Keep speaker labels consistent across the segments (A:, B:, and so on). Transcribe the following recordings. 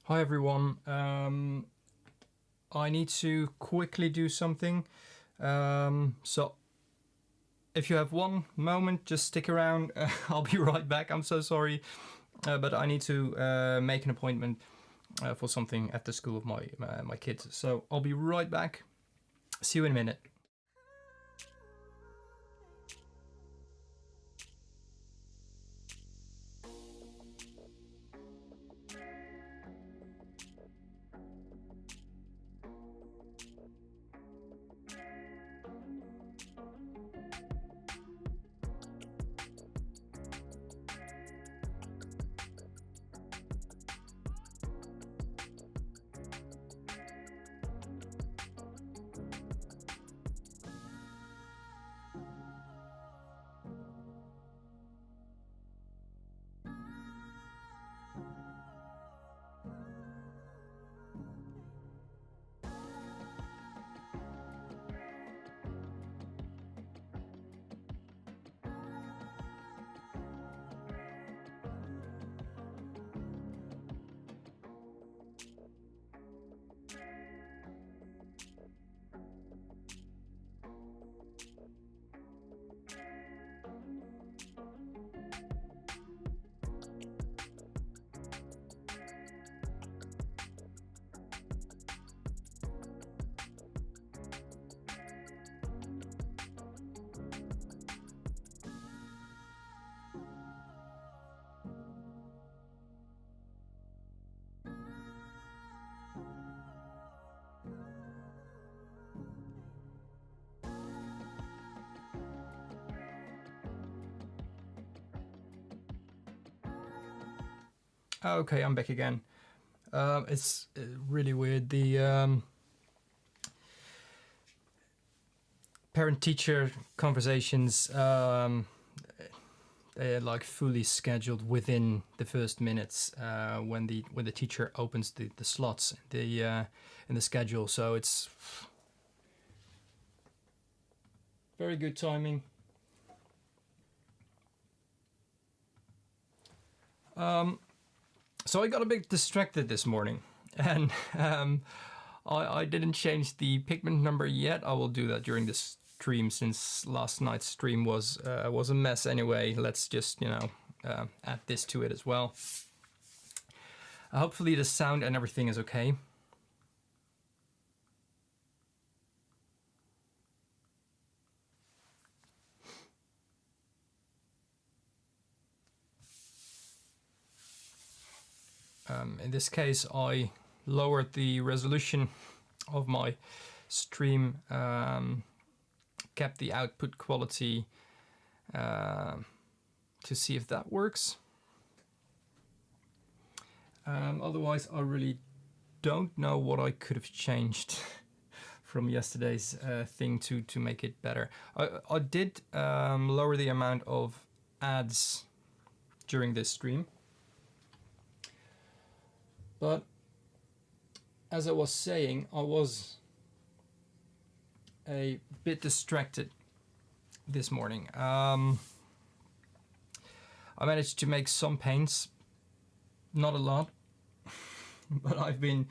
A: Hi everyone. I need to quickly do something. So if you have one moment, just stick around. I'll be right back. I'm so sorry, but I need to make an appointment for something at the school of my kids. So I'll be right back. See you in a minute. Okay, I'm back again. It's really weird. The parent-teacher conversations, they're like fully scheduled within the first minutes when the teacher opens the slots in the schedule. So it's very good timing. So I got a bit distracted this morning, and I didn't change the pigment number yet. I will do that during this stream, since last night's stream was a mess anyway. Let's just add this to it as well. Hopefully the sound and everything is okay. In this case, I lowered the resolution of my stream, kept the output quality to see if that works. Otherwise, I really don't know what I could have changed from yesterday's thing to make it better. I did lower the amount of ads during this stream. But as I was saying, I was a bit distracted this morning. I managed to make some paints, not a lot, but I've been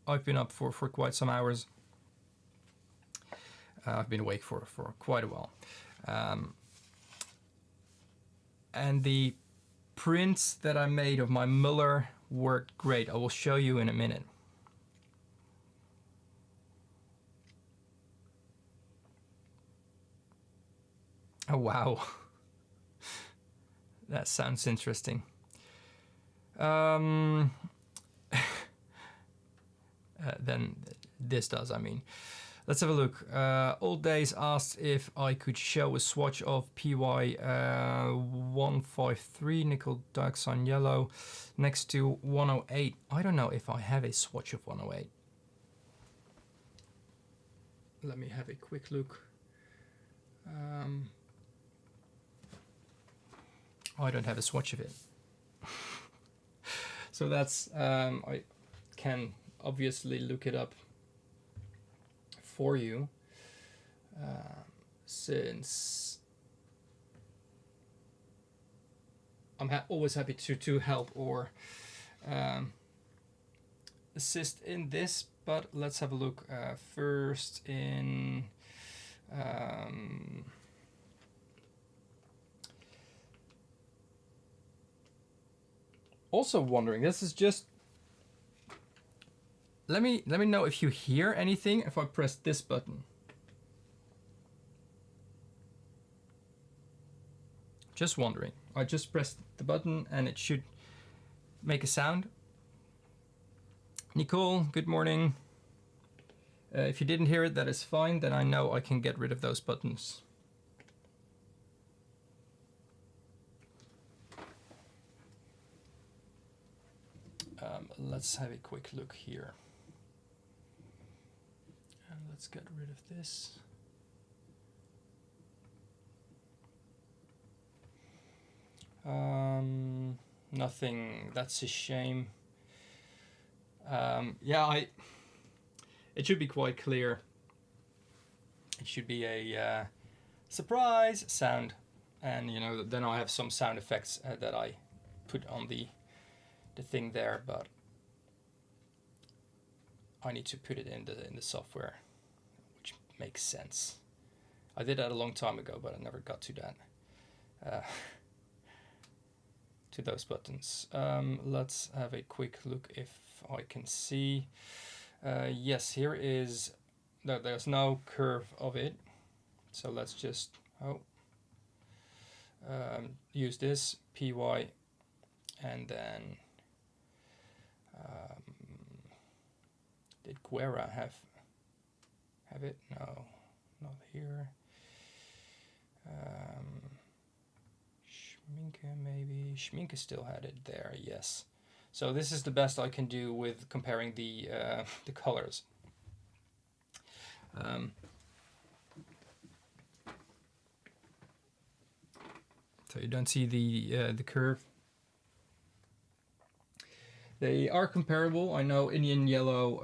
A: up for quite some hours. I've been awake for quite a while, and the prints that I made of my muller worked great. I will show you in a minute. Oh wow, that sounds interesting. Then this does, I mean. Let's have a look. Old Days asked if I could show a swatch of PY 153 nickel dioxide yellow next to 108. I don't know if I have a swatch of 108. Let me have a quick look. I don't have a swatch of it. So that's, I can obviously look it up for you, since I'm always happy to help or assist in this, but let's have a look first in also wondering, this is just, let me know if you hear anything if I press this button. Just wondering. I just pressed the button and it should make a sound. Nicole, good morning. If you didn't hear it, that is fine. Then I know I can get rid of those buttons. Let's have a quick look here. And let's get rid of this. Nothing. That's a shame. Yeah, it should be quite clear. It should be a surprise sound, and you know, then I have some sound effects that I put on the thing there, but I need to put it in the software, which makes sense. I did that a long time ago, but I never got to that. To those buttons. Let's have a quick look if I can see. Yes, here is, there's no curve of it. So let's just use this PY, and then did Guerra have it? No, not here. Schminke, maybe. Schminke still had it there, yes. So this is the best I can do with comparing the colors. So you don't see the curve. They are comparable. I know Indian Yellow,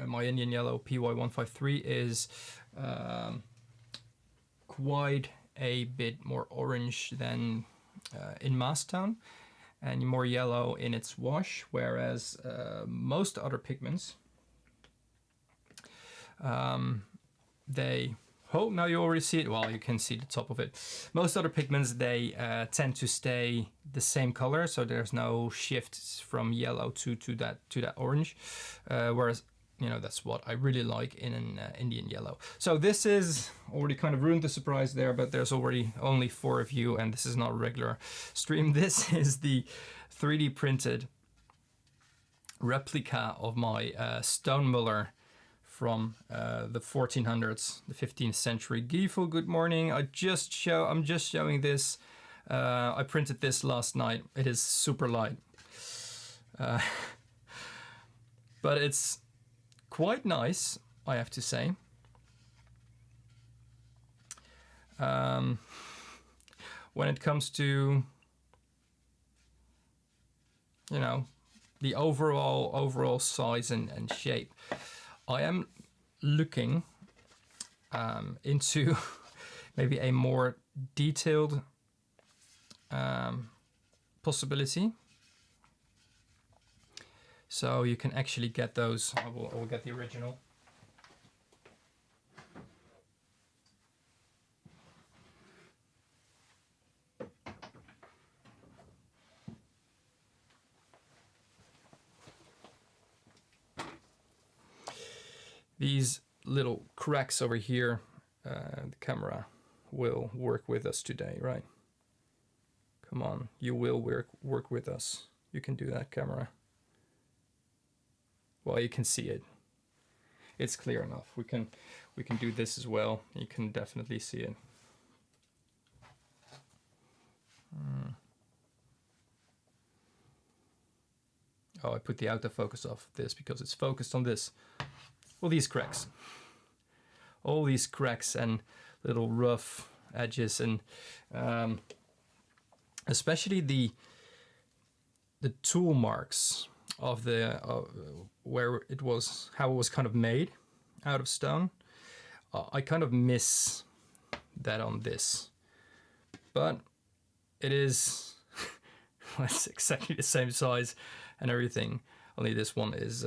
A: my Indian Yellow PY153 is quite a bit more orange than in mass tone, and more yellow in its wash, whereas most other pigments, they, oh, now you already see it. Well, you can see the top of it. Most other pigments, they tend to stay the same color, so there's no shifts from yellow to that orange, whereas, you know, that's what I really like in an Indian Yellow. So this is already kind of ruined the surprise there, but there's already only 4 of you, and this is not a regular stream. This is the 3D printed replica of my stone muller from the 1400s, the 15th century. Gifel, good morning. I'm just showing this. I printed this last night. It is super light, but it's quite nice, I have to say. When it comes to, you know, the overall size and shape, I am looking into maybe a more detailed possibility. So you can actually get those. I will get the original. These little cracks over here, the camera will work with us today, right? Come on, you will work with us. You can do that, camera. Well, you can see it. It's clear enough. We can do this as well. You can definitely see it. Oh, I put the autofocus off this because it's focused on this. Well, these cracks. All these cracks and little rough edges, and especially the tool marks of the where it was, how it was kind of made out of stone. I kind of miss that on this, but it is It's exactly the same size and everything. Only this one is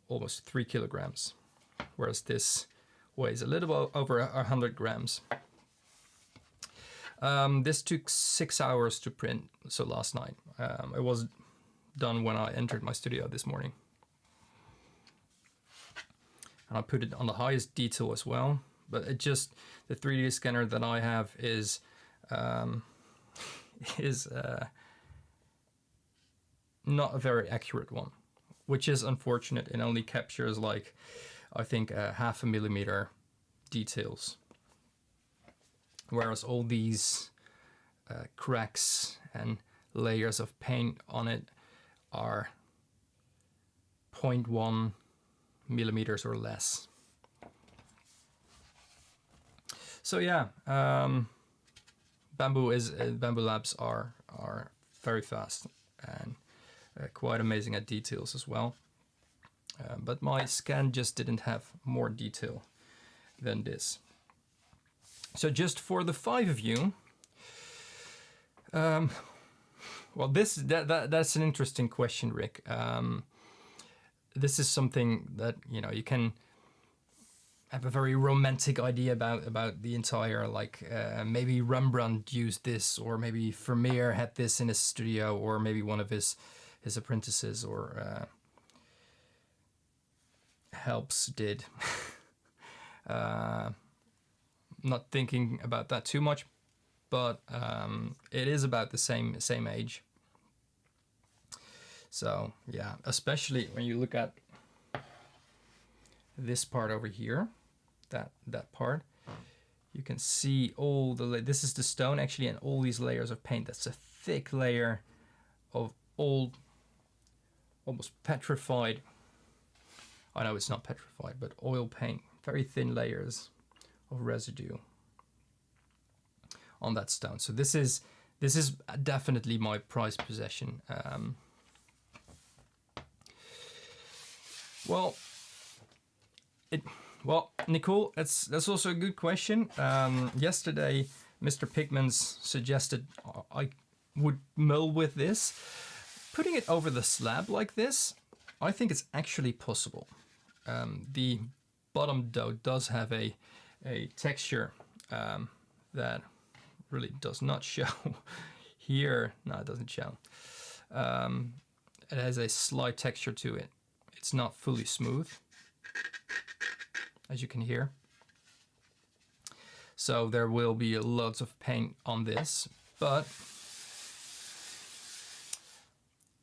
A: almost 3 kilograms, whereas this weighs a little over 100 grams. This took 6 hours to print, so last night. It was done when I entered my studio this morning. And I put it on the highest detail as well, but it just, the 3D scanner that I have is not a very accurate one, which is unfortunate. It only captures like, I think, 0.5 millimeter details. Whereas all these cracks and layers of paint on it are 0.1 millimeters or less. So yeah, Bamboo Labs are very fast and quite amazing at details as well. But my scan just didn't have more detail than this. So just for the 5 of you, well, that's an interesting question, Rick. This is something that, you know, you can have a very romantic idea about the entire, like maybe Rembrandt used this, or maybe Vermeer had this in his studio, or maybe one of his apprentices or helps did. Not thinking about that too much, but it is about the same age. So yeah, especially when you look at this part over here, that part, you can see all the, this is the stone actually, and all these layers of paint. That's a thick layer of old, almost petrified, I know it's not petrified, but oil paint, very thin layers of residue on that stone. So this is definitely my prized possession. Well, Nicole, that's also a good question. Yesterday, Mr. Pigments suggested I would mill with this. Putting it over the slab like this, I think it's actually possible. The bottom though does have a texture that really does not show here. No, it doesn't show. It has a slight texture to it. It's not fully smooth, as you can hear. So there will be lots of paint on this, but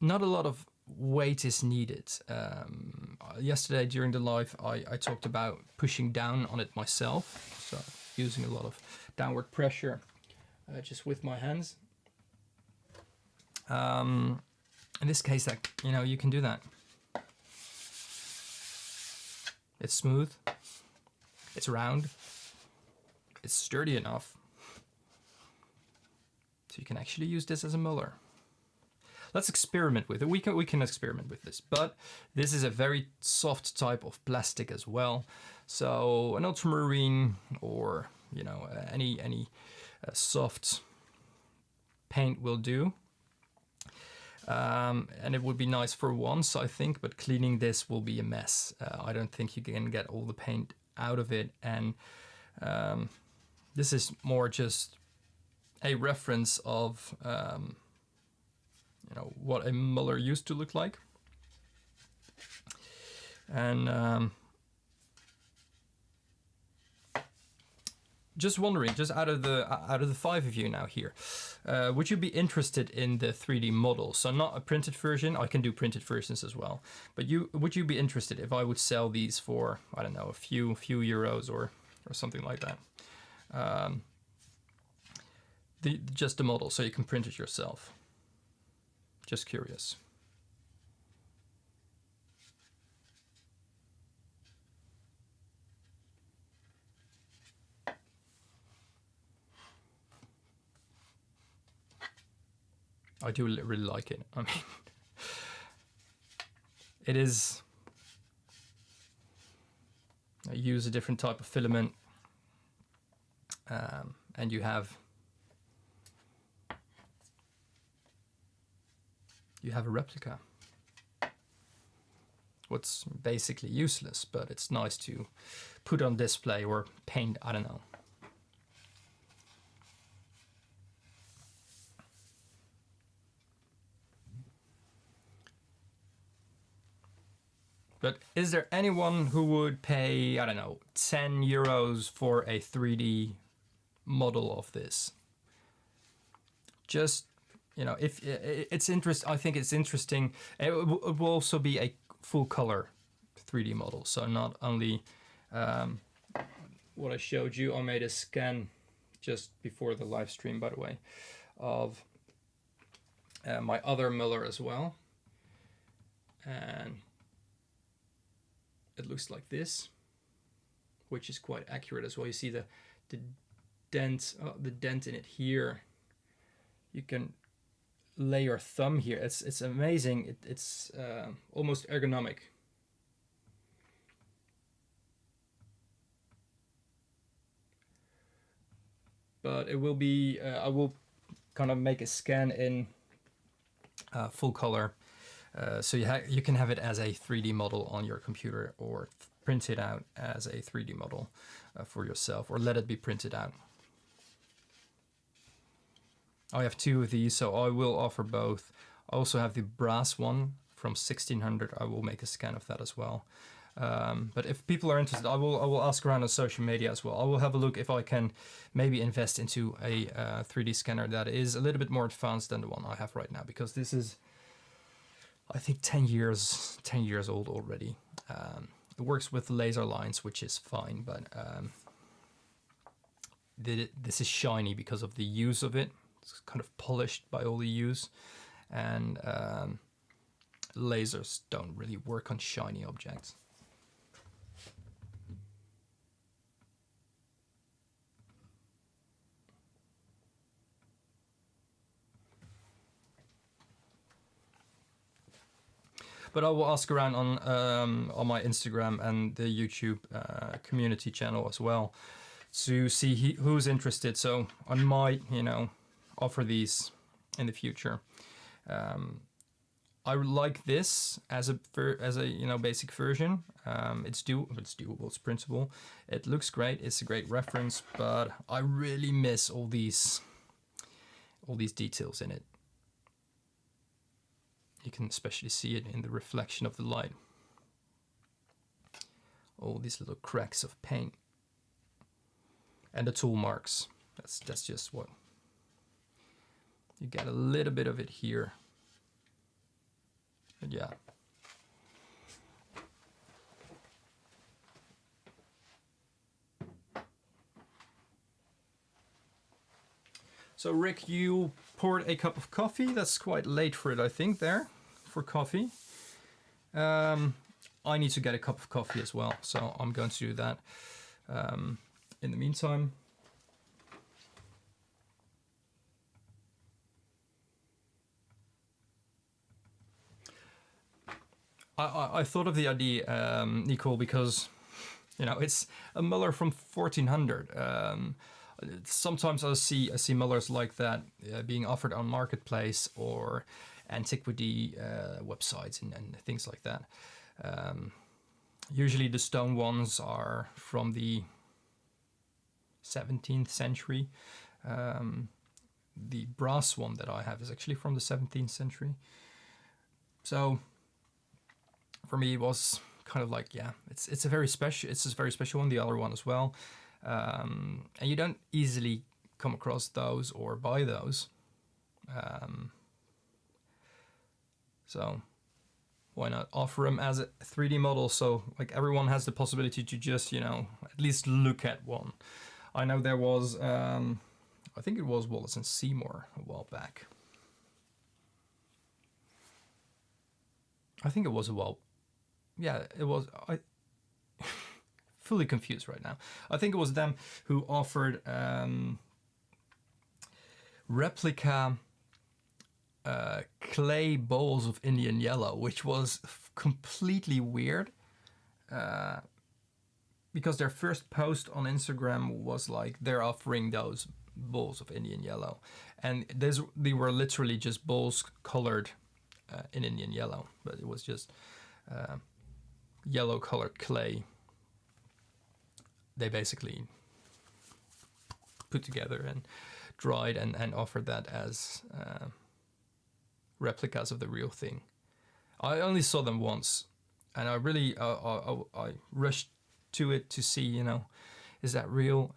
A: not a lot of weight is needed. Yesterday during the live, I talked about pushing down on it myself, so using a lot of downward pressure just with my hands. In this case, that, you know, you can do that. It's smooth, it's round, it's sturdy enough, so you can actually use this as a muller. Let's experiment with it. We can experiment with this, but this is a very soft type of plastic as well. So an ultramarine, or you know, any soft paint will do. And it would be nice for once, I think, but cleaning this will be a mess. I don't think you can get all the paint out of it, and this is more just a reference of you know, what a muller used to look like. And just wondering, just out of the 5 of you now here, would you be interested in the 3D model? So not a printed version. I can do printed versions as well. But would you be interested if I would sell these for, I don't know, a few euros or something like that? Just the model, so you can print it yourself. Just curious. I do really like it. I mean, it is. I use a different type of filament, and you have you have a replica. What's basically useless, but it's nice to put on display or paint, I don't know. But is there anyone who would pay, I don't know, 10 euros for a 3D model of this? Just, you know, if it's I think it's interesting. It will also be a full color 3D model. So not only what I showed you, I made a scan just before the live stream, by the way, of my other muller as well. And it looks like this, which is quite accurate as well. You see the dent in it here. You can lay your thumb here. It's amazing. It's almost ergonomic. But it will be. I will kind of make a scan in full color. So you can have it as a 3D model on your computer, or print it out as a 3D model for yourself, or let it be printed out. I have 2 of these, so I will offer both. I also have the brass one from 1600. I will make a scan of that as well. But if people are interested, I will ask around on social media as well. I will have a look if I can maybe invest into a 3D scanner that is a little bit more advanced than the one I have right now, because this is, I think, 10 years old already. It works with laser lines, which is fine, but this is shiny because of the use of it. It's kind of polished by all the use, and lasers don't really work on shiny objects. But I will ask around on my Instagram and the YouTube community channel as well to see who's interested. So I might, you know, offer these in the future. I like this as a you know, basic version. It's doable, it's printable. It looks great. It's a great reference, but I really miss all these details in it. You can especially see it in the reflection of the light. All these little cracks of paint. And the tool marks. That's just what. You get a little bit of it here. But yeah. So Rick, you poured a cup of coffee. That's quite late for it, I think, there, for coffee. I need to get a cup of coffee as well, so I'm going to do that. In the meantime, I thought of the idea, Nicole, because, you know, it's a muller from 1400. Sometimes I see mullers like that being offered on marketplace or antiquity websites and things like that. Usually the stone ones are from the 17th century. The brass one that I have is actually from the 17th century. So for me it was kind of like, yeah, it's a very special one. The other one as well. And you don't easily come across those or buy those. So why not offer them as a 3D model, so like everyone has the possibility to just, you know, at least look at one. I know there was, I think it was Wallace and Seymour a while back. I think it was it was, fully confused right now. I think it was them who offered replica clay bowls of Indian yellow, which was completely weird, because their first post on Instagram was like they're offering those bowls of Indian yellow, and they were literally just bowls colored in Indian yellow, but it was just yellow colored clay. They basically put together and dried and offered that as replicas of the real thing. I only saw them once, and I really I rushed to it to see, you know, is that real?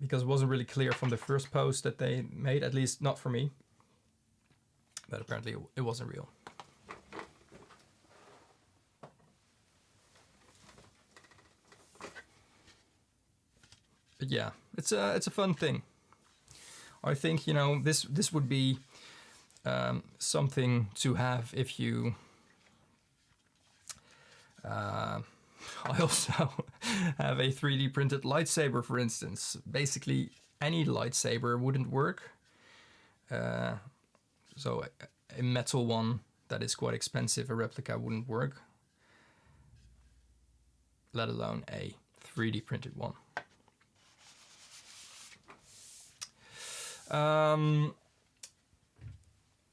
A: Because it wasn't really clear from the first post that they made, at least not for me. But apparently it wasn't real. But yeah, it's a fun thing. I think, you know, this would be something to have if you. I also have a 3D printed lightsaber, for instance. Basically, any lightsaber wouldn't work. So a metal one that is quite expensive, a replica, wouldn't work. Let alone a 3D printed one.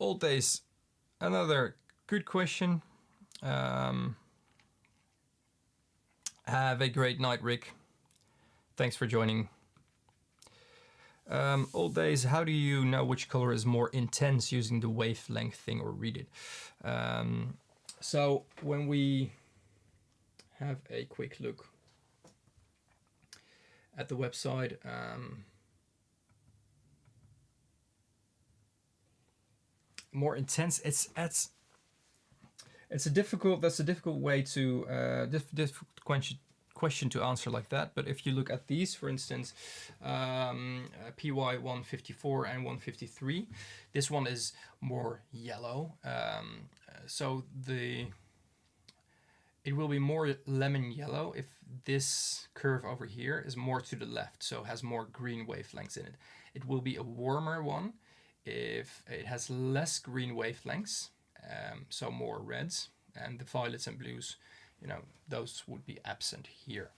A: Old days, another good question. Have a great night, Rick. Thanks for joining. Old days, how do you know which color is more intense using the wavelength thing or read it? So when we have a quick look at the website, more intense, it's a difficult way to difficult question to answer like that. But if you look at these, for instance, PY 154 and 153, this one is more yellow, so it will be more lemon yellow if this curve over here is more to the left, so has more green wavelengths in it. It will be a warmer one if it has less green wavelengths, so more reds, and the violets and blues, you know, those would be absent here.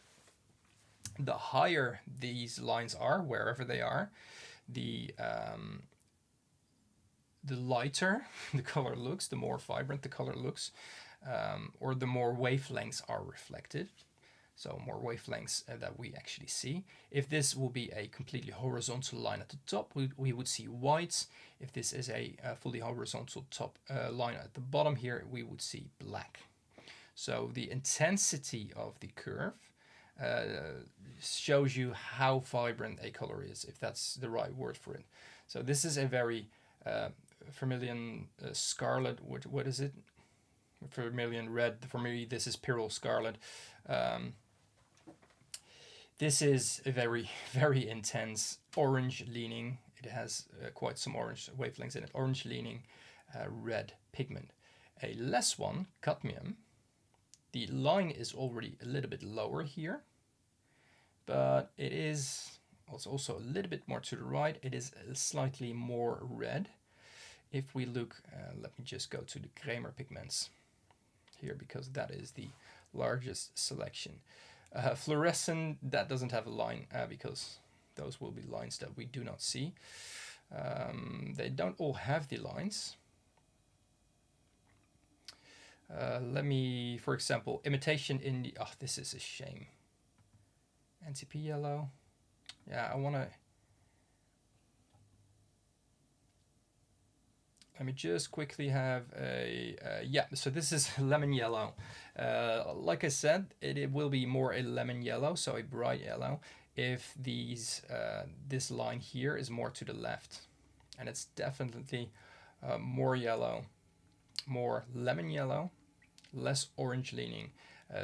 A: The higher these lines are, wherever they are, the lighter the color looks, the more vibrant the color looks, or the more wavelengths are reflected. So more wavelengths that we actually see. If this will be a completely horizontal line at the top, we would see whites. If this is a fully horizontal top line at the bottom here, we would see black. So the intensity of the curve shows you how vibrant a color is, if that's the right word for it. So this is a very vermilion scarlet. What is it? Vermilion red. For me, this is Pyrrole scarlet. This is a very, very intense orange leaning. It has quite some orange wavelengths in it. Orange leaning red pigment. A less one, cadmium, the line is already a little bit lower here, but it is also a little bit more to the right. It is slightly more red. If we look, let me just go to the Kramer pigments here, because that is the largest selection. Fluorescent, that doesn't have a line, because those will be lines that we do not see. They don't all have the lines. Let me, for example, imitation in the, oh, this is a shame. NCP yellow. Yeah, I want to, let me just quickly have a, yeah, so this is lemon yellow. Like I said, it will be more a lemon yellow, so a bright yellow, if these this line here is more to the left. And it's definitely more yellow, more lemon yellow, less orange leaning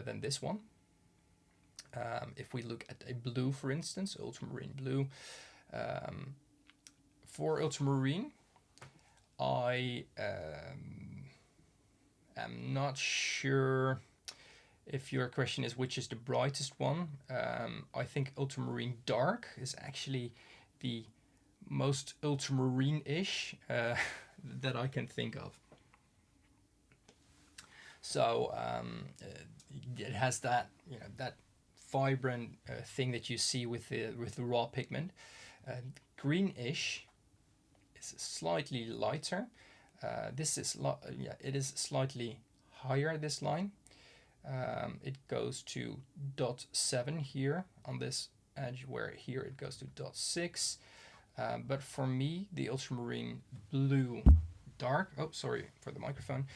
A: than this one. If we look at a blue, for instance, ultramarine blue, for ultramarine, I am not sure if your question is which is the brightest one. I think ultramarine dark is actually the most ultramarine-ish that I can think of. So it has that, you know, that vibrant thing that you see with the raw pigment. Greenish is slightly lighter, this is yeah, it is slightly higher, this line. It goes to 0.7 here on this edge, where here it goes to 0.6. But for me, the ultramarine blue dark, oh sorry for the microphone,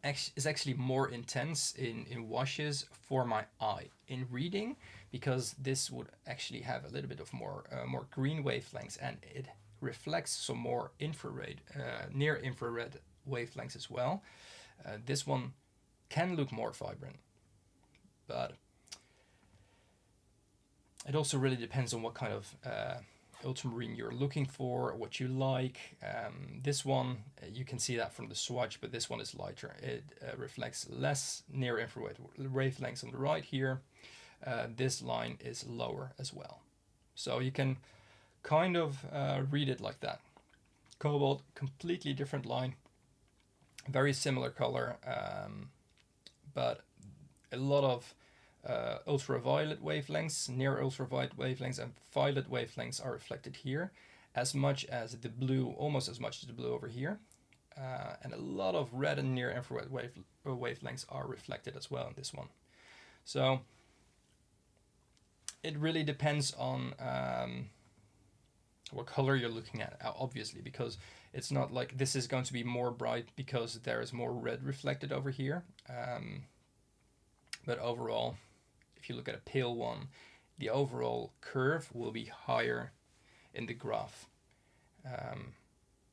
A: is actually more intense in washes for my eye. In reading, because this would actually have a little bit of more green wavelengths, and it reflects some more infrared, near infrared wavelengths as well. This one can look more vibrant, but it also really depends on what kind of ultramarine you're looking for, what you like. This one, you can see that from the swatch, but this one is lighter. It reflects less near infrared wavelengths on the right here. This line is lower as well. So you can kind of read it like that. Cobalt, completely different line. Very similar color, but a lot of ultraviolet wavelengths, near ultraviolet wavelengths, and violet wavelengths are reflected here, as much as the blue, almost as much as the blue over here. And a lot of red and near infrared wavelengths are reflected as well in this one. So it really depends on what color you're looking at, obviously, because it's not like this is going to be more bright because there is more red reflected over here. But overall, if you look at a pale one, the overall curve will be higher in the graph,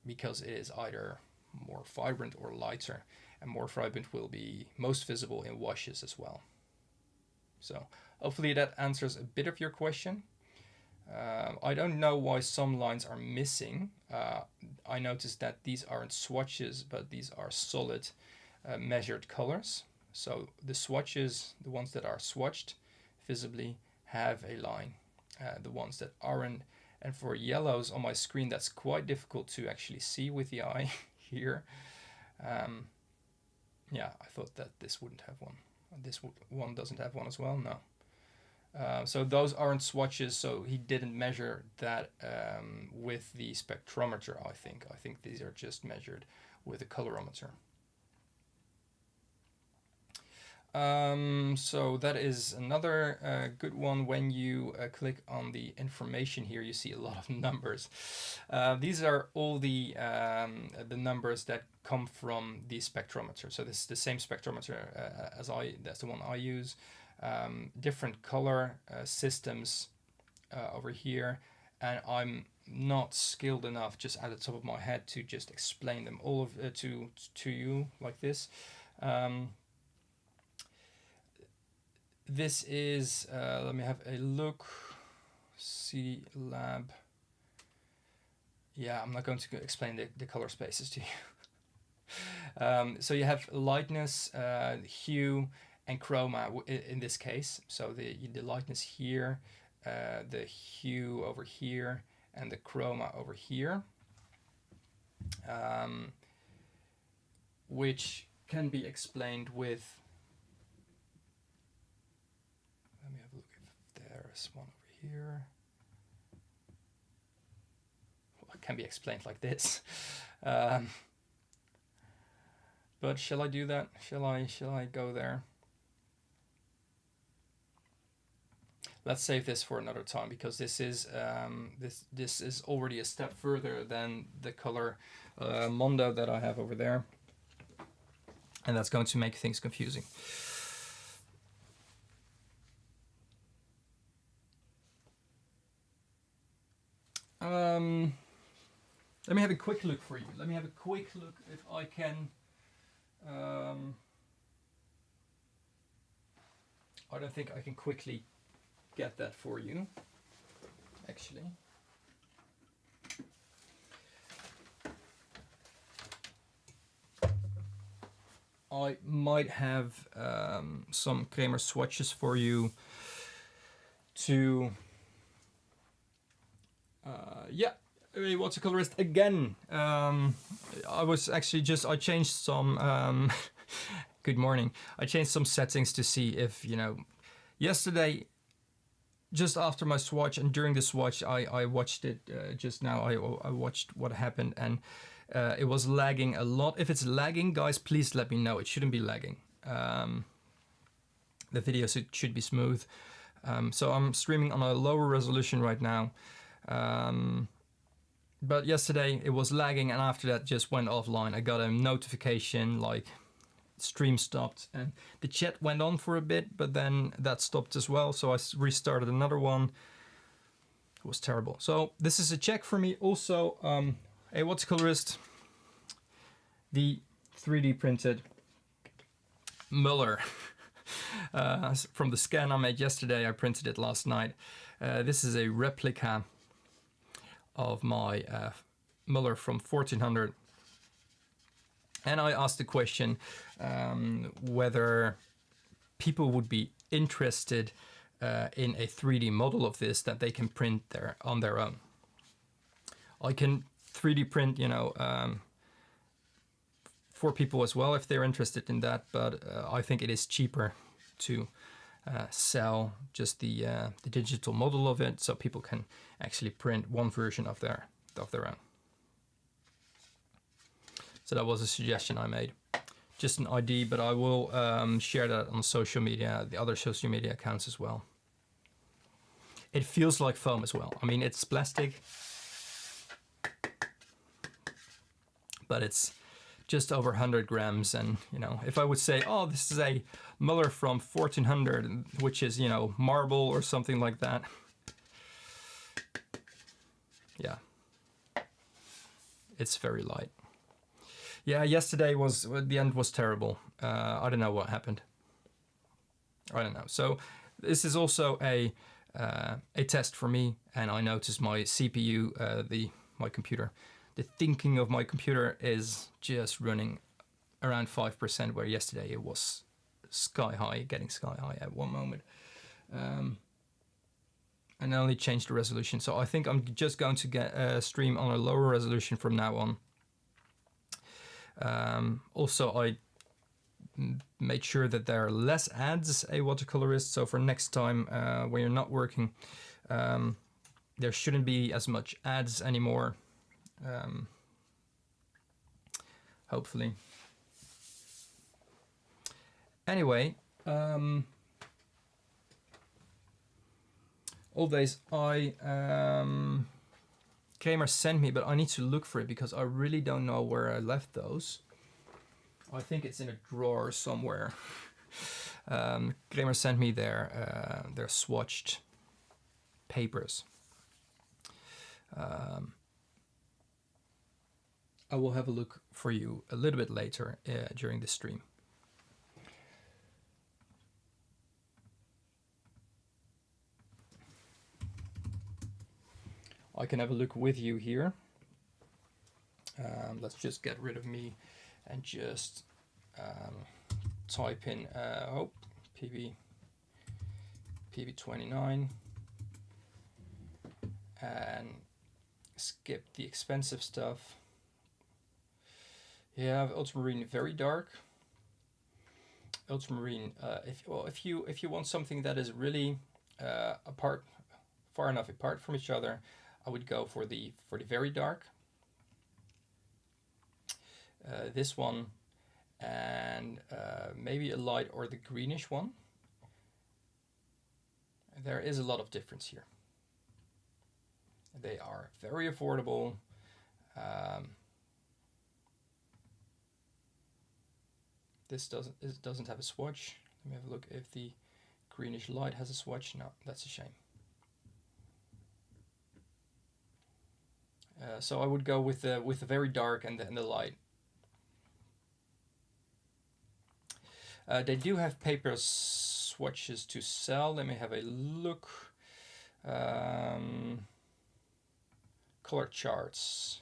A: because it is either more vibrant or lighter, and more vibrant will be most visible in washes as well. So hopefully that answers a bit of your question. I don't know why some lines are missing. I noticed that these aren't swatches, but these are solid measured colors. So the swatches, the ones that are swatched visibly, have a line. The ones that aren't, and for yellows on my screen, that's quite difficult to actually see with the eye here. Yeah, I thought that this wouldn't have one. This one doesn't have one as well, no. So those aren't swatches, so he didn't measure that with the spectrometer, I think. I think these are just measured with a colorimeter. So that is another good one. When you click on the information here, you see a lot of numbers. These are all the numbers that come from the spectrometer. So this is the same spectrometer that's the one I use. Different color systems over here, and I'm not skilled enough just at the top of my head to just explain them all of to you like this. This is let me have a look. C lab. Yeah, I'm not going to explain the color spaces to you. So you have lightness, hue, and chroma in this case. So the lightness here, the hue over here, and the chroma over here, which can be explained with, let me have a look if there's one over here. Well, it can be explained like this. But shall I do that? Shall I go there? Let's save this for another time, because this is this is already a step further than the color Mondo that I have over there, and that's going to make things confusing. Let me have a quick look for you. Let me have a quick look if I can. I don't think I can quickly get that for you, actually. I might have some Kramer swatches for you to yeah, watercolorist again. I was actually I changed some good morning. I changed some settings to see if, yesterday just after my swatch, and during the swatch, I watched it just now. I watched what happened, and it was lagging a lot. If it's lagging, guys, please let me know. It shouldn't be lagging. The video should be smooth. So I'm streaming on a lower resolution right now. But yesterday it was lagging, and after that just went offline. I got a notification like stream stopped, and the chat went on for a bit, but then that stopped as well. So I restarted another one. It was terrible. So this is a check for me. Also, a watercolorist, the 3D printed Muller. From the scan I made yesterday, I printed it last night. This is a replica of my Muller from 1400. And I asked the question whether people would be interested in a 3D model of this that they can print on their own. I can 3D print, you know, for people as well if they're interested in that, but I think it is cheaper to sell just the digital model of it, so people can actually print one version of their own. So that was a suggestion I made, just an idea, but I will share that on social media, the other social media accounts as well. It feels like foam as well. I mean, it's plastic, but it's just over 100 grams. And, you know, if I would say, oh, this is a Muller from 1400, which is, you know, marble or something like that. Yeah, it's very light. Yeah, yesterday the end was terrible. I don't know what happened. I don't know. So this is also a test for me, and I noticed my CPU, my computer, the thinking of my computer is just running around 5%, where yesterday it was sky high, getting sky high at one moment. And I only changed the resolution, so I think I'm just going to get a stream on a lower resolution from now on. Also, I made sure that there are less ads, a watercolorist, so for next time when you're not working, there shouldn't be as much ads anymore, hopefully. Anyway, all days Kramer sent me, but I need to look for it because I really don't know where I left those. I think it's in a drawer somewhere. Kramer sent me their swatched papers. I will have a look for you a little bit later during the stream. I can have a look with you here. Let's just get rid of me and just type in PB29 and skip the expensive stuff. Yeah, ultramarine very dark. Ultramarine. If you want something that is really far enough apart from each other, I would go for the very dark. This one, and maybe a light or the greenish one. There is a lot of difference here. They are very affordable. This doesn't have a swatch. Let me have a look if the greenish light has a swatch. No, that's a shame. So I would go with the very dark and the light. They do have paper swatches to sell. Let me have a look. Color charts.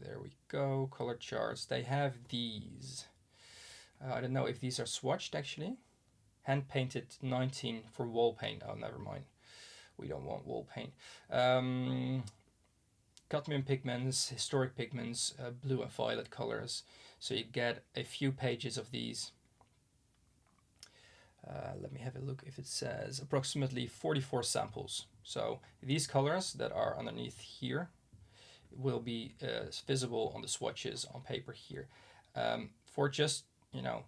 A: There we go. Color charts. They have these. I don't know if these are swatched actually. Hand painted 19 for wall paint. Oh, never mind. We don't want wall paint. Cadmium pigments, historic pigments, blue and violet colors. So you get a few pages of these. Let me have a look if it says approximately 44 samples. So these colors that are underneath here will be visible on the swatches on paper here. For just, you know,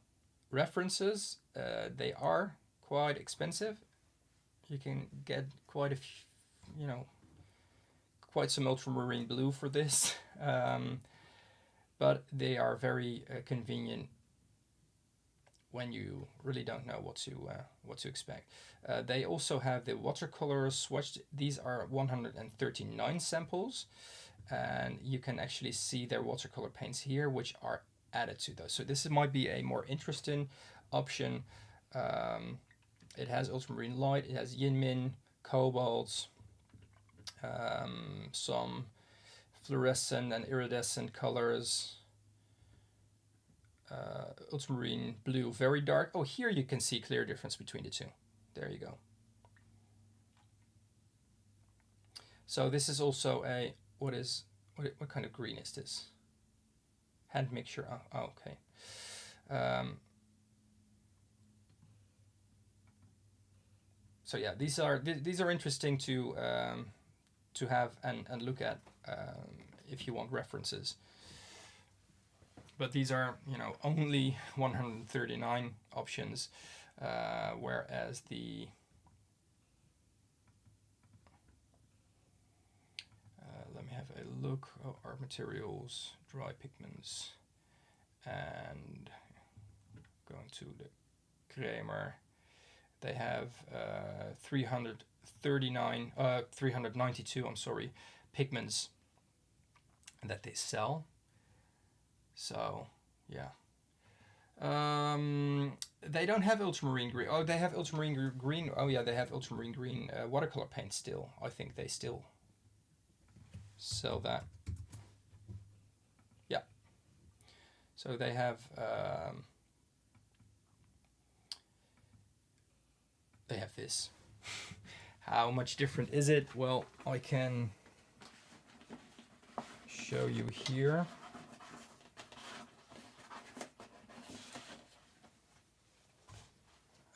A: references, they are quite expensive. You can get quite a few, you know, quite some ultramarine blue for this, but they are very convenient when you really don't know what to expect. They also have the watercolor swatch. These are 139 samples, and you can actually see their watercolor paints here, which are added to those. So this might be a more interesting option. It has ultramarine light, it has yin min, cobalt, some fluorescent and iridescent colors, ultramarine blue, very dark. Oh, here you can see clear difference between the two. There you go. So this is also a, what kind of green is this? Hand mixture. Oh, okay. So yeah, these are interesting to have and look at if you want references. But these are, you know, only 139 options, whereas the let me have a look. Oh, art materials, dry pigments, and going to the Kramer. They have 392, I'm sorry, pigments that they sell. So, yeah. They don't have ultramarine green. Oh, they have ultramarine green. Oh, yeah, they have ultramarine green watercolor paint still. I think they still sell that. Yeah. So they have this. How much different is it? Well, I can show you here.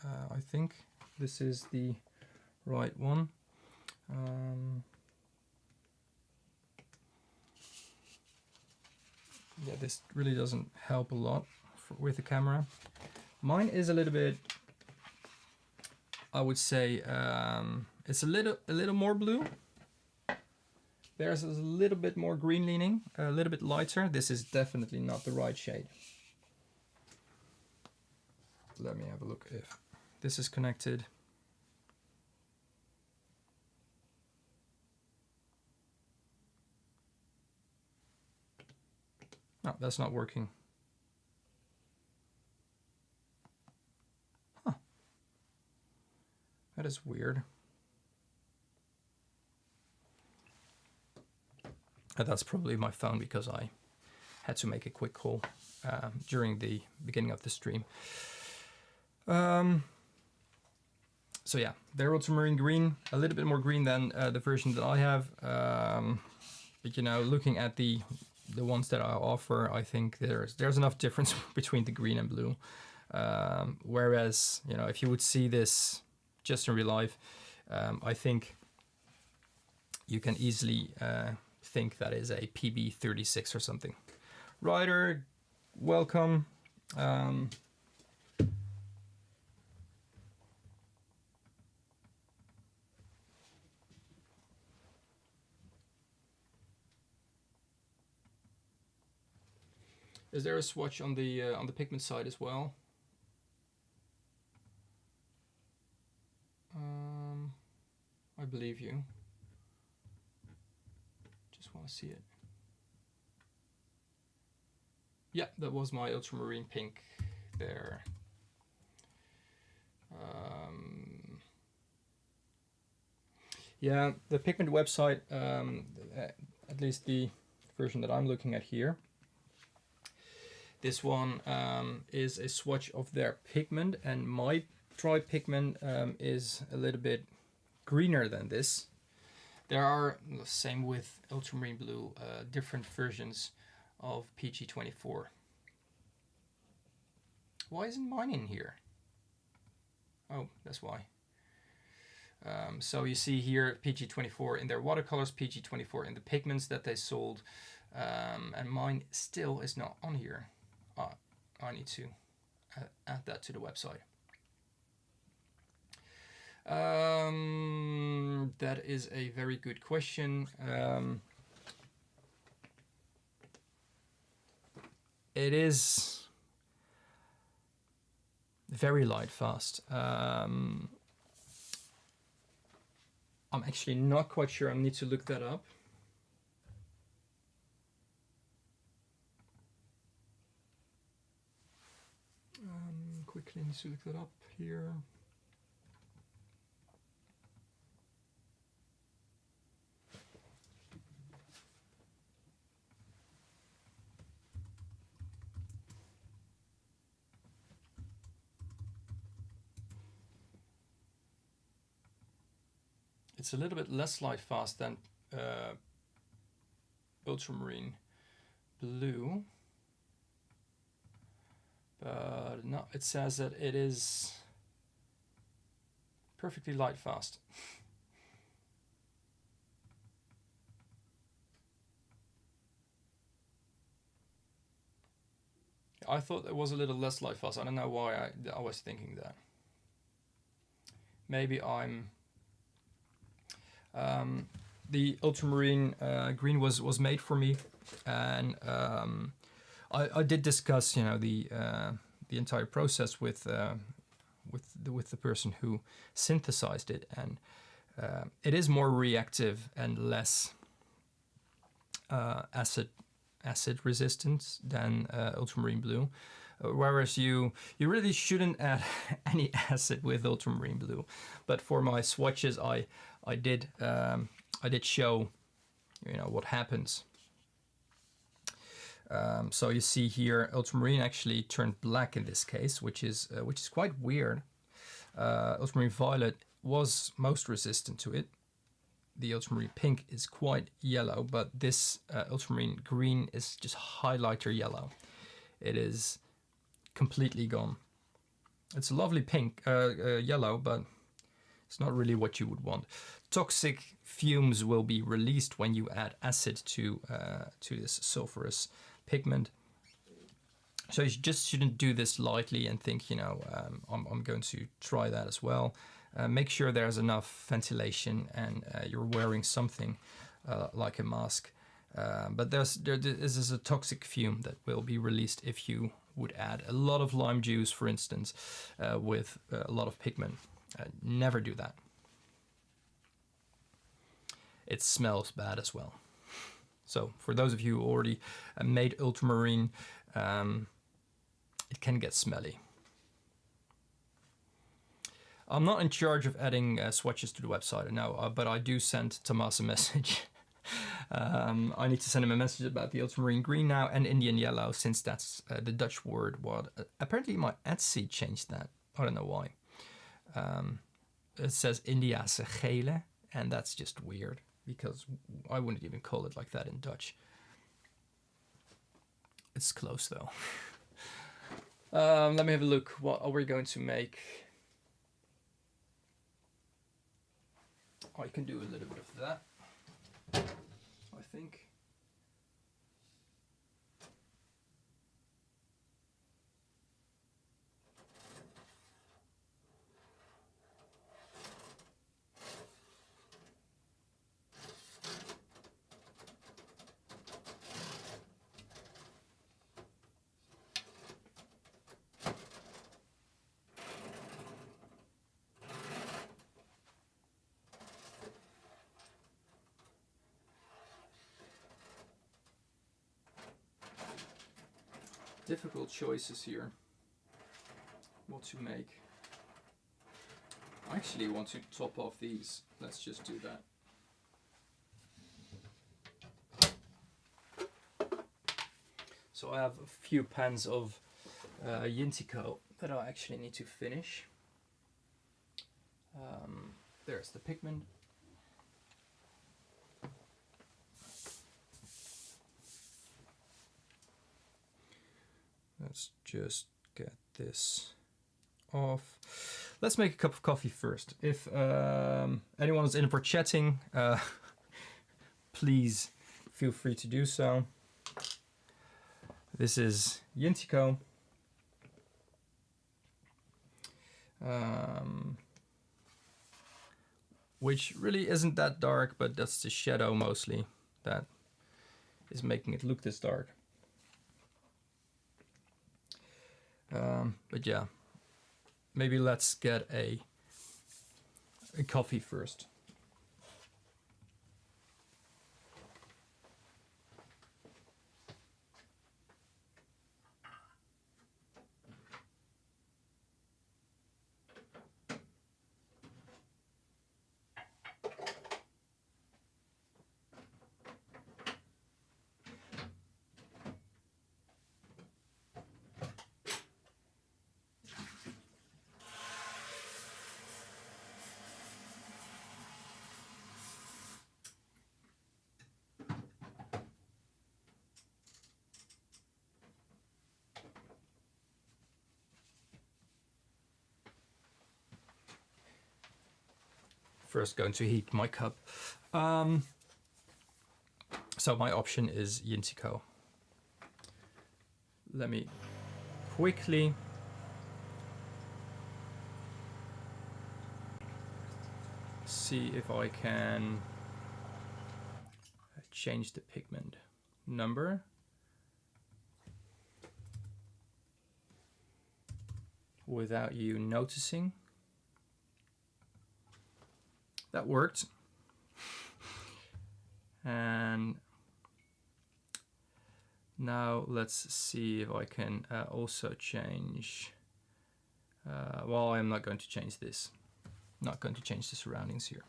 A: I think this is the right one. Yeah, this really doesn't help a lot with the camera. Mine is a little bit, I would say, it's a little more blue. There's a little bit more green leaning, a little bit lighter. This is definitely not the right shade. Let me have a look if this is connected. No, that's not working. Huh. That is weird. That's probably my phone because I had to make a quick call during the beginning of the stream. So yeah, they're ultramarine green, a little bit more green than the version that I have. But you know, looking at the ones that I offer, I think there's enough difference between the green and blue. Whereas, you know, if you would see this just in real life, I think you can easily think that is a PB36 or something. Ryder, welcome. Is there a swatch on the pigment side as well? I believe you. Just want to see it. Yeah, that was my ultramarine pink there. Yeah, the pigment website, at least the version that I'm looking at here, this one is a swatch of their pigment, and my dry pigment is a little bit greener than this. There are, same with ultramarine blue, different versions of PG24. Why isn't mine in here? Oh, that's why. So you see here PG24 in their watercolors, PG24 in the pigments that they sold, and mine still is not on here. I need to add that to the website. That is a very good question. It is very light fast. I'm actually not quite sure. I need to look that up. Quickly need to look that up here. It's a little bit less light fast than ultramarine blue, but no, it says that it is perfectly light fast. I thought it was a little less light fast. I don't know why I was thinking that. Maybe I'm the ultramarine green was made for me, and I did discuss, you know, the entire process with the person who synthesized it, and it is more reactive and less acid resistance than ultramarine blue. Whereas you really shouldn't add any acid with ultramarine blue, but for my swatches I did show, you know, what happens. So you see here ultramarine actually turned black in this case, which is quite weird. Ultramarine violet was most resistant to it. The ultramarine pink is quite yellow, but this ultramarine green is just highlighter yellow. It is completely gone. It's a lovely pink, yellow, but it's not really what you would want. Toxic fumes will be released when you add acid to this sulfurous pigment. So you just shouldn't do this lightly and think, you know, I'm going to try that as well. Make sure there's enough ventilation and you're wearing something like a mask. But this is a toxic fume that will be released if you would add a lot of lime juice, for instance, with a lot of pigment. Never do that. It smells bad as well. So for those of you who already made ultramarine, it can get smelly. I'm not in charge of adding swatches to the website now, but I do send Thomas a message. I need to send him a message about the ultramarine green now and Indian yellow, since that's the Dutch word. Apparently my Etsy changed that. I don't know why. It says Indiase gele, and that's just weird because I wouldn't even call it like that in Dutch. It's close though. Let me have a look. What are we going to make? I can do a little bit of that, I think. Difficult choices here. What to make. I actually want to top off these. Let's just do that. So I have a few pans of Yintico that I actually need to finish. There's the pigment. Let's just get this off. Let's make a cup of coffee first. If anyone is in for chatting, please feel free to do so. This is Yintico. Which really isn't that dark, but that's the shadow mostly that is making it look this dark. But yeah, maybe let's get a coffee first. First going to heat my cup. So my option is Yintico. Let me quickly see if I can change the pigment number. Without you noticing. That worked. And now let's see if I can also change. Well, I'm not going to change this. Not going to change the surroundings here.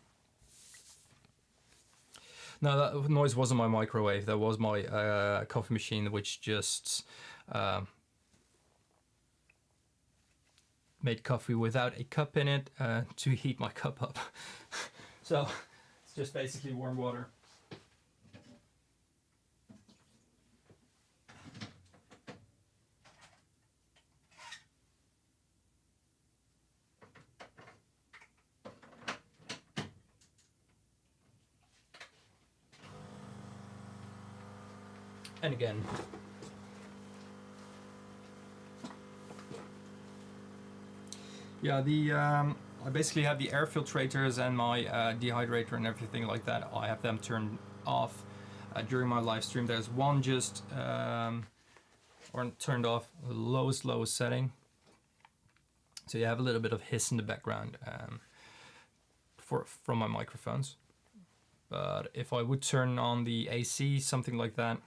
A: No, that noise wasn't my microwave. That was my coffee machine, which just made coffee without a cup in it to heat my cup up. So it's just basically warm water. And again, yeah, I basically have the air filtrators and my dehydrator and everything like that. I have them turned off during my live stream. There's one just or turned off, the lowest setting. So you have a little bit of hiss in the background from my microphones. But if I would turn on the AC, something like that,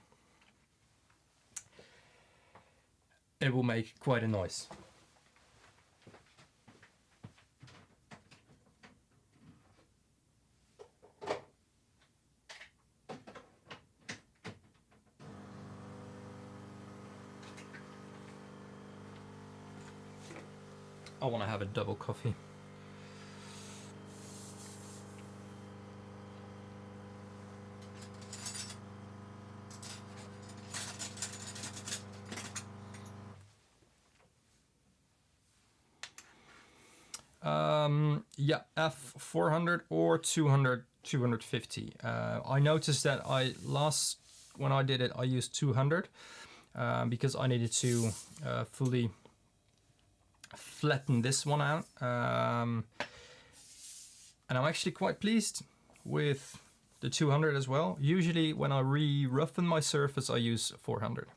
A: it will make quite a noise. I want to have a double coffee. Yeah, F400 or 200, 250. I noticed that when I did it, I used 200 because I needed to fully flatten this one out. And I'm actually quite pleased with the 200 as well. Usually when I re-roughen my surface, I use 400.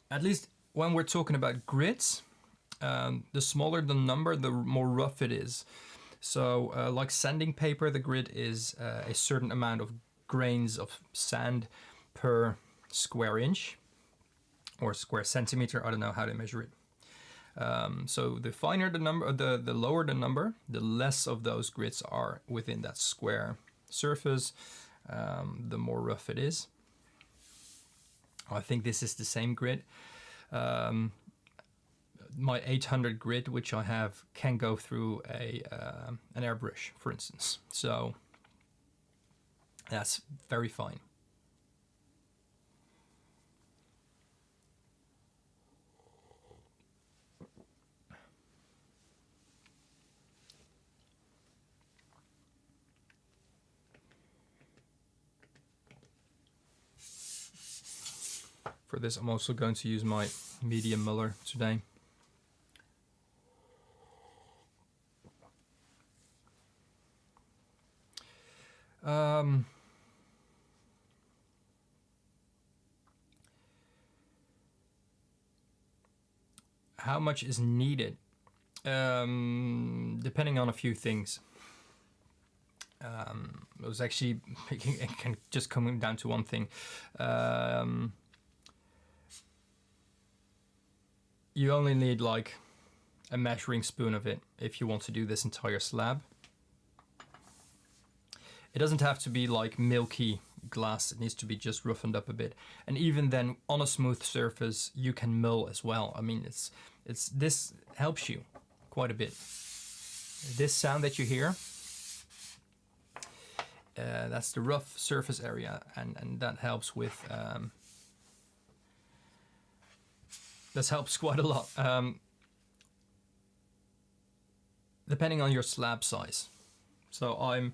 A: At least when we're talking about grids, the smaller the number, the more rough it is. So like sanding paper, the grid is a certain amount of grains of sand per square inch. or square centimeter. I don't know how they measure it. So the finer the number, the lower the number, the less of those grids are within that square surface, the more rough it is. I think this is the same grid. My 800 grid, which I have, can go through an airbrush, for instance. So that's very fine. For this, I'm also going to use my medium muller today. How much is needed? Depending on a few things. It was actually, it can just come down to one thing. You only need like a measuring spoon of it if you want to do this entire slab. It doesn't have to be like milky glass, it needs to be just roughened up a bit. And even then, on a smooth surface, you can mull as well. I mean, this helps you quite a bit. This sound that you hear, that's the rough surface area, and that helps with, this helps quite a lot. Depending on your slab size. So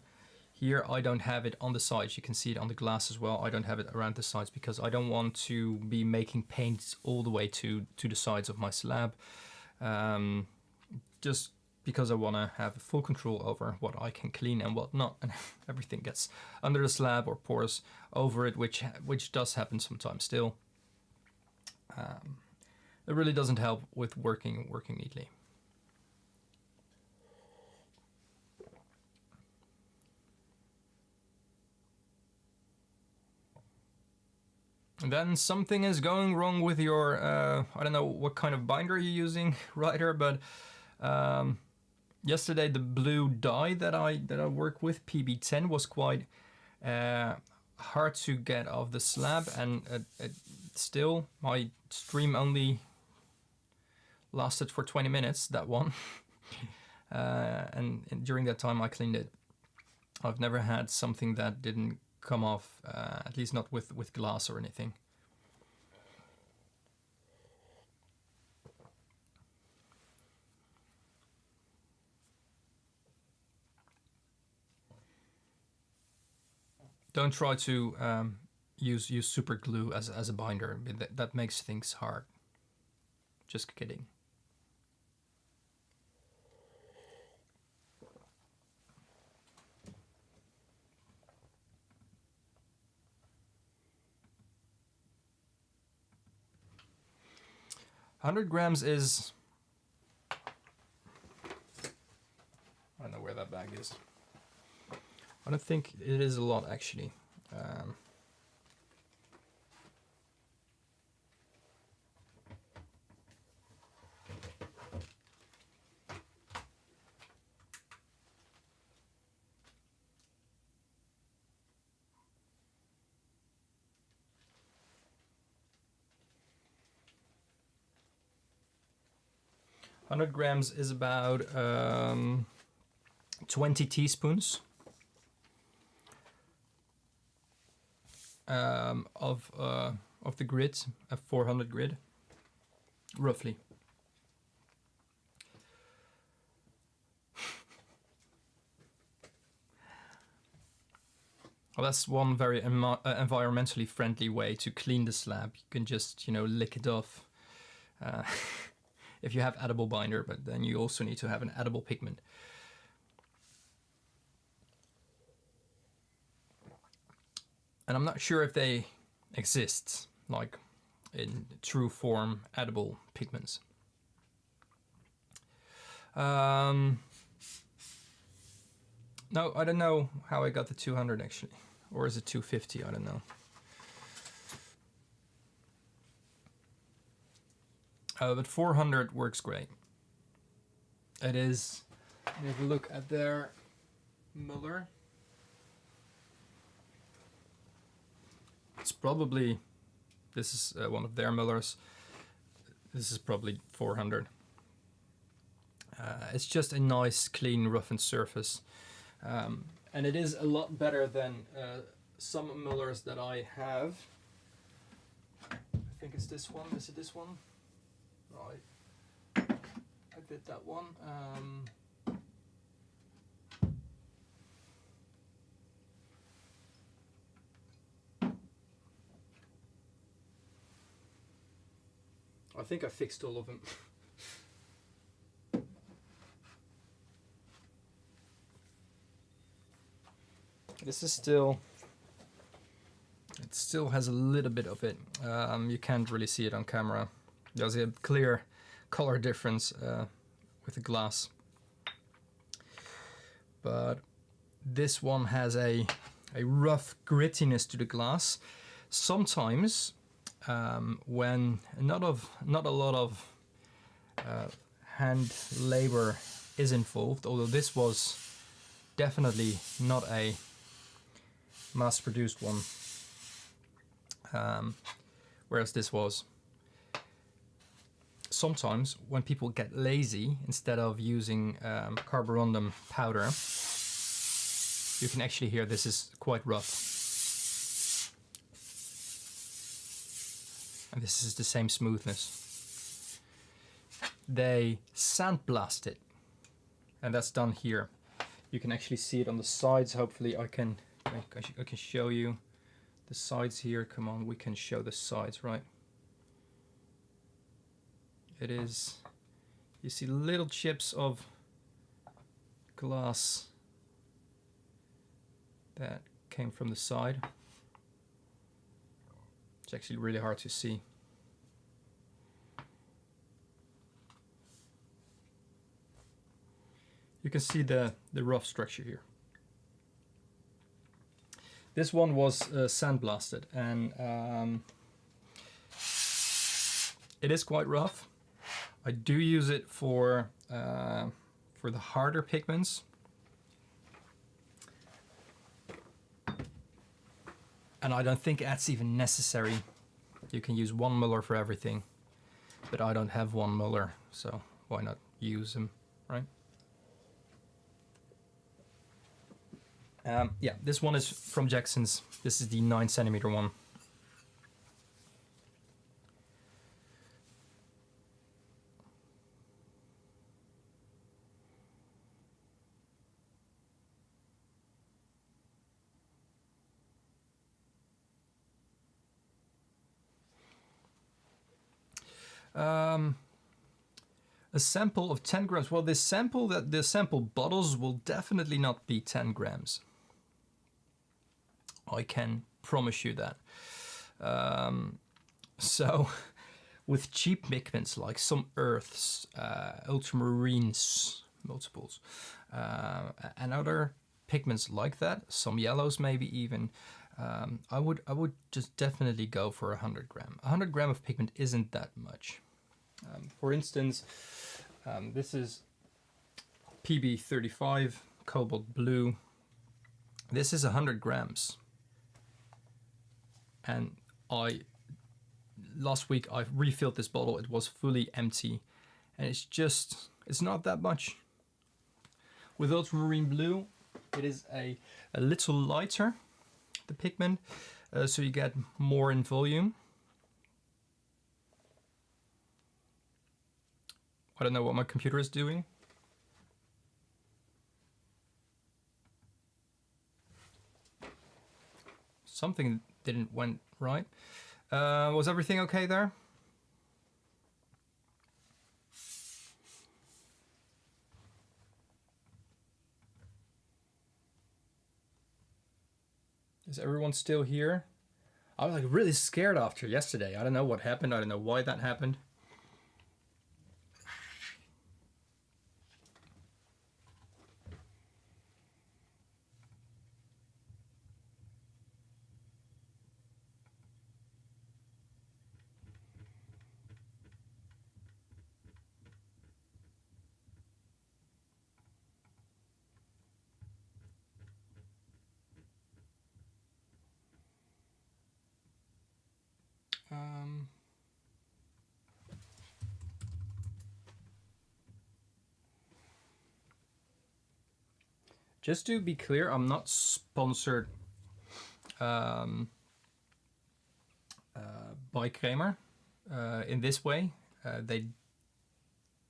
A: here I don't have it on the sides. You can see it on the glass as well. I don't have it around the sides because I don't want to be making paints all the way to the sides of my slab. Just because I want to have full control over what I can clean and what not. And everything gets under the slab or pours over it, which does happen sometimes still. It really doesn't help with working neatly. Then something is going wrong with your, I don't know what kind of binder you're using, Ryder, but yesterday the blue dye that I work with, PB10, was quite hard to get off the slab, and still my stream only lasted for 20 minutes, that one. And during that time I cleaned it. I've never had something that didn't come off, at least not with glass or anything. Don't try to use super glue as a binder. That makes things hard. Just kidding. $100 grams is, I don't know where that bag is. I don't think it is a lot, actually. 100 grams is about 20 teaspoons of the grid, a 400 grid, roughly. Well, that's one very environmentally friendly way to clean the slab. You can just, lick it off. If you have edible binder, but then you also need to have an edible pigment. And I'm not sure if they exist, like in true form, edible pigments. No, I don't know how I got the 200 actually. Or is it 250? I don't know. But 400 works great. It is. Have a look at their muller. It's probably, this is one of their mullers. This is probably 400. It's just a nice, clean, roughened surface. And it is a lot better than some mullers that I have. I think it's this one. Is it this one? Right. I did that one. I think I fixed all of them. This is still, it still has a little bit of it. You can't really see it on camera. There's a clear color difference with the glass. But this one has a rough grittiness to the glass. Sometimes when not a lot of hand labor is involved, although this was definitely not a mass-produced one, whereas this was. Sometimes when people get lazy, instead of using carborundum powder, you can actually hear this is quite rough. And this is the same smoothness. They sandblast it, and that's done here. You can actually see it on the sides. Hopefully I can show you the sides here. Come on, we can show the sides, right? It is, you see little chips of glass that came from the side. It's actually really hard to see. You can see the rough structure here. This one was sandblasted, and it is quite rough. I do use it for the harder pigments. And I don't think that's even necessary. You can use one muller for everything, but I don't have one muller, so why not use them, right? Yeah, this one is from Jackson's. This is the 9cm one. A sample of 10 grams. Well, the sample bottles will definitely not be 10 grams. I can promise you that. So, with cheap pigments like some earths, ultramarines, multiples, and other pigments like that, some yellows maybe even, I would just definitely go for 100 gram. 100 gram of pigment isn't that much. For instance, this is PB35 cobalt blue. This is 100 grams. And last week I refilled this bottle. It was fully empty, and it's not that much. With ultramarine blue, it is a little lighter, the pigment, so you get more in volume. I don't know what my computer is doing. Something didn't went right. Was everything okay there? Is everyone still here? I was like really scared after yesterday. I don't know what happened. I don't know why that happened. Just to be clear, I'm not sponsored by Kramer in this way. They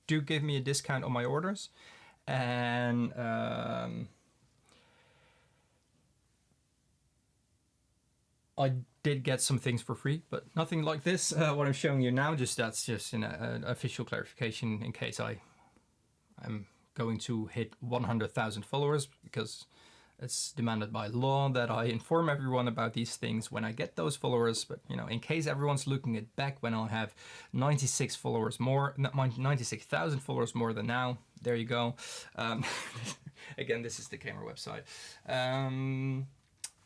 A: do give me a discount on my orders, and I did get some things for free, but nothing like this. What I'm showing you now, that's just an official clarification in case I'm going to hit 100,000 followers, because it's demanded by law that I inform everyone about these things when I get those followers. But you know, in case everyone's looking at back when I'll have 96 followers more, 96,000 followers more than now. There you go. Again, this is the Kramer website.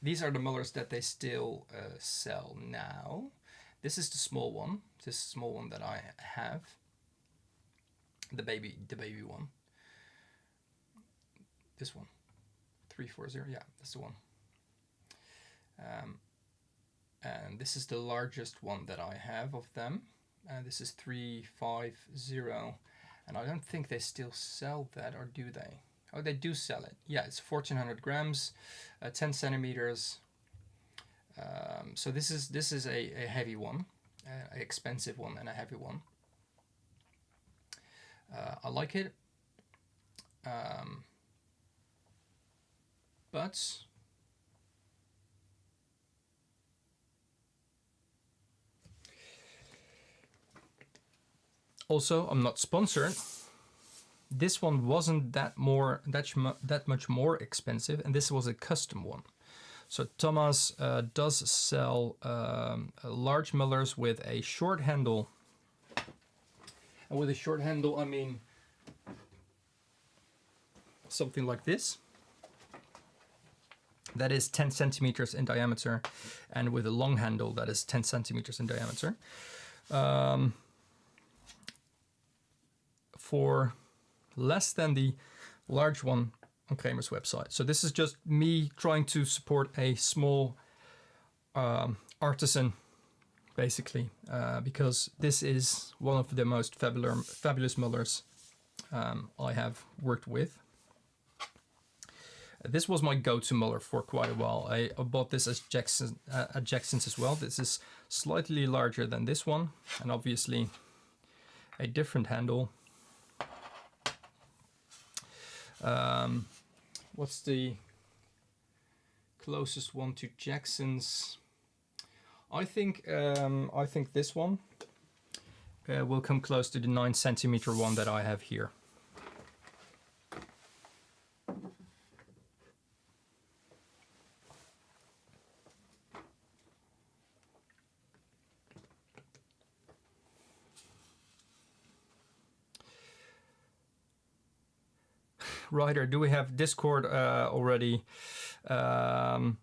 A: These are the mullers that they still sell now. This is the small one. This small one that I have. The baby one. This one. 340, yeah, that's the one. And this is the largest one that I have of them. This is 350, and I don't think they still sell that, or do they? Oh, they do sell it. Yeah, it's 1400 grams, 10 centimeters. So this is a heavy one, an expensive one, and a heavy one. I like it. But also, I'm not sponsored. This one wasn't that much more expensive, and this was a custom one. So Thomas does sell large mullers with a short handle. And with a short handle, I mean something like this. That is 10 centimeters in diameter, and with a long handle that is 10 centimeters in diameter. For less than the large one on Kramer's website. So this is just me trying to support a small artisan, basically, because this is one of the most fabulous mullers I have worked with. This was my go-to muller for quite a while. I bought this at Jackson's as well. This is slightly larger than this one, and obviously a different handle. What's the closest one to Jackson's? I think this one will come close to the 9 centimeter one that I have here. Ryder, do we have Discord already? I'm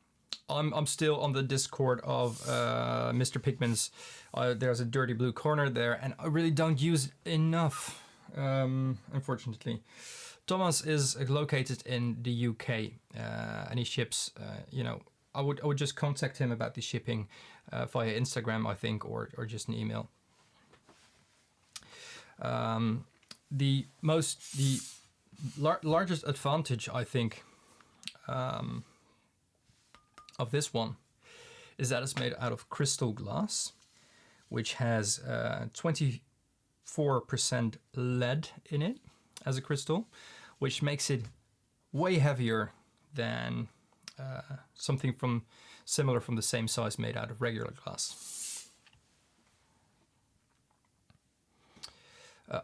A: still on the Discord of Mr. Pigment's. There's a dirty blue corner there, and I really don't use it enough, unfortunately. Thomas is located in the UK, and he ships. I would just contact him about the shipping via Instagram, I think, or just an email. The largest advantage, I think, of this one is that it's made out of crystal glass, which has 24% lead in it as a crystal, which makes it way heavier than something similar from the same size made out of regular glass.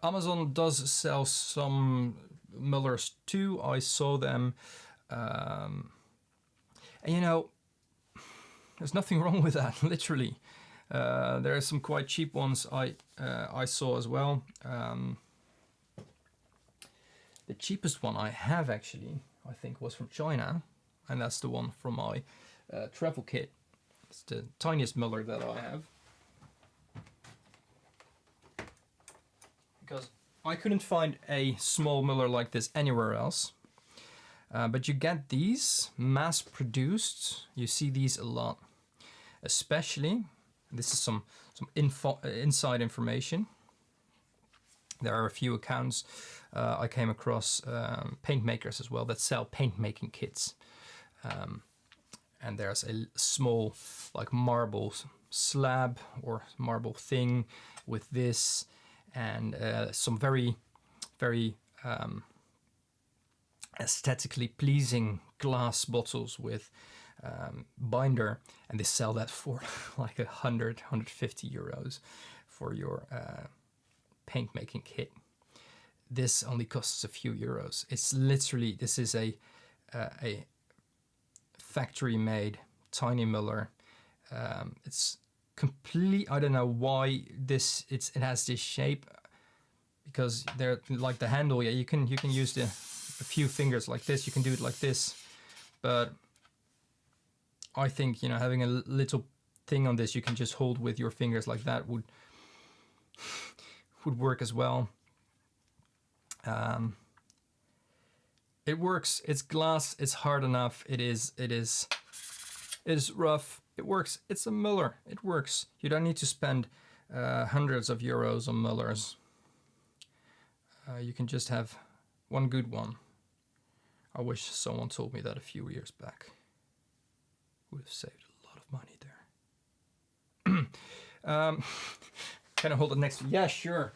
A: Amazon does sell some mullers too. I saw them, and there's nothing wrong with that. Literally, there are some quite cheap ones I saw as well. The cheapest one I have, actually, I think, was from China, and that's the one from my travel kit. It's the tiniest muller that I have, because I couldn't find a small muller like this anywhere else. But you get these mass-produced. You see these a lot. Especially, this is some inside information. There are a few accounts I came across paint makers as well that sell paint making kits. And there's a small like marble slab or marble thing with this, and some very, very aesthetically pleasing glass bottles with binder, and they sell that for like 150 euros for your paint making kit. This only costs a few euros. It's literally, this is a factory made tiny muller. It's complete, I don't know why this, it has this shape, because they're like the handle, yeah, you can use a few fingers like this, you can do it like this, but I think, you know, having a little thing on this you can just hold with your fingers like that would work as well. It works. It's glass. It's hard enough. It is rough. It works. It's a muller. It works. You don't need to spend hundreds of euros on mullers. You can just have one good one. I wish someone told me that a few years back. Would have saved a lot of money there. Can I hold it next to? Yeah, sure.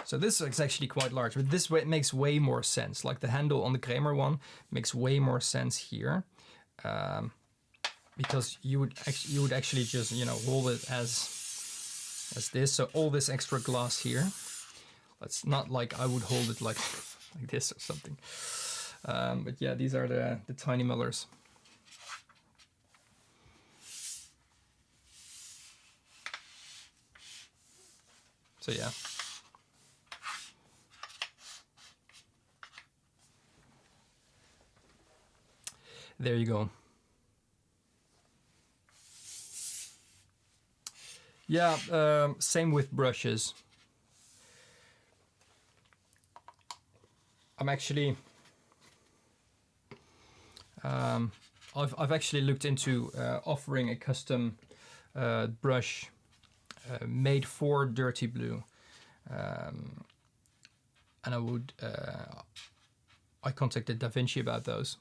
A: So this is actually quite large, but this way it makes way more sense. Like the handle on the Kramer one makes way more sense here, because you would actually just, you know, hold it as this. So all this extra glass here. It's not like I would hold it like like this or something. But yeah, these are the tiny mullers. So yeah. There you go. Yeah, same with brushes. I'm actually, I've actually looked into offering a custom brush made for Dirty Blue, and I contacted Da Vinci about those.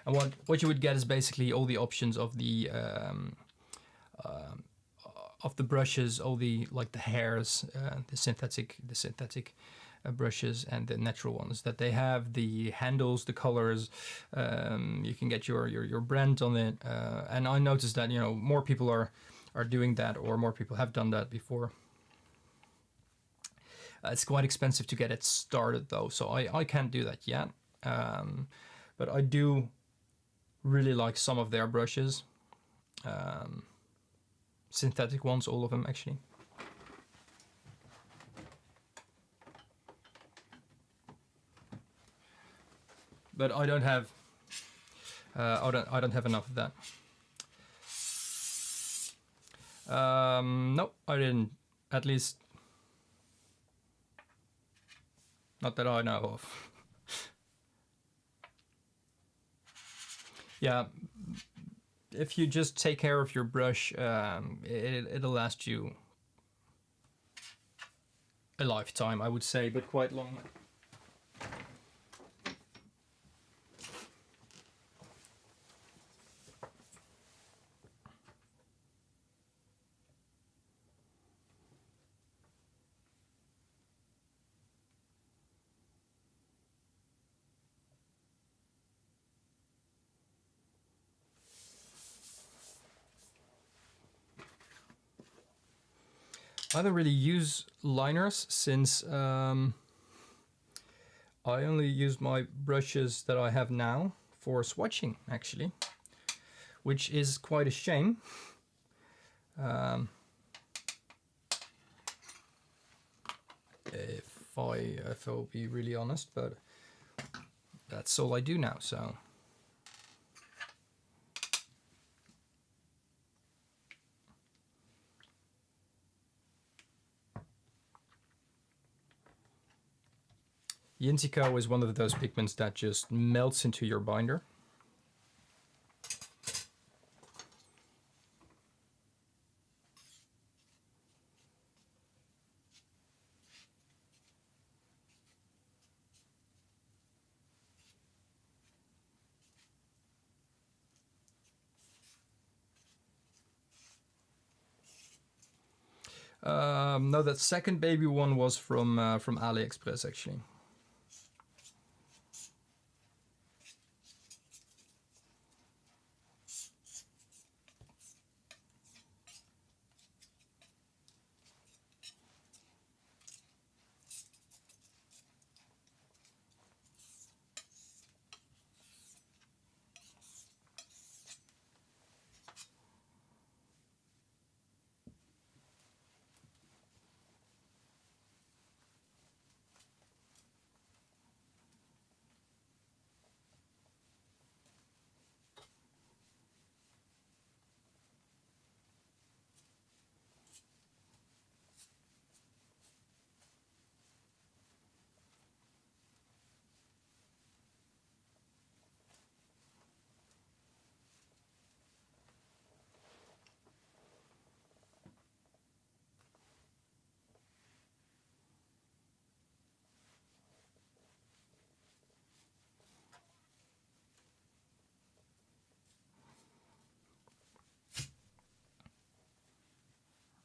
A: And what you would get is basically all the options of the brushes, all the like the hairs, the synthetic brushes, and the natural ones that they have, the handles, the colors. You can get your brand on it, and I noticed that, you know, more people are doing that, or more people have done that before. It's quite expensive to get it started though, so I can't do that yet. But I do really like some of their brushes, synthetic ones, all of them actually. But I don't have I don't have enough of that. No, I didn't. At least not that I know of. Yeah, if you just take care of your brush, it'll last you a lifetime, I would say, but quite long. I don't really use liners since I only use my brushes that I have now for swatching, actually, which is quite a shame. If I'll be really honest, but that's all I do now, so. Yinzico is one of those pigments that just melts into your binder. No, that second baby one was from AliExpress actually.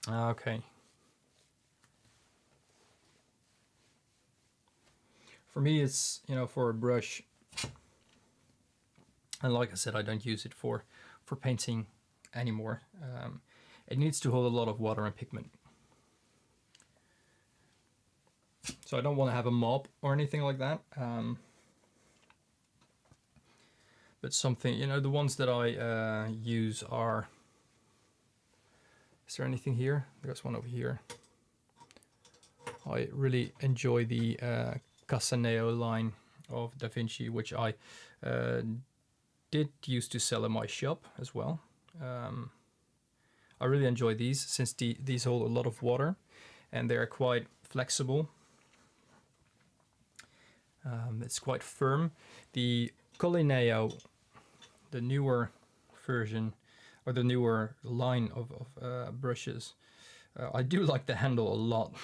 A: Okay. For me, it's, you know, for a brush, and like I said, I don't use it for painting anymore. It needs to hold a lot of water and pigment. So I don't want to have a mop or anything like that. But something, you know, the ones that I use are... Is there anything here? There's one over here. I really enjoy the Casaneo line of Da Vinci, which I did used to sell in my shop as well. I really enjoy these since these hold a lot of water and they're quite flexible. It's quite firm. The Colineo, the newer version or the newer line of brushes, I do like the handle a lot,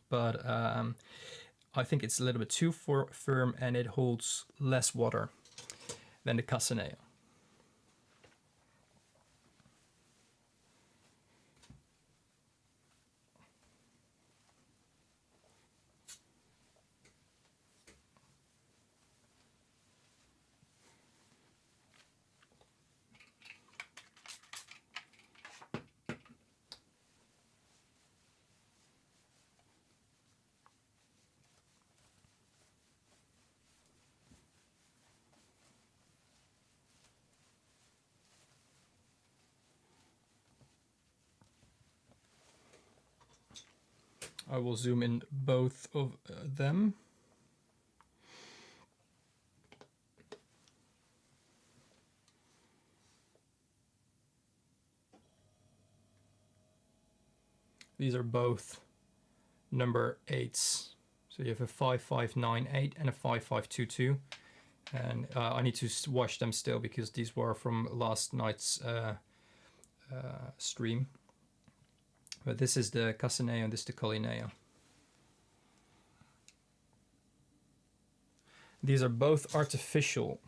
A: but I think it's a little bit too firm and it holds less water than the Casaneo. I will zoom in both of them. These are both number 8s. So you have a 5598 and a 5522. And I need to wash them still because these were from last night's stream. But this is the Casaneo and this is the Colineo. These are both artificial.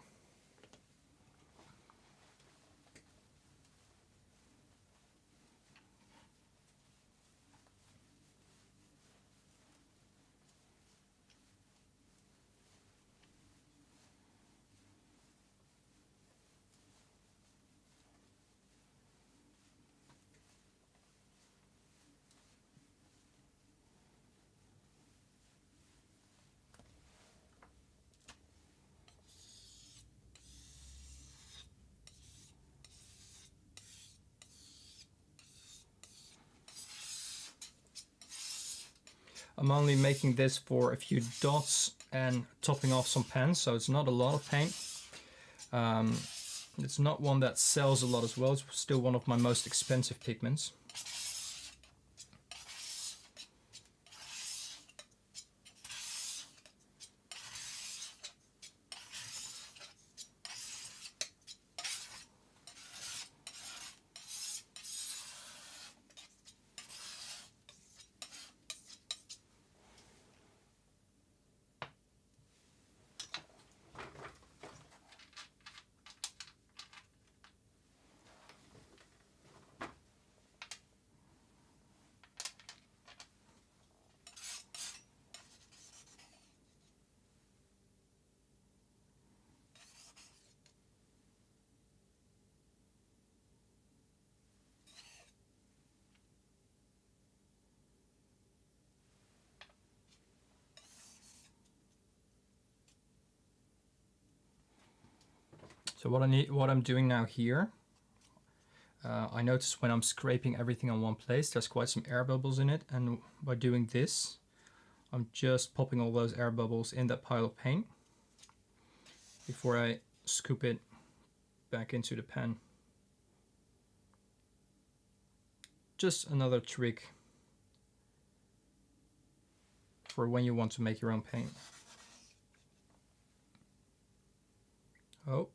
A: I'm only making this for a few dots and topping off some pens, so it's not a lot of paint. It's not one that sells a lot as well. It's still one of my most expensive pigments. So what I'm doing now here, I notice when I'm scraping everything on one place, there's quite some air bubbles in it, and by doing this, I'm just popping all those air bubbles in that pile of paint before I scoop it back into the pen. Just another trick for when you want to make your own paint. Oh,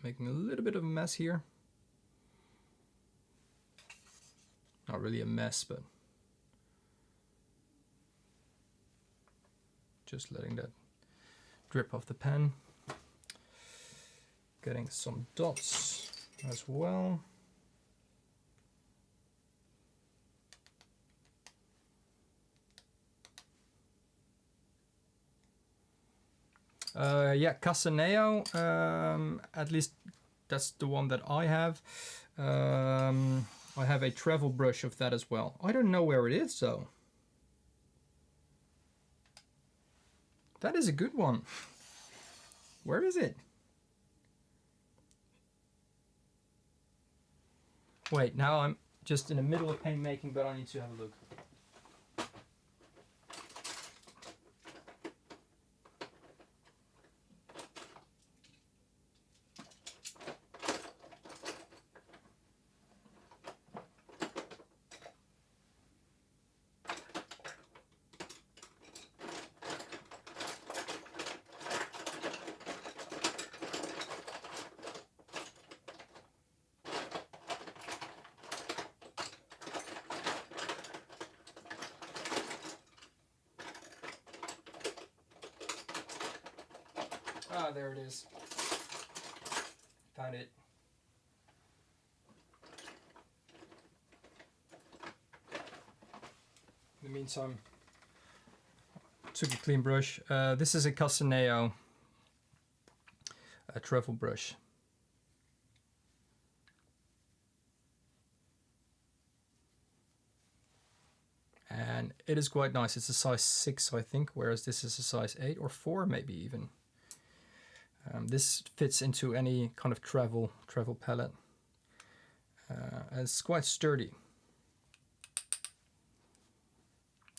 A: making a little bit of a mess here. Not really a mess, but just letting that drip off the pen. Getting some dots as well. Yeah, Casaneo, at least that's the one that I have. I have a travel brush of that as well. I don't know where it is though. That is a good one. Where is it? Wait, now I'm just in the middle of paint making, but I need to have a look. Ah, there it is. Found it. In the meantime, took a clean brush. This is a Casaneo travel brush. And it is quite nice. It's a size 6, I think, whereas this is a size 8 or 4, maybe even. This fits into any kind of travel palette. It's quite sturdy,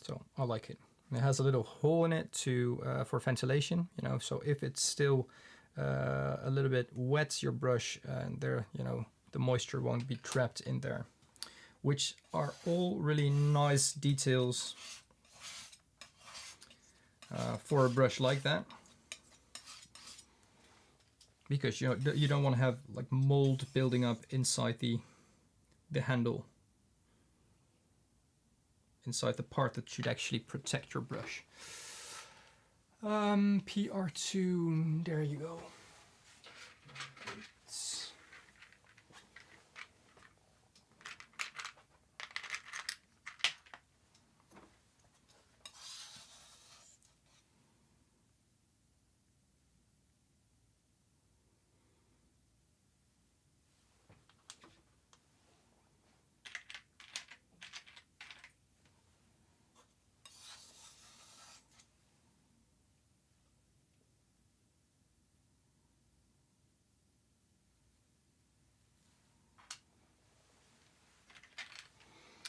A: so I like it. And it has a little hole in it to for ventilation, you know. So if it's still a little bit wet, your brush, and there, you know, the moisture won't be trapped in there, which are all really nice details for a brush like that. Because you don't want to have like mold building up inside the handle, inside the part that should actually protect your brush. PR2, there you go.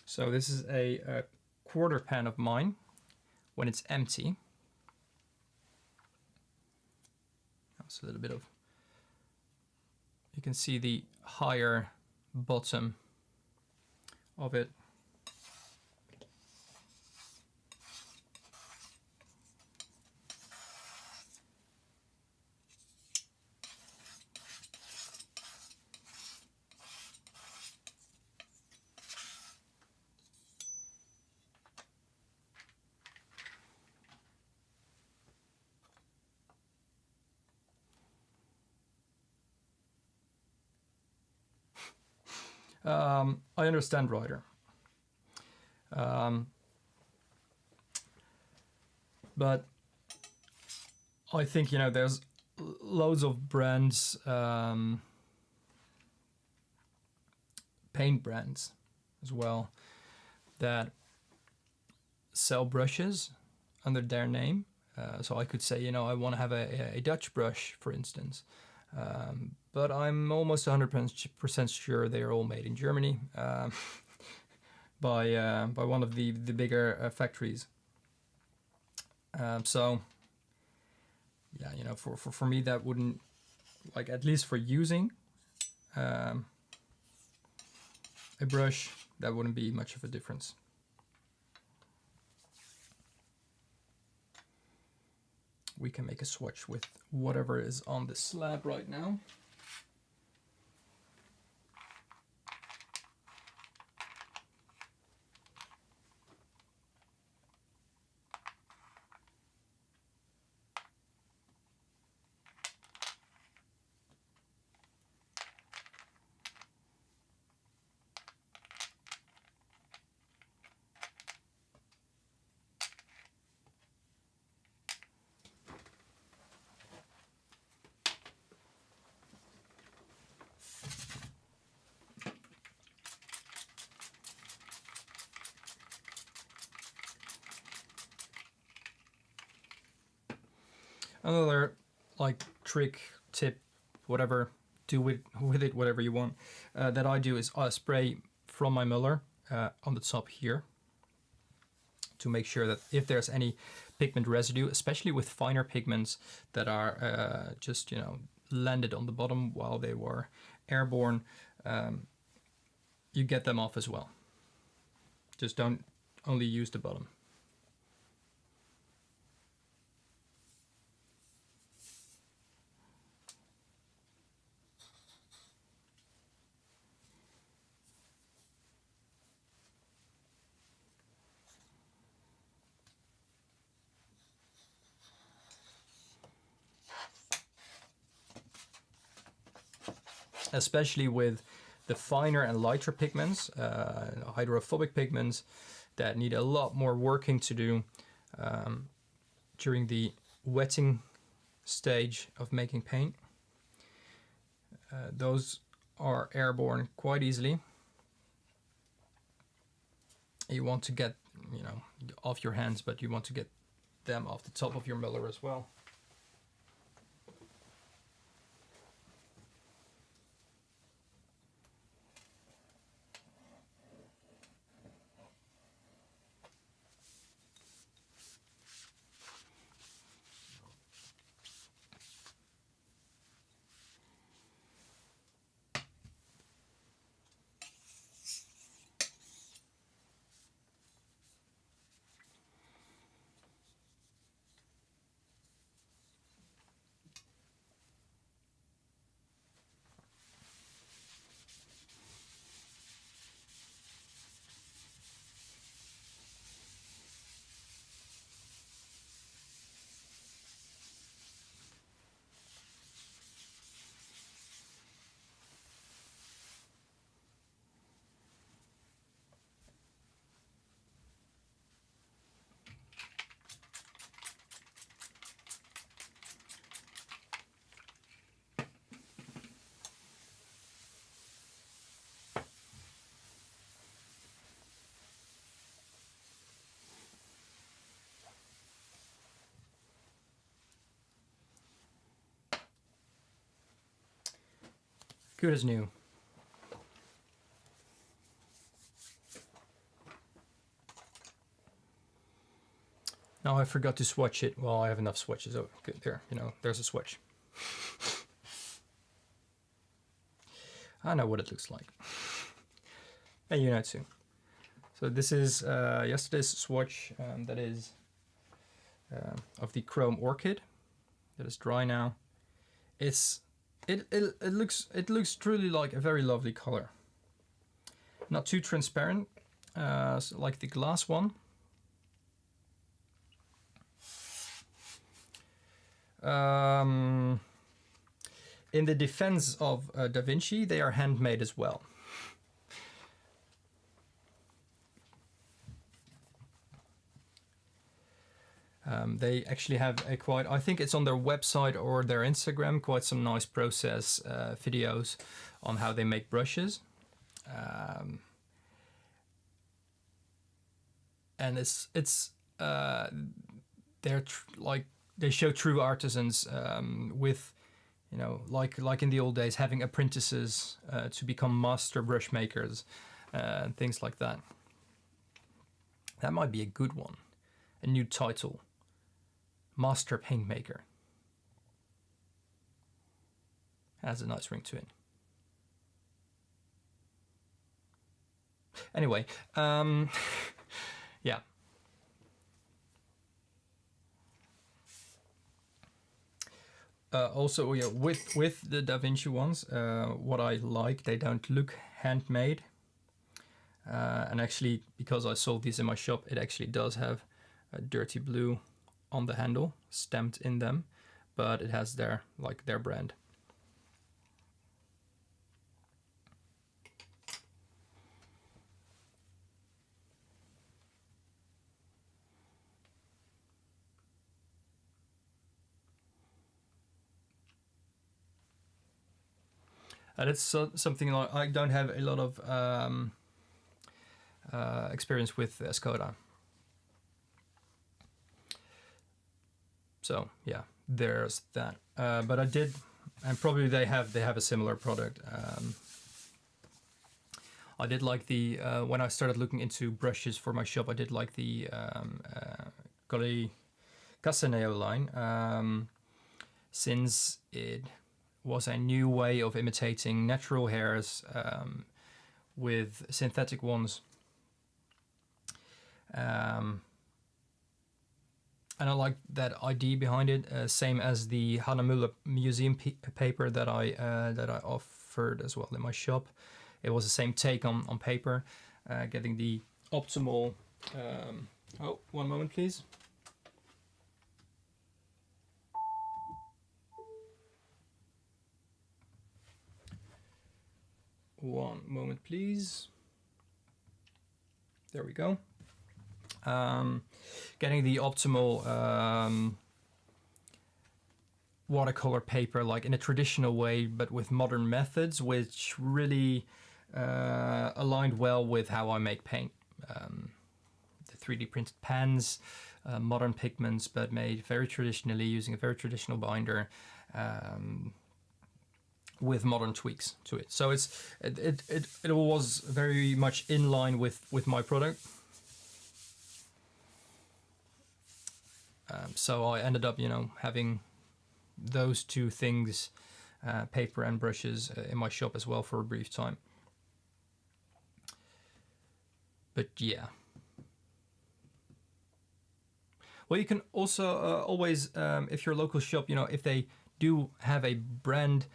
A: So this is a quarter pan of mine when it's empty. That's a little bit of, you can see the higher bottom of it. I understand, Ryder. But I think, you know, there's loads of brands, paint brands as well, that sell brushes under their name. So I could say, you know, I want to have a Dutch brush, for instance. but I'm almost 100% sure they are all made in Germany by one of the bigger factories. So yeah, you know, for me that wouldn't, like, at least for using a brush, that wouldn't be much of a difference. We can make a swatch with whatever is on the slab right now. Another like trick, tip, whatever, do with it whatever you want, that I do is I spray from my muller on the top here to make sure that if there's any pigment residue, especially with finer pigments that are just, you know, landed on the bottom while they were airborne, you get them off as well. Just don't only use the bottom. Especially with the finer and lighter pigments, hydrophobic pigments that need a lot more working to do during the wetting stage of making paint. Those are airborne quite easily. You want to get, you know, off your hands, but you want to get them off the top of your muller as well. Good as new. Now I forgot to swatch it. Well, I have enough swatches. Oh, good. There, you know, there's a swatch. I know what it looks like. And you know too. So this is yesterday's swatch that is of the Chrome Orchid. That is dry now. It looks truly like a very lovely color. Not too transparent, so like the glass one. In the defense of Da Vinci, they are handmade as well. They actually have a quite, I think it's on their website or their Instagram, quite some nice process videos on how they make brushes. And they're like, they show true artisans with, you know, like in the old days, having apprentices to become master brush makers and things like that. That might be a good one, a new title, master paint maker. Has a nice ring to it. Anyway, yeah. Also, yeah, with the Da Vinci ones, what I like, they don't look handmade. And actually, because I sold these in my shop, it actually does have a dirty blue on the handle stamped in them, but it has their brand. And it's something like I don't have a lot of experience with Skoda. So yeah, there's that. But I did, and probably they have a similar product. I did like the when I started looking into brushes for my shop, I did like the Casaneo line, since it was a new way of imitating natural hairs with synthetic ones. And I like that idea behind it, same as the Muller museum paper that I offered as well in my shop. It was the same take on paper, getting the optimal. Oh, one moment, please. One moment, please. There we go. Getting the optimal watercolor paper, like in a traditional way, but with modern methods, which really aligned well with how I make paint. The 3D printed pens, modern pigments, but made very traditionally using a very traditional binder. With modern tweaks to it, so it was very much in line with my product. So I ended up, you know, having those two things, paper and brushes, in my shop as well for a brief time. But yeah. Well, you can also always, if your local shop, you know, if they do have a brand,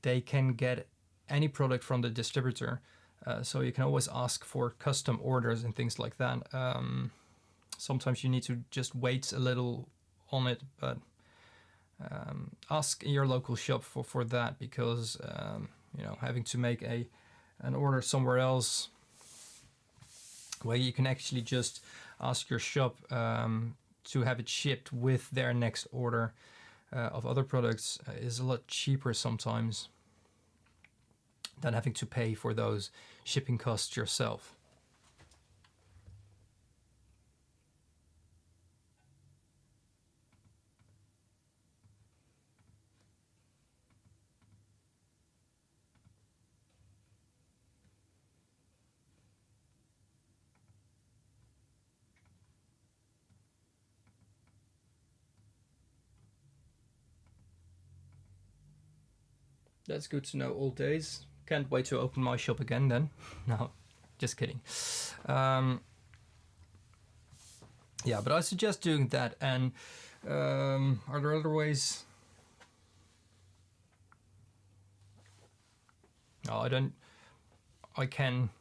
A: they can get any product from the distributor. So you can always ask for custom orders and things like that. Sometimes you need to just wait a little on it, but ask your local shop for that, because you know, having to make an order somewhere else, where you can actually just ask your shop to have it shipped with their next order of other products, is a lot cheaper sometimes than having to pay for those shipping costs yourself. That's good to know, old days. Can't wait to open my shop again then. No, just kidding. Yeah, but I suggest doing that. And are there other ways? No, I can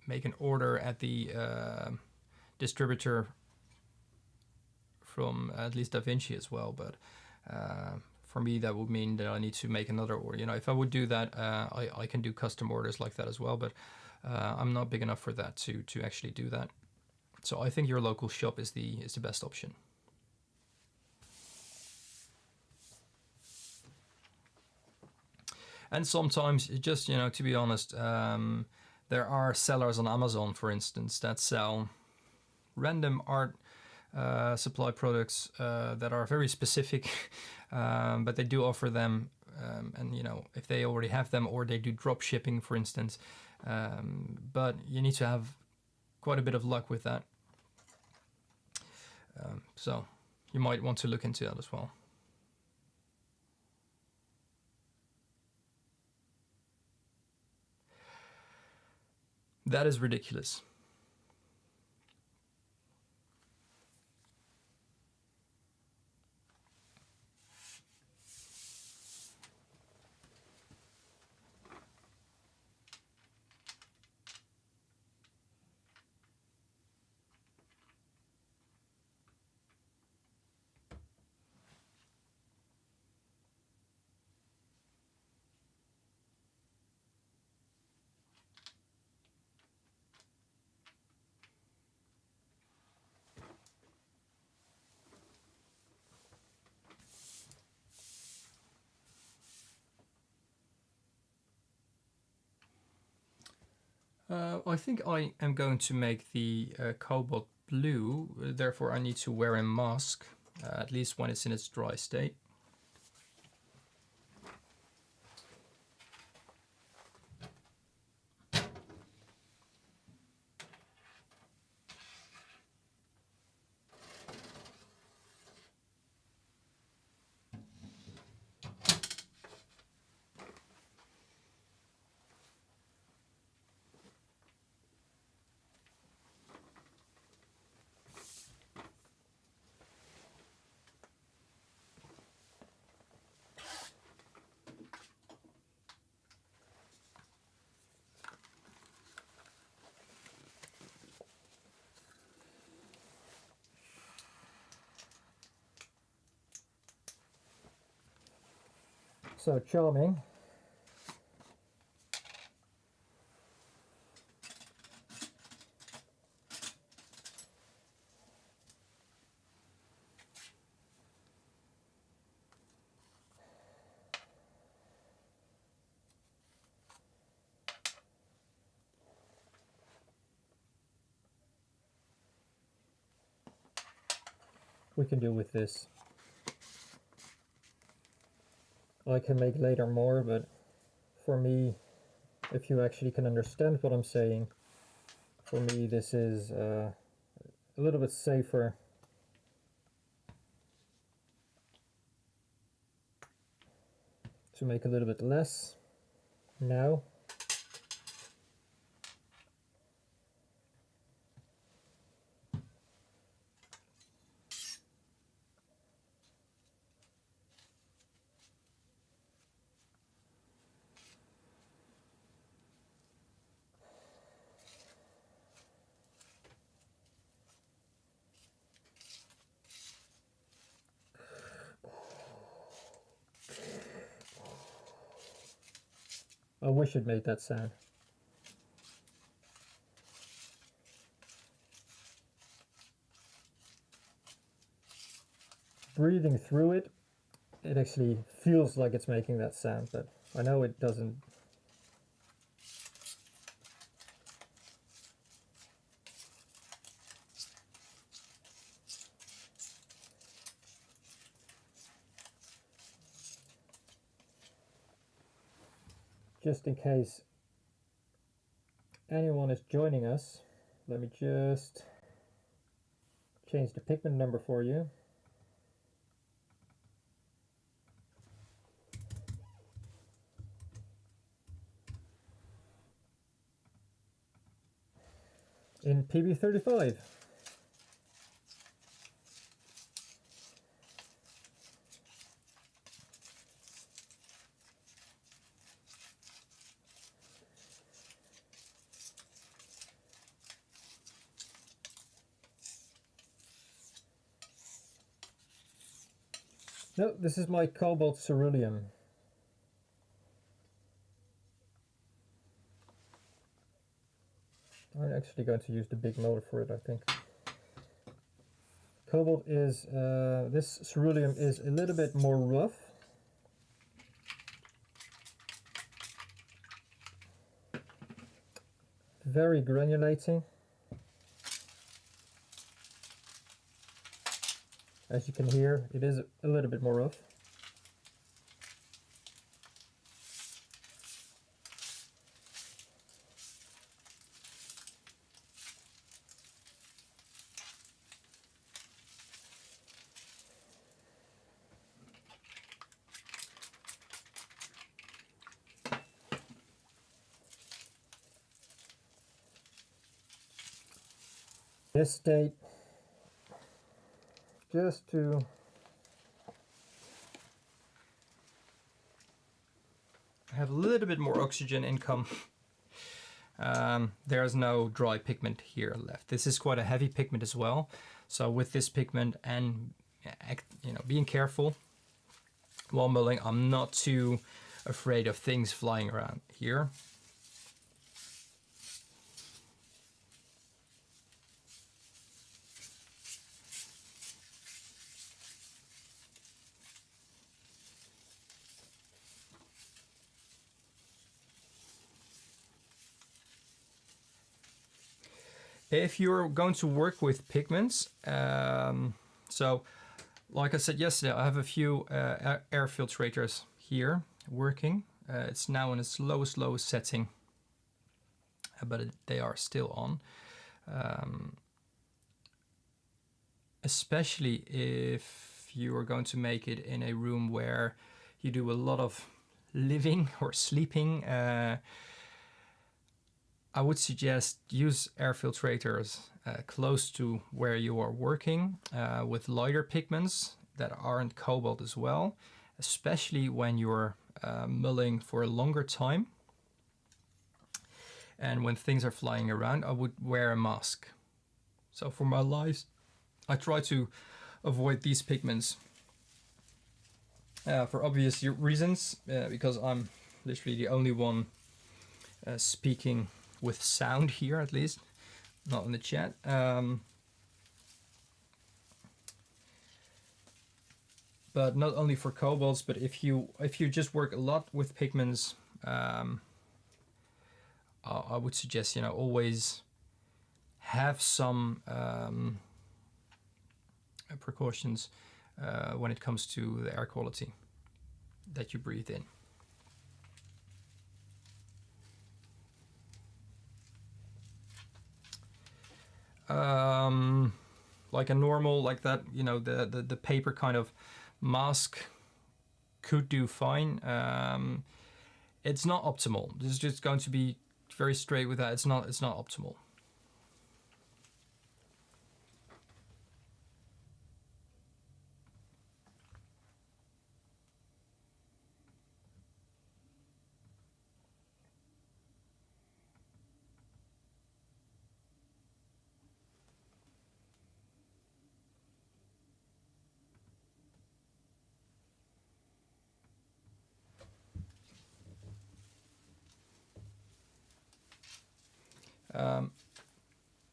A: make an order at the distributor from at least Da Vinci as well, but for me that would mean that I need to make another order. You know, if I would do that, I can do custom orders like that as well, but I'm not big enough for that to actually do that. So I think your local shop is the best option. And sometimes, just, you know, to be honest, there are sellers on Amazon, for instance, that sell random art supply products that are very specific, but they do offer them, and you know, if they already have them, or they do drop shipping, for instance. But you need to have quite a bit of luck with that. So you might want to look into that as well. That is ridiculous. I think I am going to make the cobalt blue, therefore I need to wear a mask, at least when it's in its dry state. So charming. We can do with this. I can make later more, but for me, if you actually can understand what I'm saying, for me this is a little bit safer. To make a little bit less now. I wish it made that sound. Breathing through it, it actually feels like it's making that sound, but I know it doesn't. Just in case anyone is joining us, let me just change the pigment number for you. In PB35. No, this is my cobalt ceruleum. I'm actually going to use the big motor for it, I think. Cobalt is, this ceruleum is a little bit more rough. Very granulating. As you can hear, it is a little bit more rough. This state, just to have a little bit more oxygen income. There's no dry pigment here left. This is quite a heavy pigment as well. So with this pigment and being careful while mulling, I'm not too afraid of things flying around here. If you're going to work with pigments, so like I said yesterday, I have a few air filtrators here working. It's now in its lowest setting, but they are still on. Especially if you are going to make it in a room where you do a lot of living or sleeping, I would suggest use air filtrators close to where you are working with lighter pigments that aren't cobalt as well, especially when you're mulling for a longer time. And when things are flying around, I would wear a mask. So for my lives, I try to avoid these pigments for obvious reasons, because I'm literally the only one speaking with sound here, at least not in the chat. But not only for cobalts, but if you just work a lot with pigments, I would suggest always have some precautions when it comes to the air quality that you breathe in. Like a normal, like that, the paper kind of mask could do fine. It's not optimal. This is just going to be very straight with that. It's not optimal.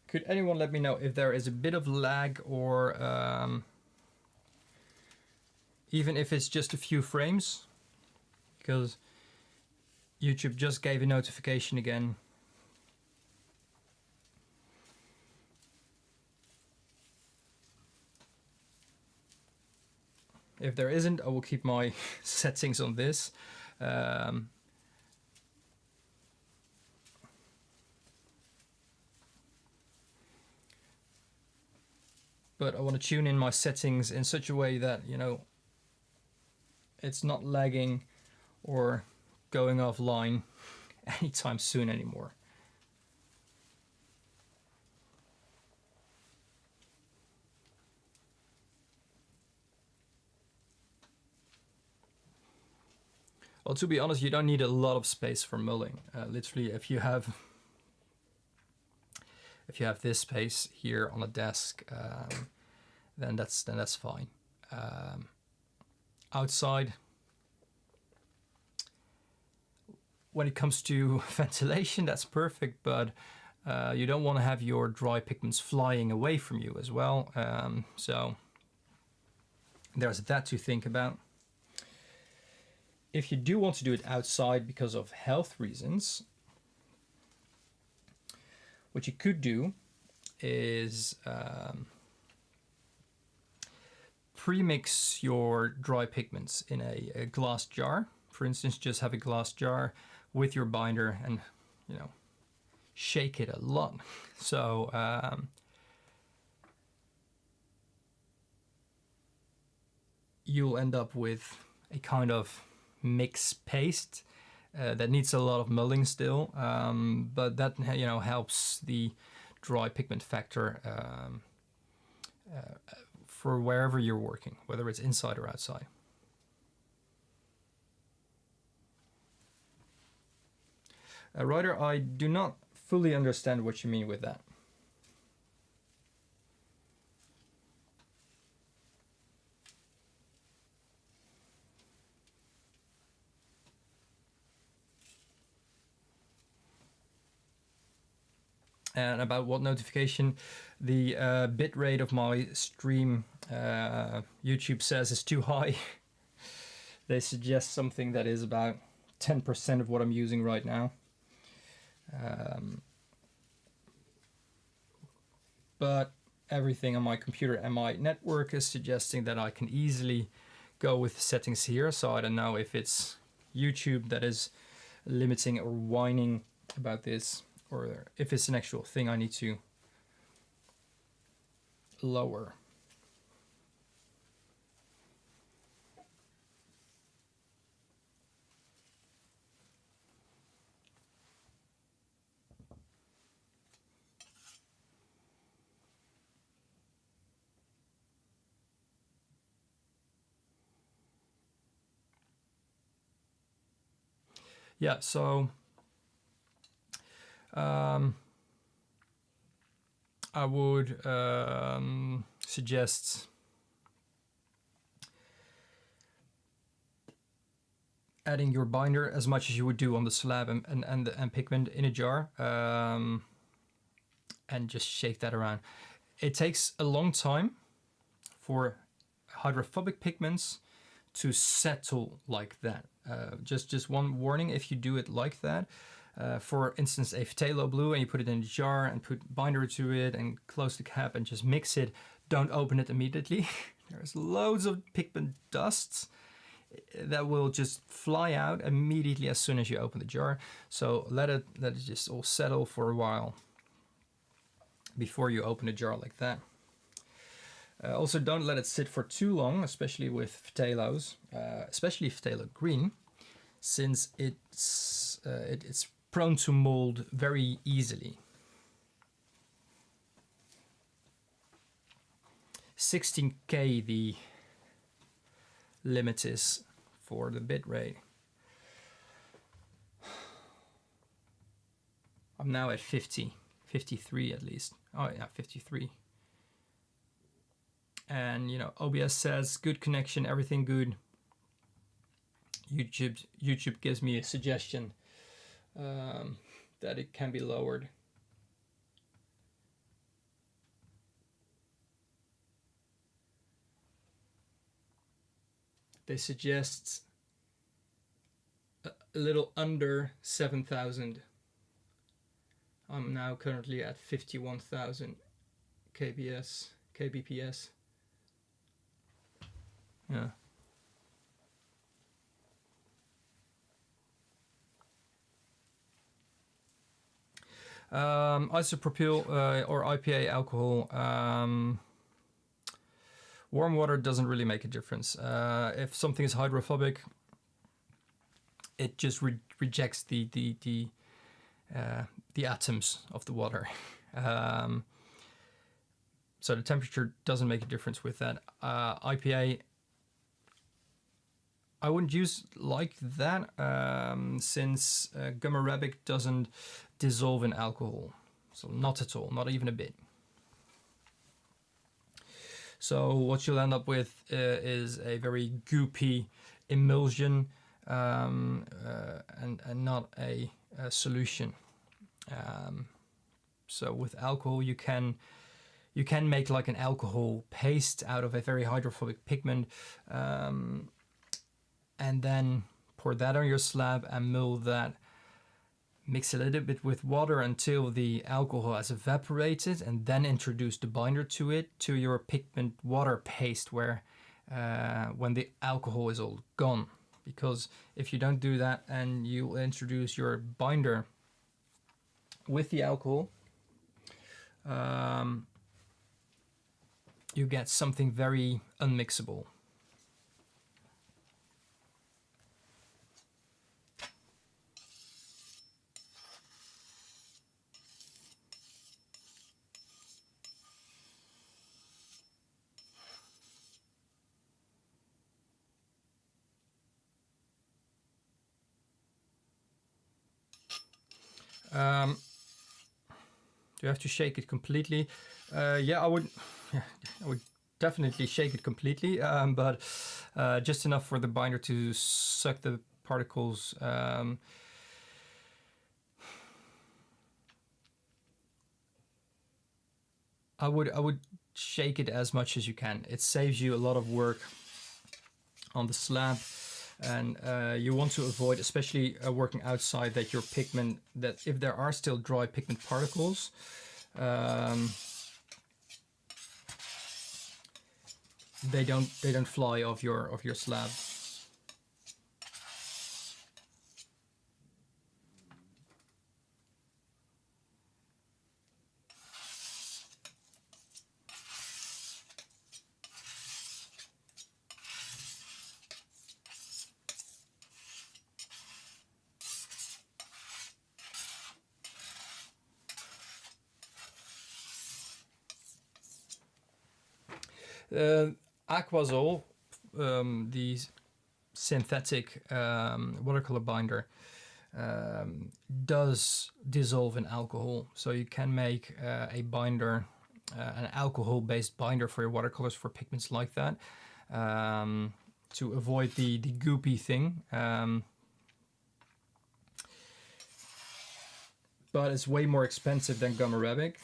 A: Could anyone let me know if there is a bit of lag, or even if it's just a few frames? Because YouTube just gave a notification again. If there isn't, I will keep my settings on this. But I want to tune in my settings in such a way that, it's not lagging or going offline anytime soon anymore. Well, to be honest, you don't need a lot of space for mulling. Literally, if you have this space here on a desk, then that's fine. Outside, when it comes to ventilation, that's perfect, but you don't want to have your dry pigments flying away from you as well. So there's that to think about. If you do want to do it outside because of health reasons, what you could do is pre-mix your dry pigments in a glass jar. For instance, just have a glass jar with your binder and, you know, shake it a lot. So you'll end up with a kind of mixed paste that needs a lot of mulling still, but that, you know, helps the dry pigment factor for wherever you're working, whether it's inside or outside. Ryder, I do not fully understand what you mean with that. And about what notification, the bit rate of my stream, YouTube says is too high. They suggest something that is about 10% of what I'm using right now. But everything on my computer and my network is suggesting that I can easily go with settings here. So I don't know if it's YouTube that is limiting or whining about this, or if it's an actual thing I need to lower. Yeah, so I would suggest adding your binder as much as you would do on the slab and pigment in a jar, and just shake that around. It takes a long time for hydrophobic pigments to settle like that. Just one warning, if you do it like that, for instance a phthalo blue, and you put it in a jar and put binder to it and close the cap and just mix it, don't open it immediately. There's loads of pigment dust that will just fly out immediately as soon as you open the jar. So let it just all settle for a while before you open a jar like that. Also, don't let it sit for too long, especially with phthalos, especially phthalo green, since it's prone to mold very easily. 16K the limit is for the bit rate. I'm now at 50, 53 at least. Oh yeah, 53. And you know, OBS says good connection, everything good. YouTube gives me a suggestion that it can be lowered. They suggest a little under 7,000. I'm now currently at 51,000 kbps. Yeah. Isopropyl or IPA alcohol. Warm water doesn't really make a difference. If something is hydrophobic, it just rejects the atoms of the water. So the temperature doesn't make a difference with that. IPA, I wouldn't use like that, since gum arabic doesn't dissolve in alcohol. So not at all, not even a bit. So what you'll end up with is a very goopy emulsion, and not a solution. So with alcohol, you can make like an alcohol paste out of a very hydrophobic pigment, and then pour that on your slab and mull that. Mix a little bit with water until the alcohol has evaporated, and then introduce the binder to it, to your pigment water paste, where when the alcohol is all gone. Because if you don't do that and you introduce your binder with the alcohol, you get something very unmixable. Do you have to shake it completely? Yeah, I would. Yeah, I would definitely shake it completely, but just enough for the binder to suck the particles. I would shake it as much as you can. It saves you a lot of work on the slab, and you want to avoid, especially working outside, that your pigment, that if there are still dry pigment particles, they don't fly off your slab. Aquazole, the synthetic watercolor binder, does dissolve in alcohol, so you can make a binder, an alcohol-based binder for your watercolors, for pigments like that, to avoid the goopy thing. But it's way more expensive than gum arabic.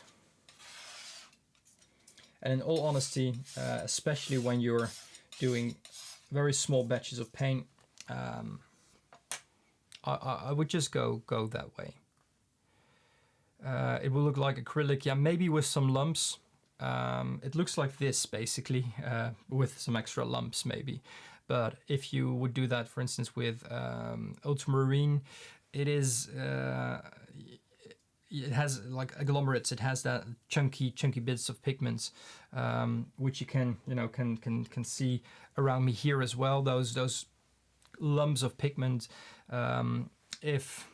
A: And in all honesty, especially when you're doing very small batches of paint, I would just go that way. It will look like acrylic, yeah, maybe with some lumps. It looks like this basically, with some extra lumps maybe. But if you would do that, for instance, with ultramarine, it is. It has like agglomerates. It has that chunky bits of pigments, which you can see around me here as well. Those lumps of pigment. If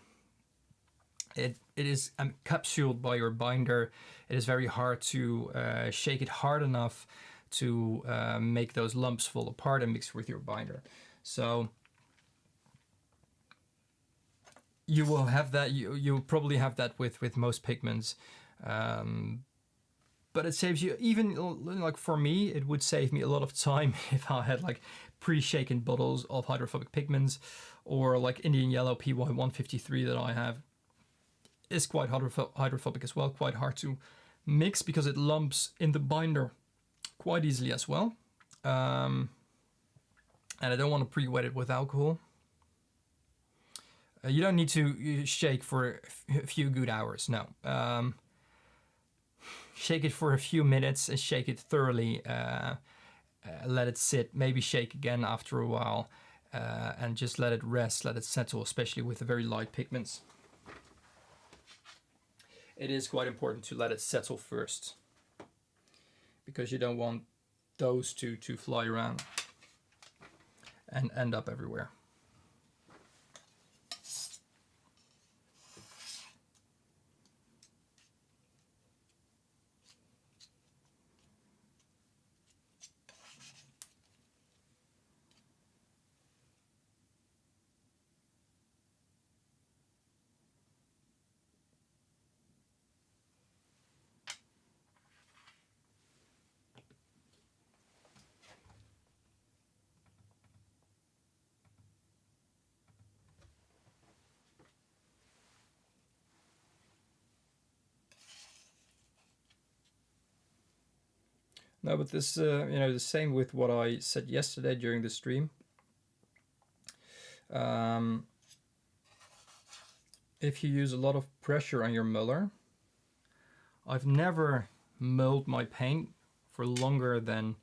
A: it is encapsulated by your binder, it is very hard to shake it hard enough to make those lumps fall apart and mix with your binder. So you will have that. You'll probably have that with most pigments, but it saves you, even like for me, it would save me a lot of time if I had like pre-shaken bottles of hydrophobic pigments, or like Indian Yellow PY153 that I have is quite hydrophobic as well, quite hard to mix because it lumps in the binder quite easily as well, and I don't want to pre-wet it with alcohol. You don't need to shake for a few good hours, no. Shake it for a few minutes and shake it thoroughly. Let it sit, maybe shake again after a while, and just let it rest, let it settle, especially with the very light pigments. It is quite important to let it settle first, because you don't want those to fly around and end up everywhere. No, but this, the same with what I said yesterday during the stream. If you use a lot of pressure on your muller, I've never mulled my paint for longer than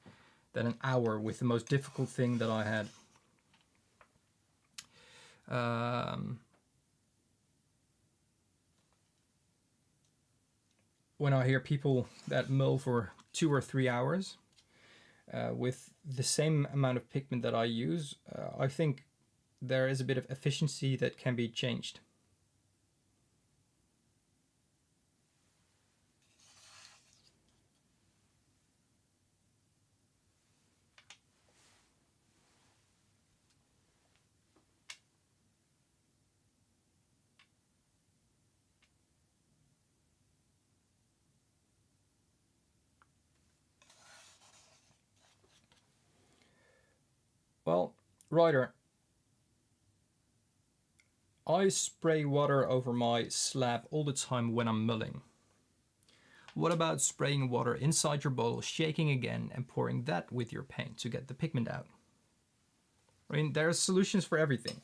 A: than an hour with the most difficult thing that I had. When I hear people that mull for 2 or 3 hours with the same amount of pigment that I use, I think there is a bit of efficiency that can be changed. Well, Ryder, I spray water over my slab all the time when I'm mulling. What about spraying water inside your bowl, shaking again, and pouring that with your paint to get the pigment out? I mean, there are solutions for everything.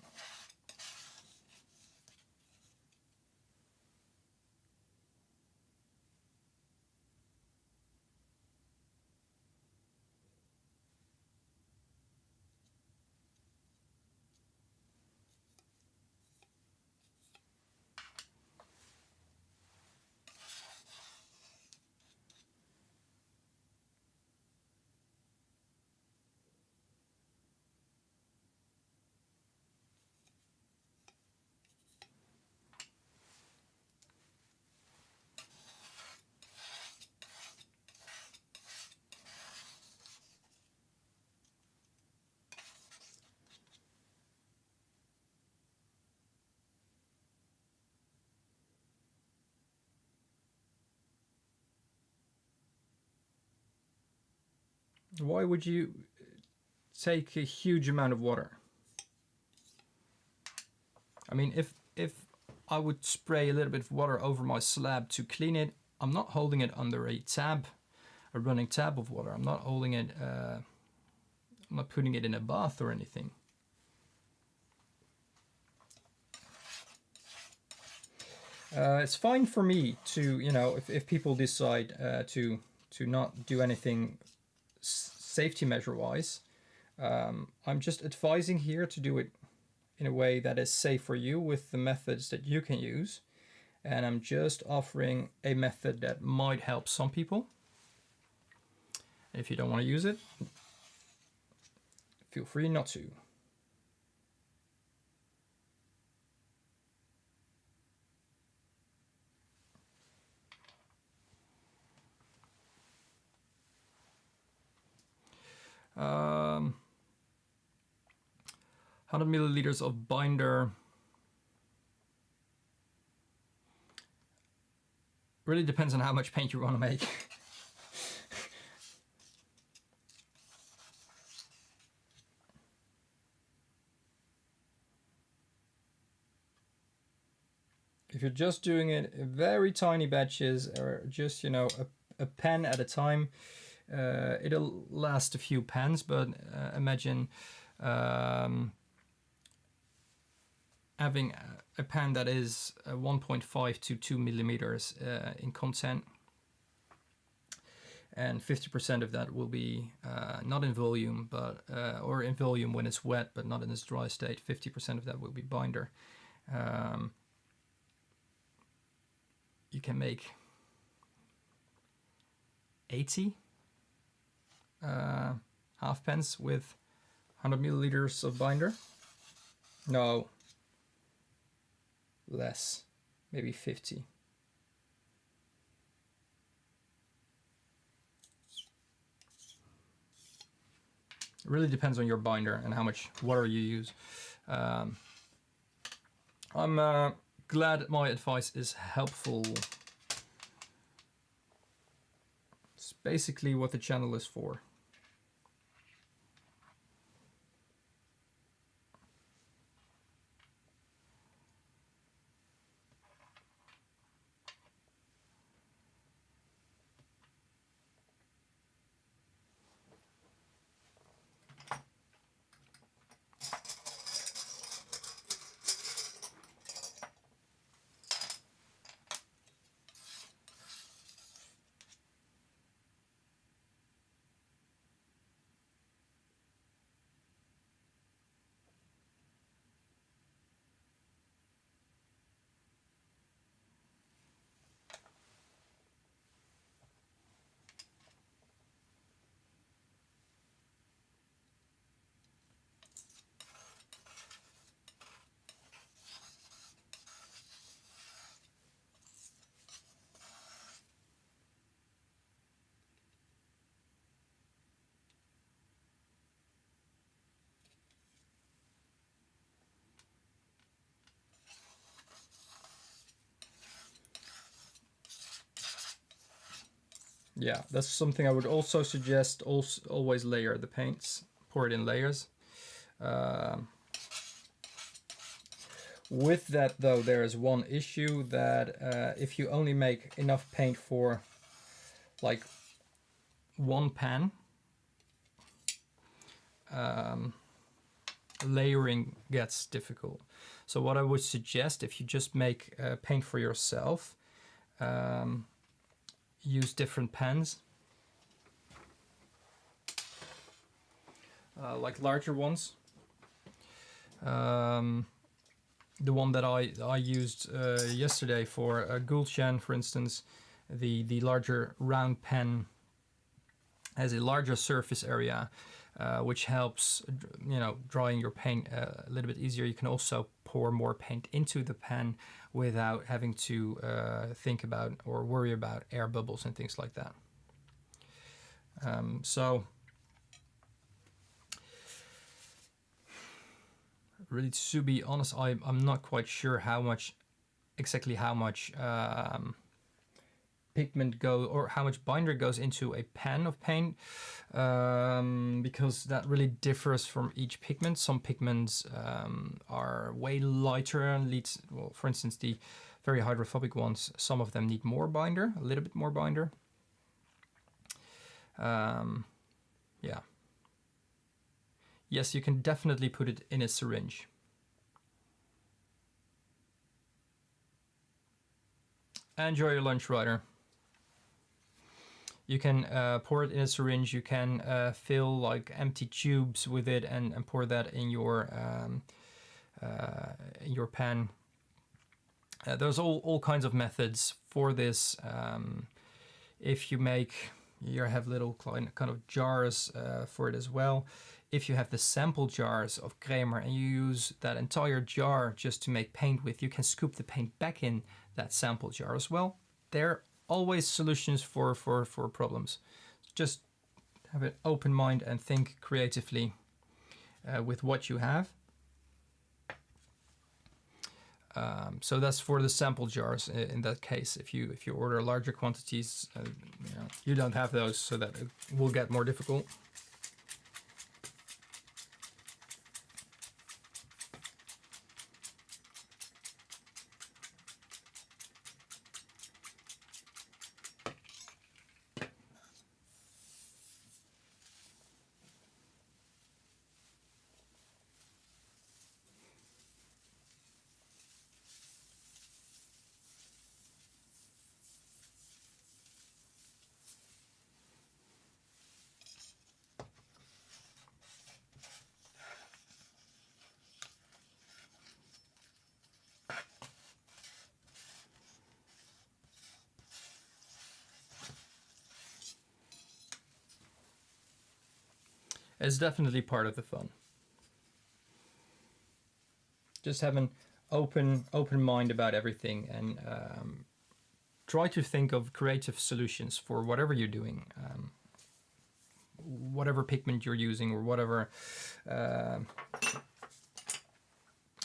A: Why would you take a huge amount of water? I mean, if I would spray a little bit of water over my slab to clean it, I'm not holding it under a running tab of water. I'm not holding it, I'm not putting it in a bath or anything. It's fine for me to, you know, if people decide to not do anything safety measure wise, I'm just advising here to do it in a way that is safe for you with the methods that you can use. And I'm just offering a method that might help some people. If you don't want to use it, feel free not to. 100 milliliters of binder. Really depends on how much paint you want to make. If you're just doing it in very tiny batches, or just, you know, a pen at a time, it'll last a few pens, but imagine having a pen that is 1.5 to 2 millimeters in content, and 50% of that will be not in volume, but or in volume when it's wet, but not in its dry state. 50% of that will be binder. You can make 80 half pens with 100 milliliters of binder. No, less, maybe 50. It really depends on your binder and how much water you use. I'm glad my advice is helpful. It's basically what the channel is for. Yeah, that's something I would also suggest. Also, always layer the paints, pour it in layers. With that though, there is one issue that if you only make enough paint for like one pan, layering gets difficult. So what I would suggest, if you just make paint for yourself, use different pans, like larger ones. The one that I used yesterday for Gulshan, for instance, the larger round pen has a larger surface area, which helps, you know, drying your paint a little bit easier. You can also pour more paint into the pan without having to think about or worry about air bubbles and things like that. So really, to be honest, I'm not quite sure exactly how much pigment or how much binder goes into a pan of paint, because that really differs from each pigment. Some pigments are way lighter and well, for instance, the very hydrophobic ones, some of them need more binder, a little bit more binder. Yeah. Yes, you can definitely put it in a syringe. Enjoy your lunch, Ryder. You can pour it in a syringe. You can fill like empty tubes with it and pour that in your pan. There's all kinds of methods for this. If you have little kind of jars for it as well. If you have the sample jars of Kramer and you use that entire jar just to make paint with, you can scoop the paint back in that sample jar as well. There are always solutions for problems. Just have an open mind and think creatively with what you have. So that's for the sample jars. In that case, if you order larger quantities, you don't have those, so that it will get more difficult. It's definitely part of the fun. Just have an open mind about everything and try to think of creative solutions for whatever you're doing, whatever pigment you're using or whatever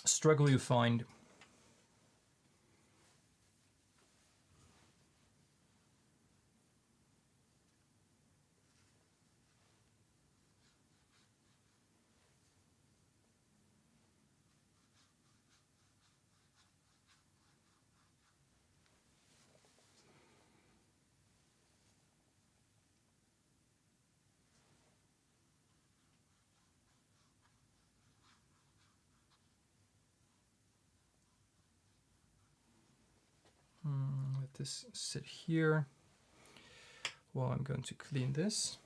A: struggle you find. Let this sit here while I'm going to clean this.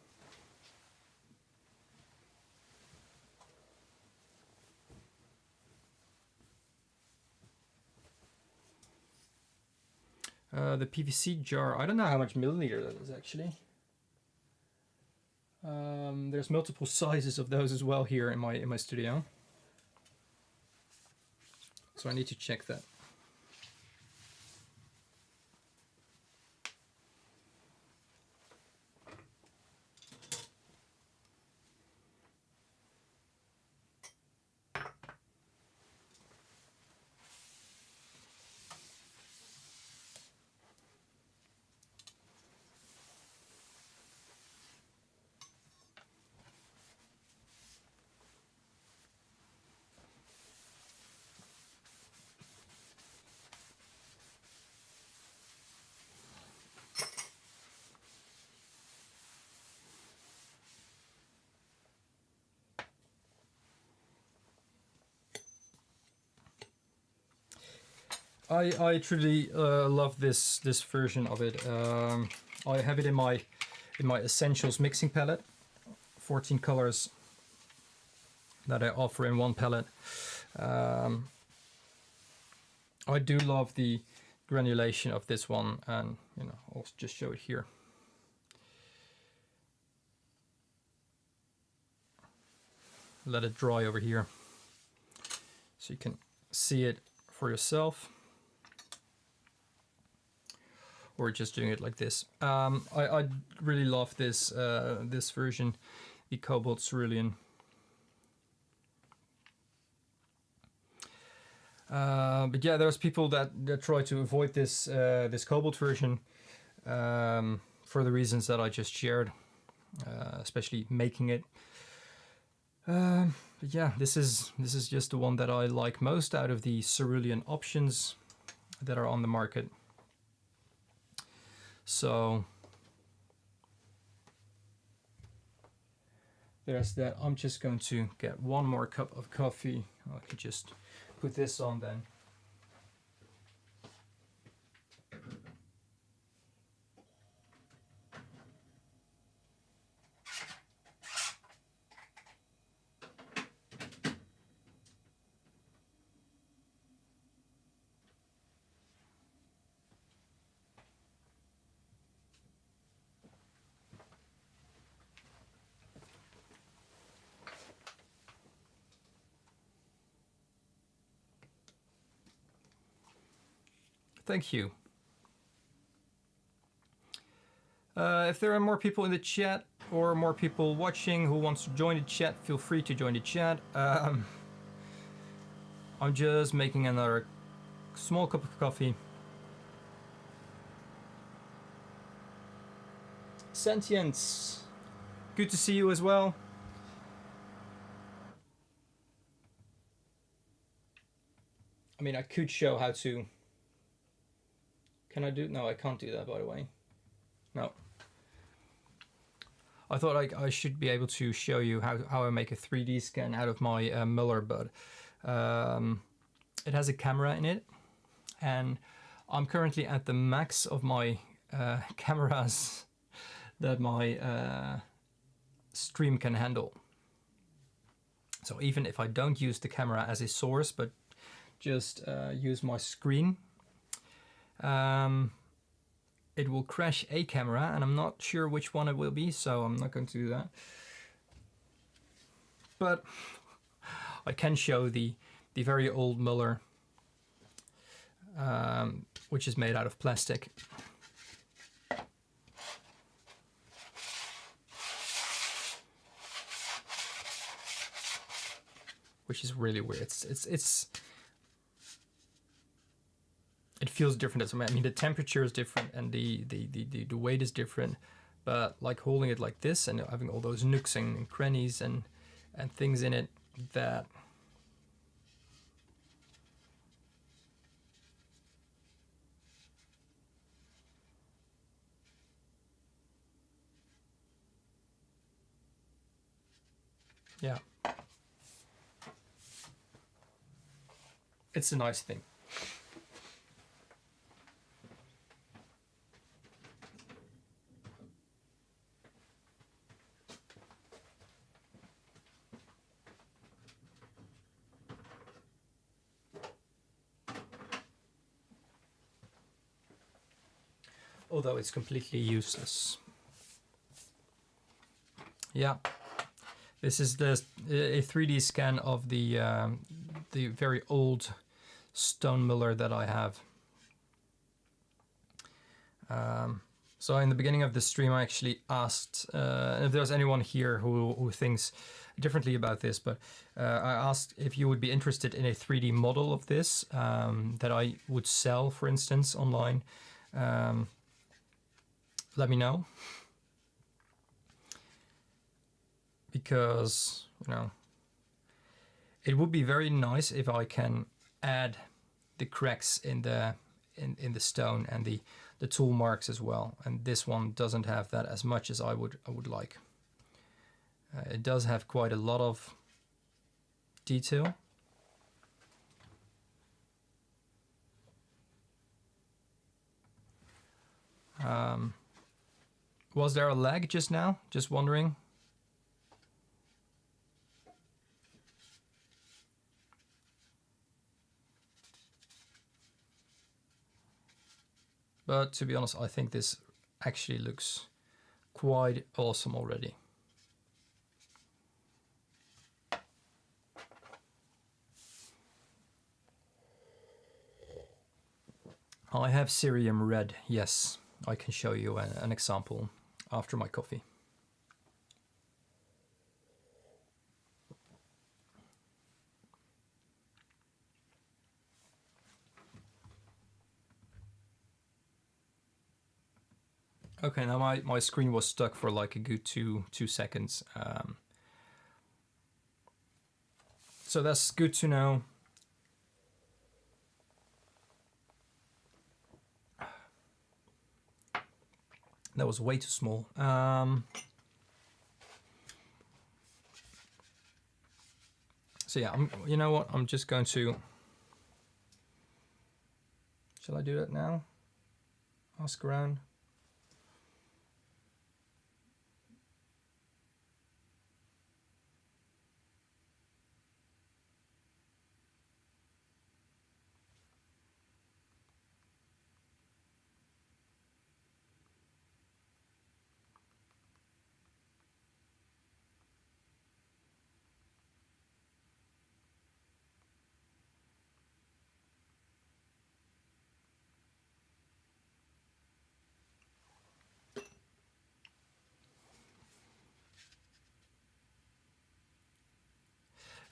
A: The PVC jar, I don't know how much milliliter that is actually. There's multiple sizes of those as well here in my studio, so I need to check that. I truly love this version of it. I have it in my essentials mixing palette, 14 colors that I offer in one palette. I do love the granulation of this one, and you know, I'll just show it here. Let it dry over here so you can see it for yourself, or just doing it like this. I really love this this version, the Cobalt Cerulean. But yeah, there's people that try to avoid this this Cobalt version for the reasons that I just shared, especially making it. But yeah, this is just the one that I like most out of the cerulean options that are on the market. So there's that. I'm just going to get one more cup of coffee. I could just put this on then. Thank you. If there are more people in the chat or more people watching who wants to join the chat, feel free to join the chat. I'm just making another small cup of coffee. Sentience, good to see you as well. I mean, I could show how to. Can I do? No, I can't do that, by the way. No. I thought I should be able to show you how I make a 3D scan out of my Muller, but it has a camera in it, and I'm currently at the max of my cameras that my stream can handle. So even if I don't use the camera as a source, but just use my screen, it will crash a camera, and I'm not sure which one it will be, so I'm not going to do that. But I can show the very old Muller, which is made out of plastic. Which is really weird. It feels different. I mean, the temperature is different and the weight is different, but like holding it like this and having all those nooks and crannies and things in it that yeah, it's a nice thing. Although it's completely useless. Yeah, this is a 3D scan of the very old stone Muller that I have. So in the beginning of the stream, I actually asked if there's anyone here who thinks differently about this, but I asked if you would be interested in a 3D model of this that I would sell, for instance, online. Let me know, because you know it would be very nice if I can add the cracks in the stone and the tool marks as well, and this one doesn't have that as much as I would like. It does have quite a lot of detail. Was there a lag just now? Just wondering. But to be honest, I think this actually looks quite awesome already. I have cerium red, yes. I can show you an example after my coffee. Okay, now my screen was stuck for like a good two seconds. So that's good to know. That was way too small. So yeah, you know what? I'm just going to... Shall I do that now? Ask around.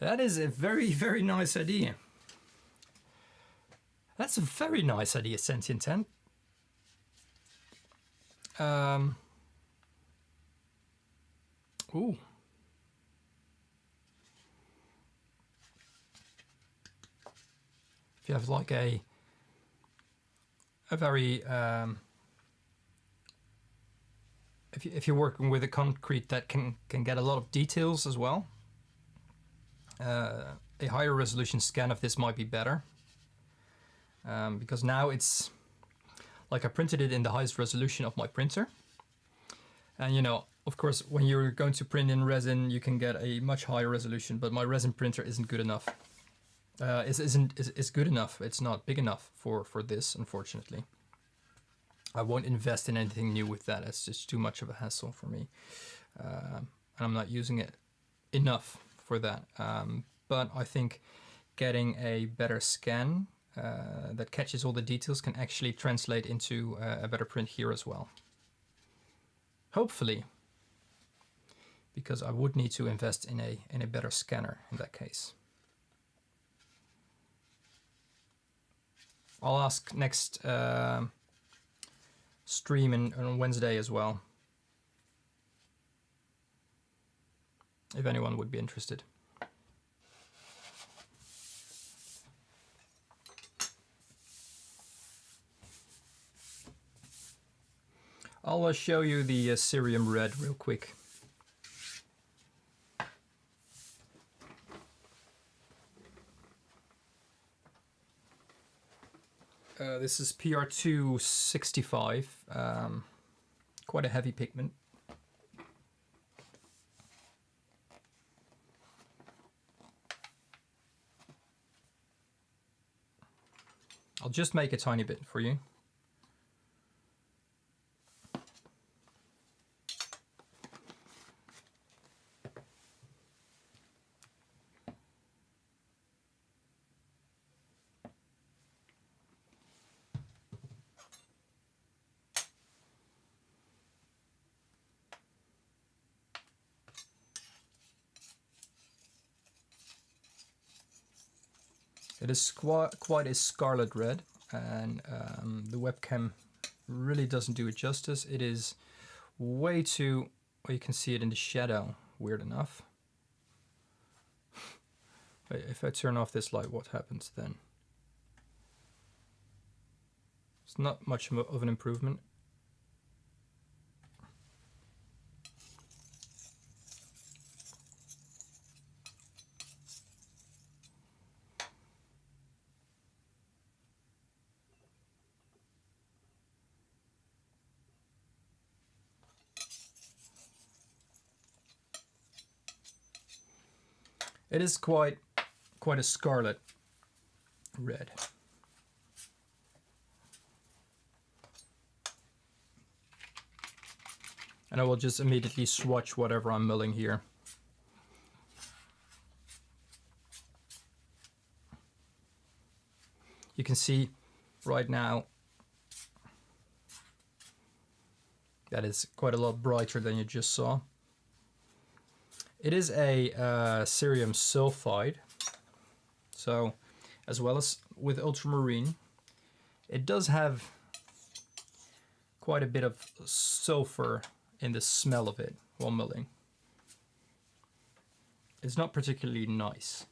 A: That is a very, very nice idea. That's a very nice idea, Sentient Tent. Ooh. If you have like a very if you're working with a concrete that can get a lot of details as well, a higher resolution scan of this might be better, because now it's like I printed it in the highest resolution of my printer, and you know, of course, when you're going to print in resin, you can get a much higher resolution, but my resin printer isn't good enough. Is good enough. It's not big enough for this, unfortunately. I won't invest in anything new with that. It's just too much of a hassle for me, and I'm not using it enough for that. But I think getting a better scan that catches all the details can actually translate into a better print here as well. Hopefully, because I would need to invest in a better scanner in that case. I'll ask next stream on Wednesday as well, if anyone would be interested. I'll show you the cerium red real quick. This is PR265, quite a heavy pigment. I'll just make a tiny bit for you. It is quite a scarlet red, and the webcam really doesn't do it justice. It is way too... Well, you can see it in the shadow, weird enough. If I turn off this light, what happens then? It's not much of an improvement. It is quite a scarlet red. And I will just immediately swatch whatever I'm milling here. You can see right now that is quite a lot brighter than you just saw. It is a cerium sulfide, so as well as with ultramarine, it does have quite a bit of sulfur in the smell of it while milling. It's not particularly nice.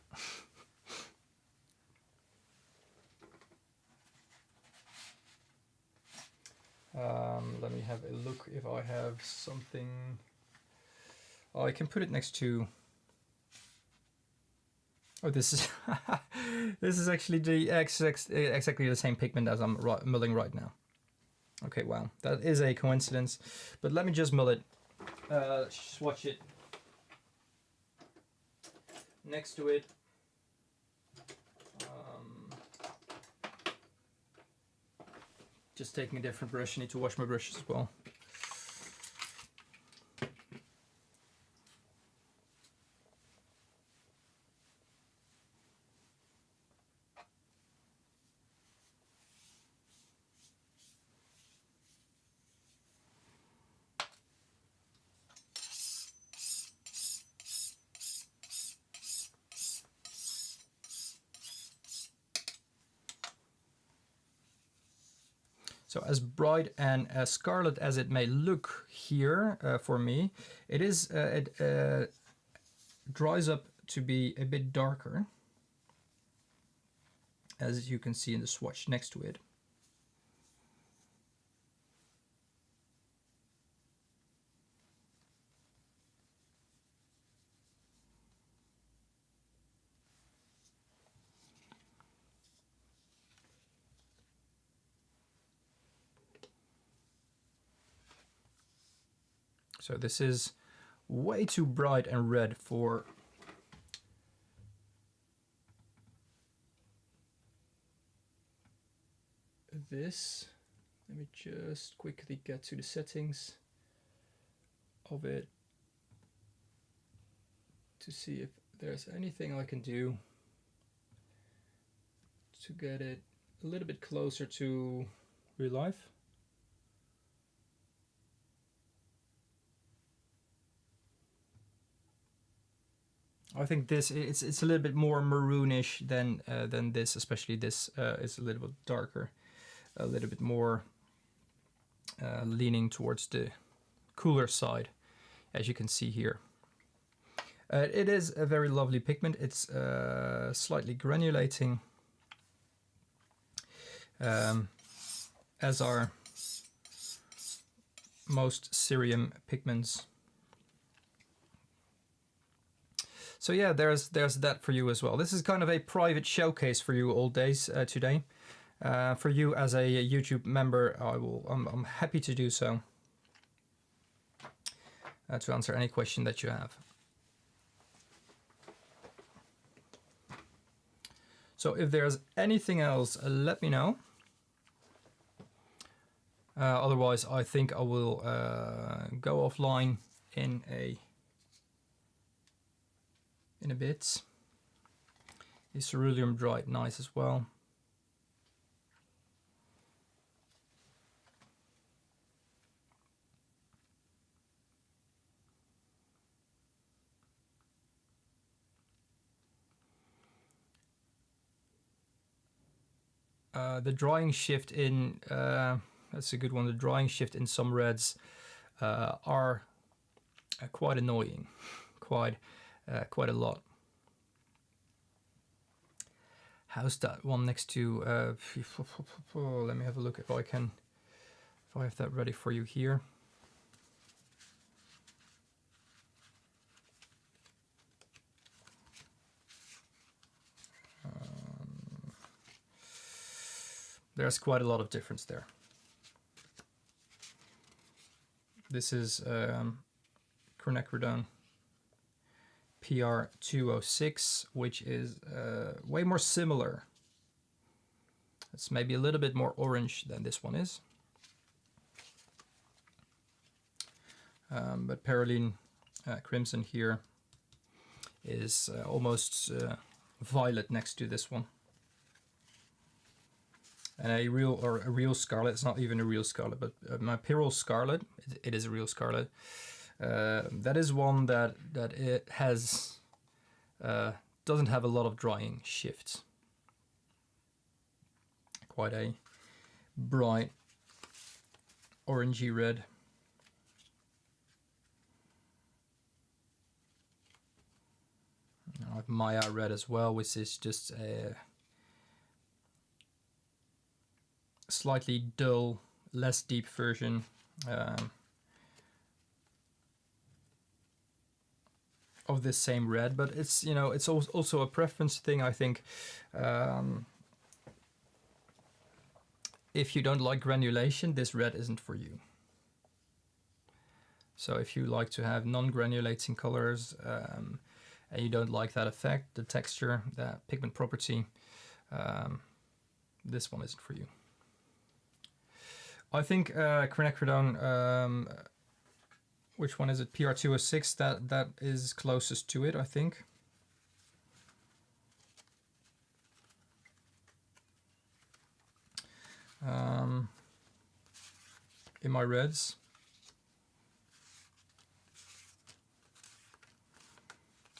A: Let me have a look if I have something. Oh, I can put it next to. Oh, this is this is actually the exactly the same pigment as I'm milling right now. Okay, wow, that is a coincidence. But let me just mill it, swatch it next to it. Just taking a different brush. I need to wash my brushes as well. So as bright and as scarlet as it may look here for me, it is it dries up to be a bit darker, as you can see in the swatch next to it. So this is way too bright and red for this. Let me just quickly get to the settings of it to see if there's anything I can do to get it a little bit closer to real life. I think this it's a little bit more maroonish than this, especially this is a little bit darker, a little bit more leaning towards the cooler side, as you can see here. It is a very lovely pigment. It's slightly granulating, as are most cerium pigments. So yeah, there's that for you as well. This is kind of a private showcase for you all days today. For you as a YouTube member, I'm happy to do so, to answer any question that you have. So if there's anything else, let me know. Otherwise, I think I will go offline in a bit. The cerulean dried nice as well. The drying shift in that's a good one. The drying shift in some reds are quite annoying, quite a lot. How's that one next to? Let me have a look if I have that ready for you here. There's quite a lot of difference there. This is quinacridone PR206, which is way more similar. It's maybe a little bit more orange than this one is. But Perylene Crimson here is almost violet next to this one. And a real scarlet, it's not even a real scarlet, but my Pyrrole Scarlet, it is a real scarlet. That is one that it has, doesn't have a lot of drying shifts. Quite a bright orangey red. I have Maya red as well, which is just a slightly dull, less deep version of this same red, but it's, you know, it's also a preference thing, I think. If you don't like granulation, this red isn't for you. So if you like to have non-granulating colors and you don't like that effect, the texture, that pigment property, this one isn't for you. I think quinacridone, which one is it? PR206, that is closest to it, I think. In my reds,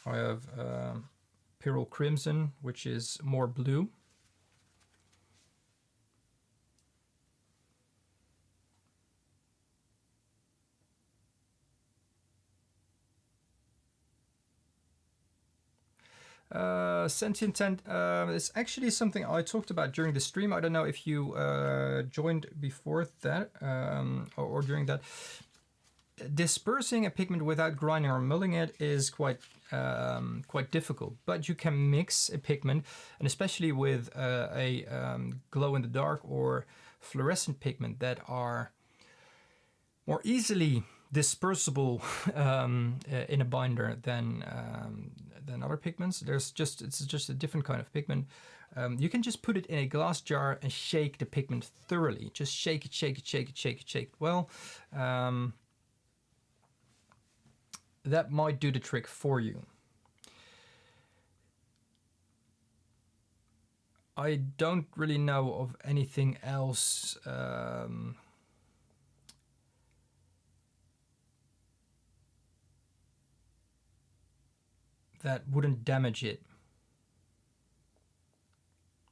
A: I have Pyrrole Crimson, which is more blue. Sentient Tent is actually something I talked about during the stream. I don't know if you joined before that or during that. Dispersing a pigment without grinding or mulling it is quite difficult, but you can mix a pigment, and especially with a glow-in-the-dark or fluorescent pigment that are more easily dispersible in a binder than other pigments. It's just a different kind of pigment. You can just put it in a glass jar and shake the pigment thoroughly. Just shake it. Well, that might do the trick for you. I don't really know of anything else that wouldn't damage it,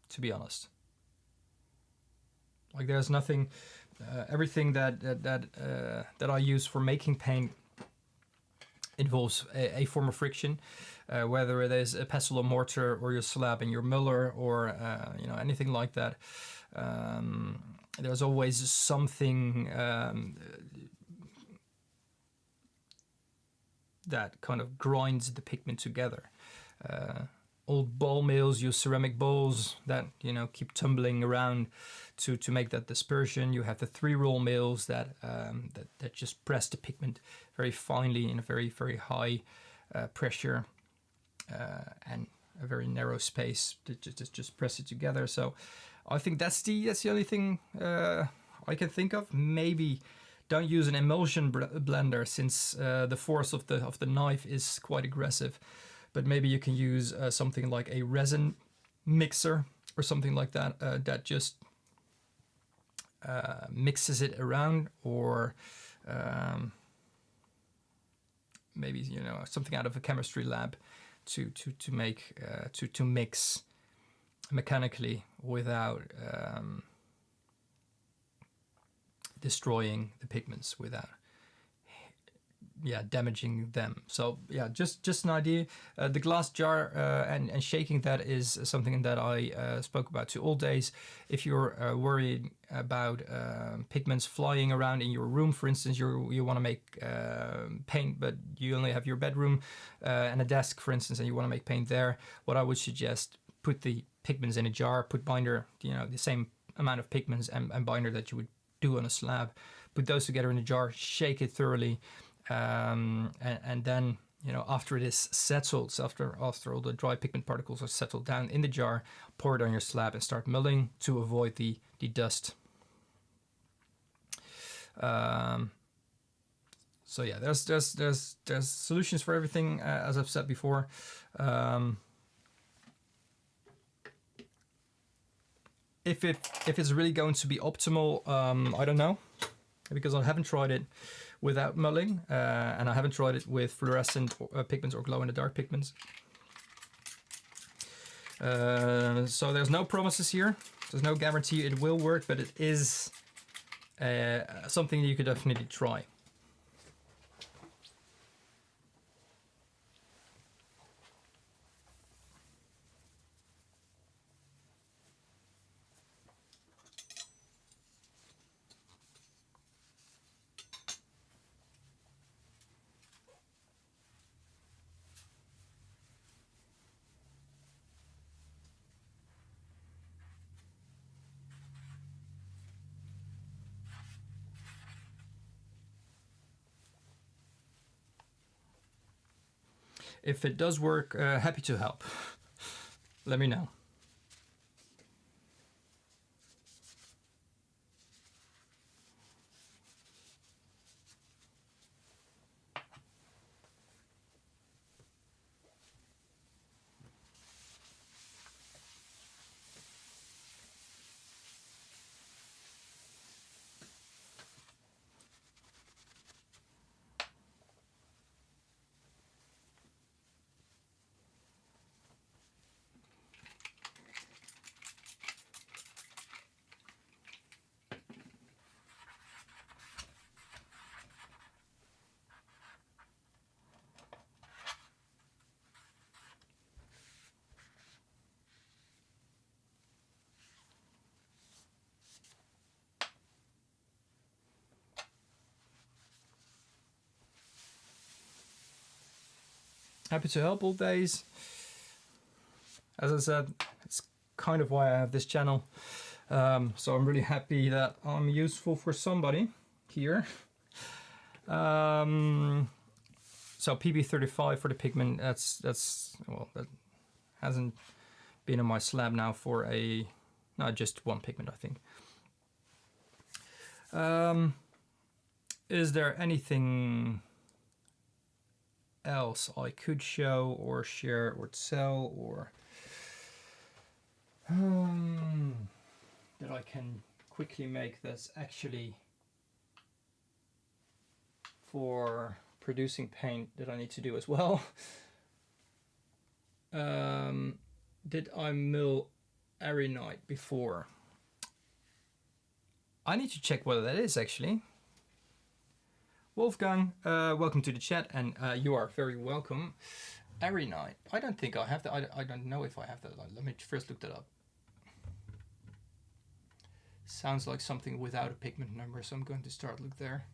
A: to be honest. Like, there's nothing, everything that I use for making paint involves a form of friction, whether it is a pestle or mortar or your slab and your muller or you know, anything like that. There's always something that kind of grinds the pigment together. Old ball mills use ceramic bowls that, you know, keep tumbling around to make that dispersion. You have the 3-roll mills that just press the pigment very finely in a very high pressure and a very narrow space to just press it together. So I think that's the only thing I can think of. Maybe don't use an emulsion blender, since the force of the knife is quite aggressive. But maybe you can use something like a resin mixer or something like that that just mixes it around, or maybe, you know, something out of a chemistry lab to make to mix mechanically without destroying the pigments, without damaging them. So yeah, just an idea. The glass jar and shaking that is something that I spoke about to all days. If you're worried about pigments flying around in your room, for instance, you want to make paint, but you only have your bedroom and a desk, for instance, and you want to make paint there, what I would suggest, put the pigments in a jar, put binder, you know, the same amount of pigments and binder that you would do on a slab, put those together in a jar, shake it thoroughly, and then you know, after it is settled, so after all the dry pigment particles are settled down in the jar, pour it on your slab and start milling to avoid the dust. So yeah, there's solutions for everything, as I've said before. If it's really going to be optimal, I don't know, because I haven't tried it without mulling, and I haven't tried it with fluorescent pigments or glow-in-the-dark pigments. So there's no promises here. There's no guarantee it will work, but it is something you could definitely try. If it does work, happy to help. Let me know. Happy to help all days. As I said, it's kind of why I have this channel. So I'm really happy that I'm useful for somebody here. So PB35 for the pigment, that's well, that hasn't been on my slab now for just one pigment, I think. Is there anything else I could show or share or tell or that I can quickly make that's actually for producing paint that I need to do as well? Did I mill Arenite before? I need to check whether that is actually. Wolfgang, welcome to the chat, and you are very welcome. Arenite, I don't think I have that. I don't know if I have that. Let me first look that up. Sounds like something without a pigment number, so I'm going to start look there.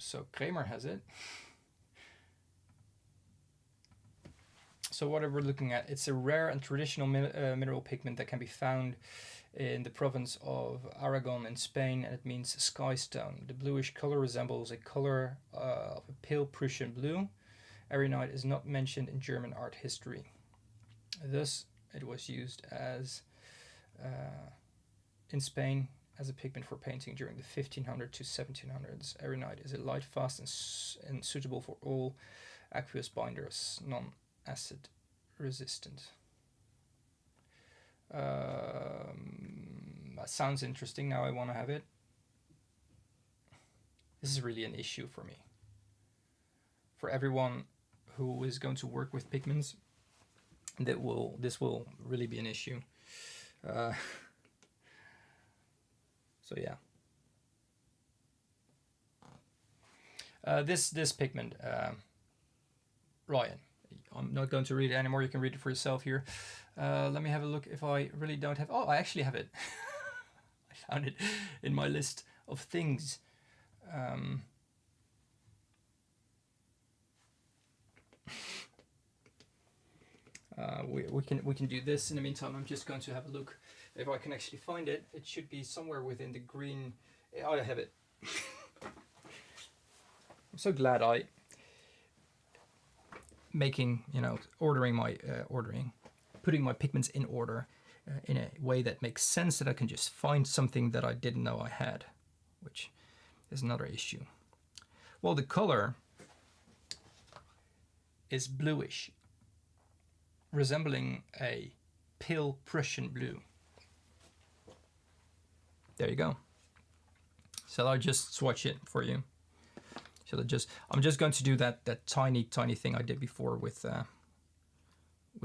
A: So Kramer has it. So what we're looking at, it's a rare and traditional mineral pigment that can be found in the province of Aragon in Spain, and it means sky stone. The bluish color resembles a color of a pale Prussian blue. Arenite is not mentioned in German art history. Thus, it was used as in Spain as a pigment for painting during the 1500s to 1700s. Arenite is a light, fast, and suitable for all aqueous binders, non-acid resistant. That sounds interesting. Now I want to have it. This is really an issue for me. For everyone who is going to work with pigments, this will really be an issue. So yeah. This pigment, Ryan, I'm not going to read it anymore. You can read it for yourself here. Let me have a look if I really don't have. Oh, I actually have it. down it in my list of things. We can do this. In the meantime, I'm just going to have a look if I can actually find it. It should be somewhere within the green. I have it. I'm so glad I putting my pigments in order in a way that makes sense, that I can just find something that I didn't know I had, which is another issue. Well, the color is bluish, resembling a pale Prussian blue. There you go. So I'll just swatch it for you. So I'm just going to do that tiny thing I did before with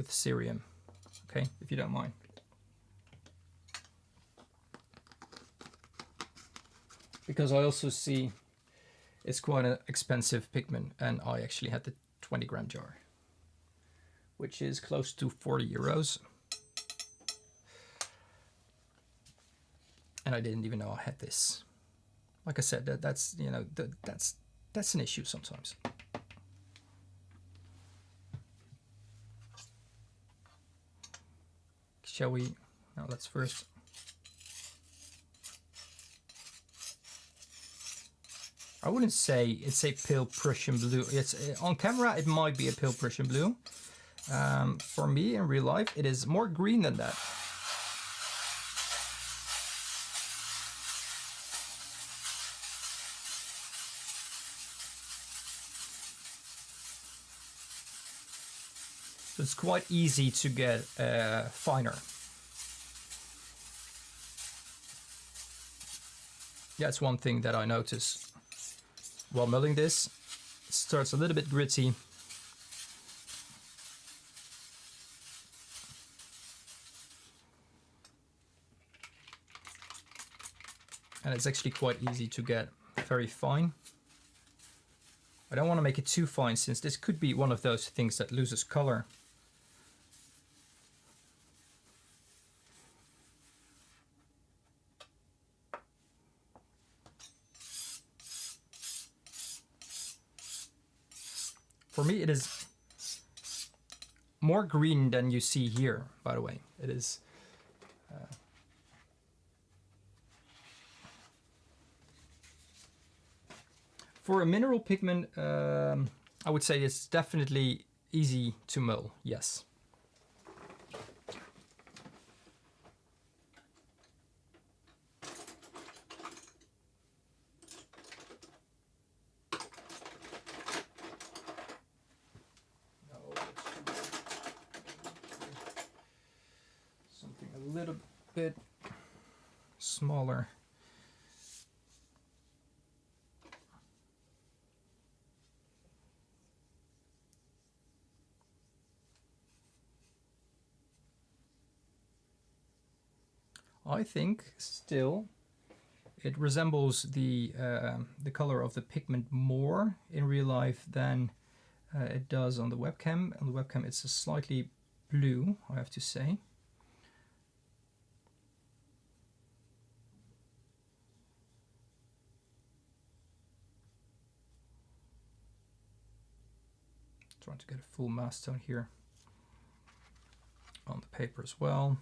A: cerium. Okay, if you don't mind. Because I also see it's quite an expensive pigment, and I actually had the 20-gram jar, which is close to 40 euros. And I didn't even know I had this. Like I said, that's an issue sometimes. Shall we? Now let's first. I wouldn't say it's a pale Prussian blue. It's on camera. It might be a pale Prussian blue. For me, in real life, it is more green than that. So it's quite easy to get finer. That's one thing that I notice while milling this. It starts a little bit gritty. And it's actually quite easy to get very fine. I don't want to make it too fine, since this could be one of those things that loses color. For me, it is more green than you see here, by the way. It is... For a mineral pigment, I would say it's definitely easy to mill, yes. Something a little bit smaller. I think still it resembles the color of the pigment more in real life than it does on the webcam. On the webcam it's a slightly blue, I have to say. Trying to get a full mass tone here on the paper as well.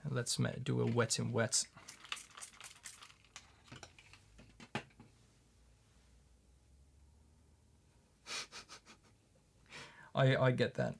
A: And let's do a wet in wet. I get that.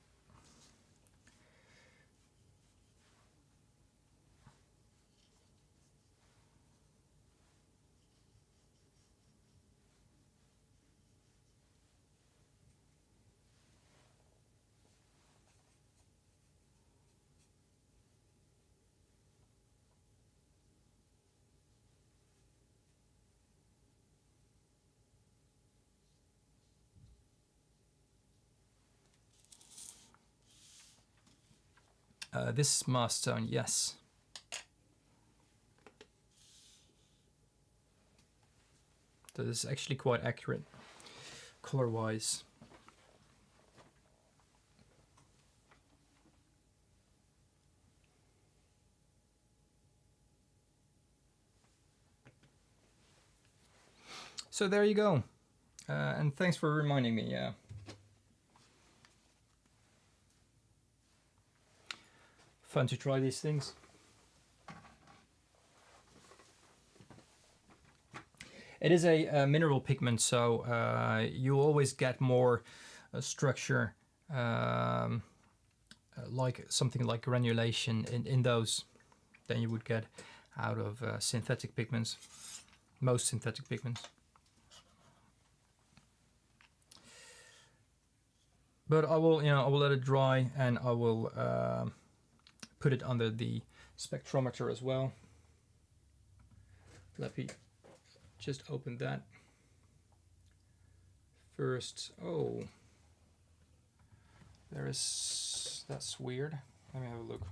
A: This mass tone, yes. So this is actually quite accurate color-wise. So there you go. And thanks for reminding me. Yeah. Fun to try these things. It is a mineral pigment, so you always get more structure, like something like granulation in those than you would get out of synthetic pigments, most synthetic pigments. But I will, I will let it dry, and I will put it under the spectrometer as well. Let me just open that first. Oh, that's weird. Let me have a look.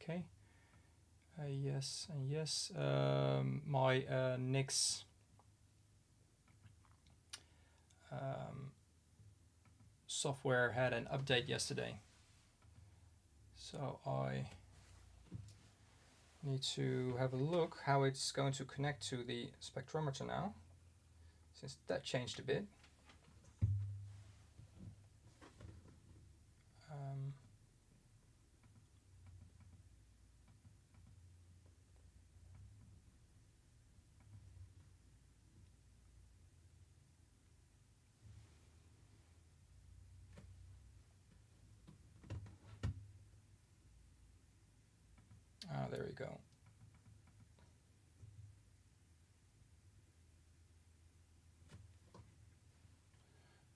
A: Okay. Yes and yes. My NYX software had an update yesterday, so I need to have a look how it's going to connect to the spectrometer now, since that changed a bit. There we go.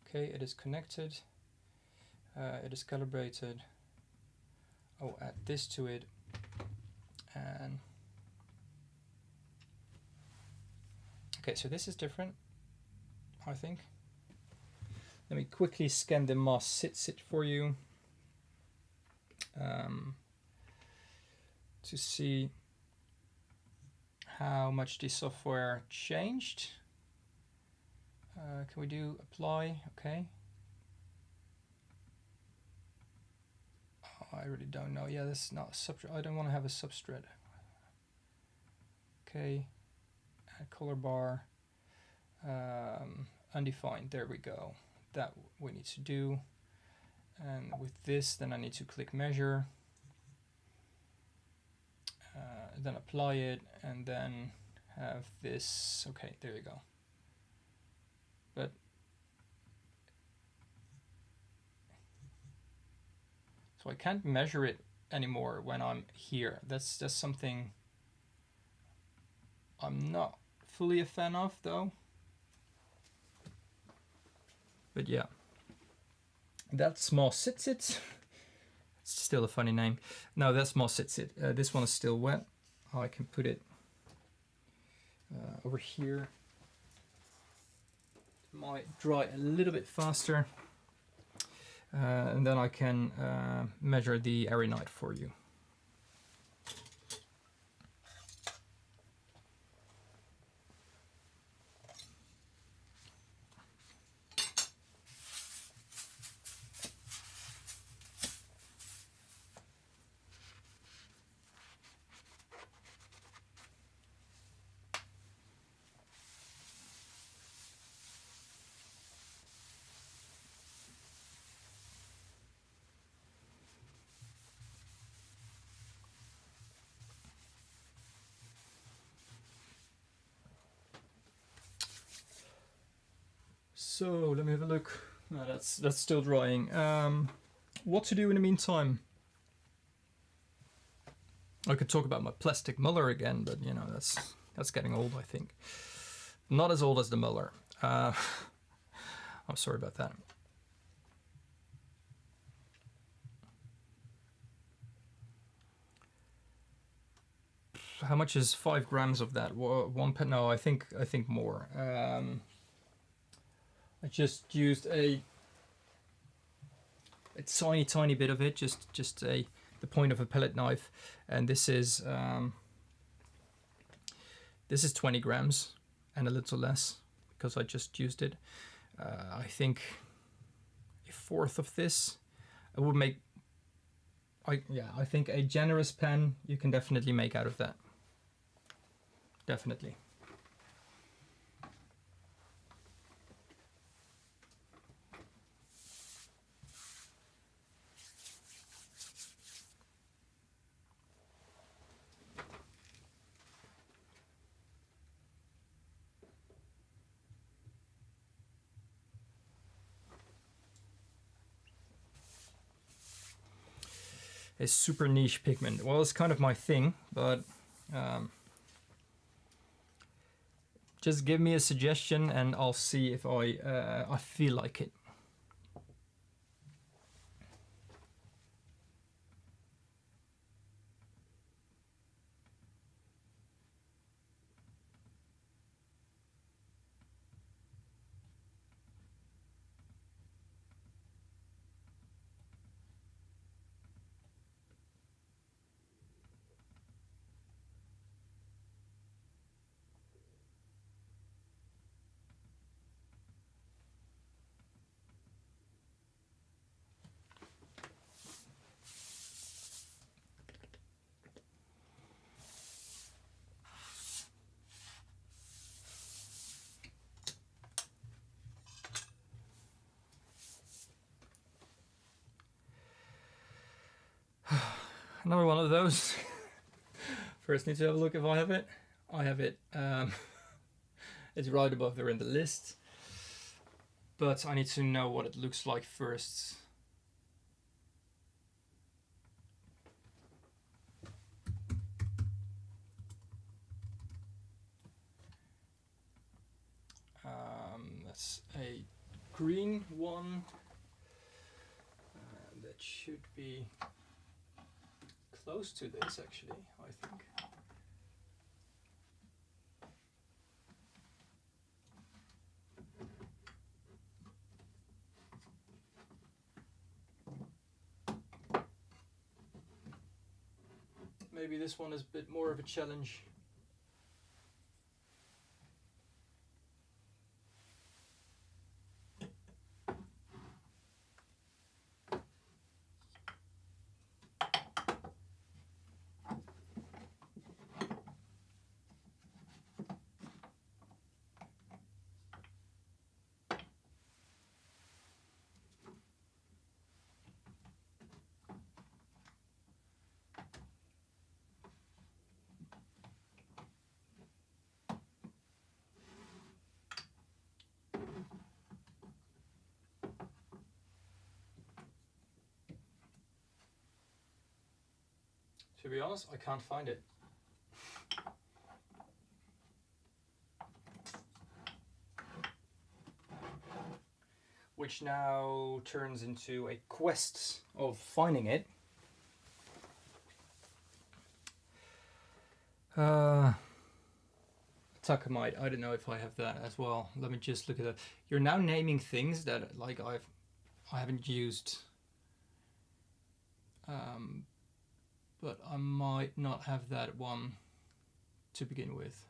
A: Okay, it is connected. It is calibrated. I'll add this to it, and okay, so this is different, I think. Let me quickly scan the mass sit for you to see how much the software changed. Can we do apply? Okay. Oh, I really don't know. Yeah, this is not a substrate. I don't want to have a substrate. Okay. Add color bar. Undefined. There we go. That we need to do. And with this, then I need to click measure. Then apply it, and then have this. Okay, there you go. But so I can't measure it anymore when I'm here. That's just something I'm not fully a fan of, though. But yeah, that's small sit. It's still a funny name. No, that's small sit. This one is still wet. I can put it over here. It might dry a little bit faster, and then I can measure the arenite for you. So let me have a look. No, that's still drying. What to do in the meantime? I could talk about my plastic muller again, but you know that's getting old, I think. Not as old as the muller. I'm sorry about that. How much is 5 grams of that? 1 pen? No, I think more. I just used a tiny bit of it, just the point of a pellet knife, and this is 20 grams and a little less because I just used it. I think a fourth of this I would make. I think a generous pen you can definitely make out of that. Definitely. A super niche pigment. Well, it's kind of my thing, but just give me a suggestion and I'll see if I feel like it. Another one of those. First need to have a look if I have it. I have it. It's right above there in the list. But I need to know what it looks like first. That's a green one. That should be close to this actually, I think. Maybe this one is a bit more of a challenge. To be honest, I can't find it. Which now turns into a quest of finding it. Takamite, I don't know if I have that as well. Let me just look at that. You're now naming things that like I haven't used. But I might not have that one to begin with.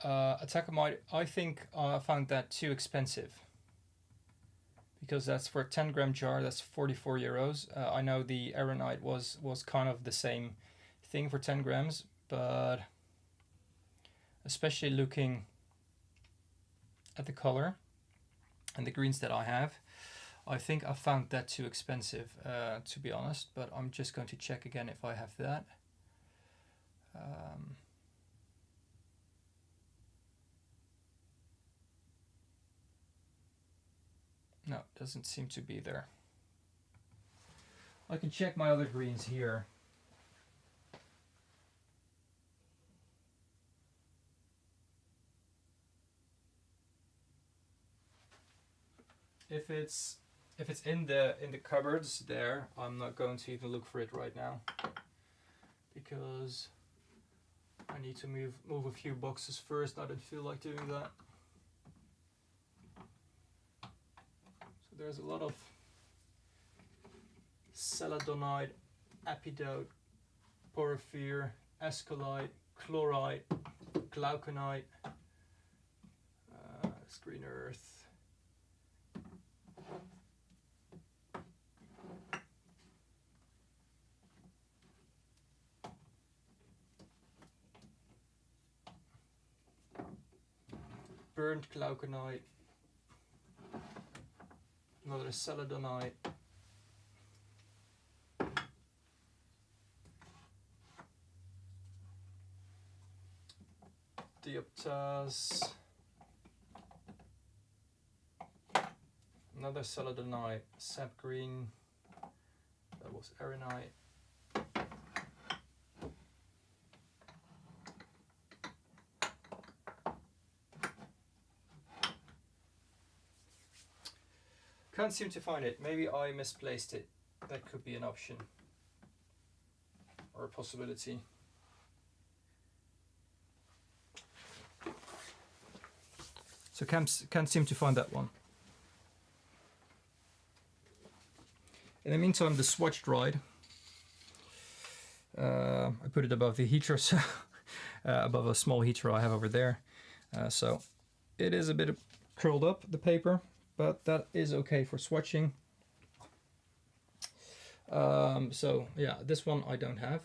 A: Attackmite, I think I found that too expensive. Because that's for a 10 gram jar, that's 44 euros. I know the Aeronite was kind of the same thing for 10 grams, but especially looking at the color and the greens that I have, I think I found that too expensive, to be honest, but I'm just going to check again if I have that. No, doesn't seem to be there. I can check my other greens here. If it's in the cupboards there, I'm not going to even look for it right now, because I need to move a few boxes first. I don't feel like doing that. So there's a lot of celadonite, epidote, porphyr, escolite, chlorite, glauconite, green earth. Burnt glauconite, another celadonite, dioptase, another celadonite, sap green, that was arenite, can't seem to find it. Maybe I misplaced it. That could be an option or a possibility. So can't seem to find that one. In the meantime, the swatch dried. I put it above the heater, so above a small heater I have over there. So it is a bit curled up, the paper, but that is okay for swatching. So yeah, this one I don't have,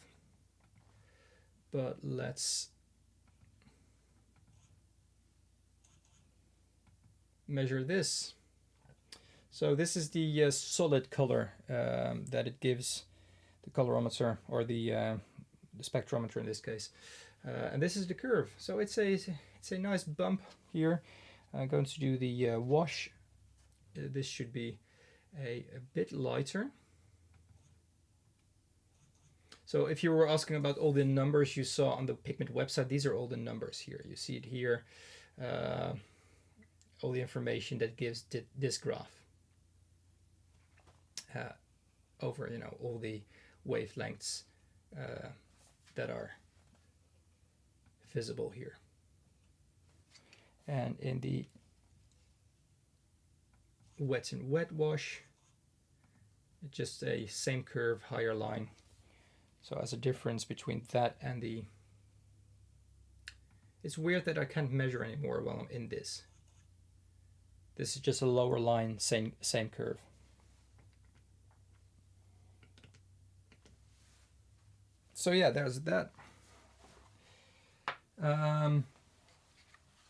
A: but let's measure this. So this is the solid color that it gives, the colorimeter, or the spectrometer in this case, and this is the curve. So it's a nice bump here. I'm going to do the wash. This should be a bit lighter. So if you were asking about all the numbers you saw on the Pigment website, these are all the numbers here. You see it here, all the information that gives this graph over, you know, all the wavelengths that are visible here. And in the wet and wet wash, it's just a same curve, higher line. So as a difference between that and the, it's weird that I can't measure anymore while I'm in this. This is just a lower line, same curve. So yeah, there's that.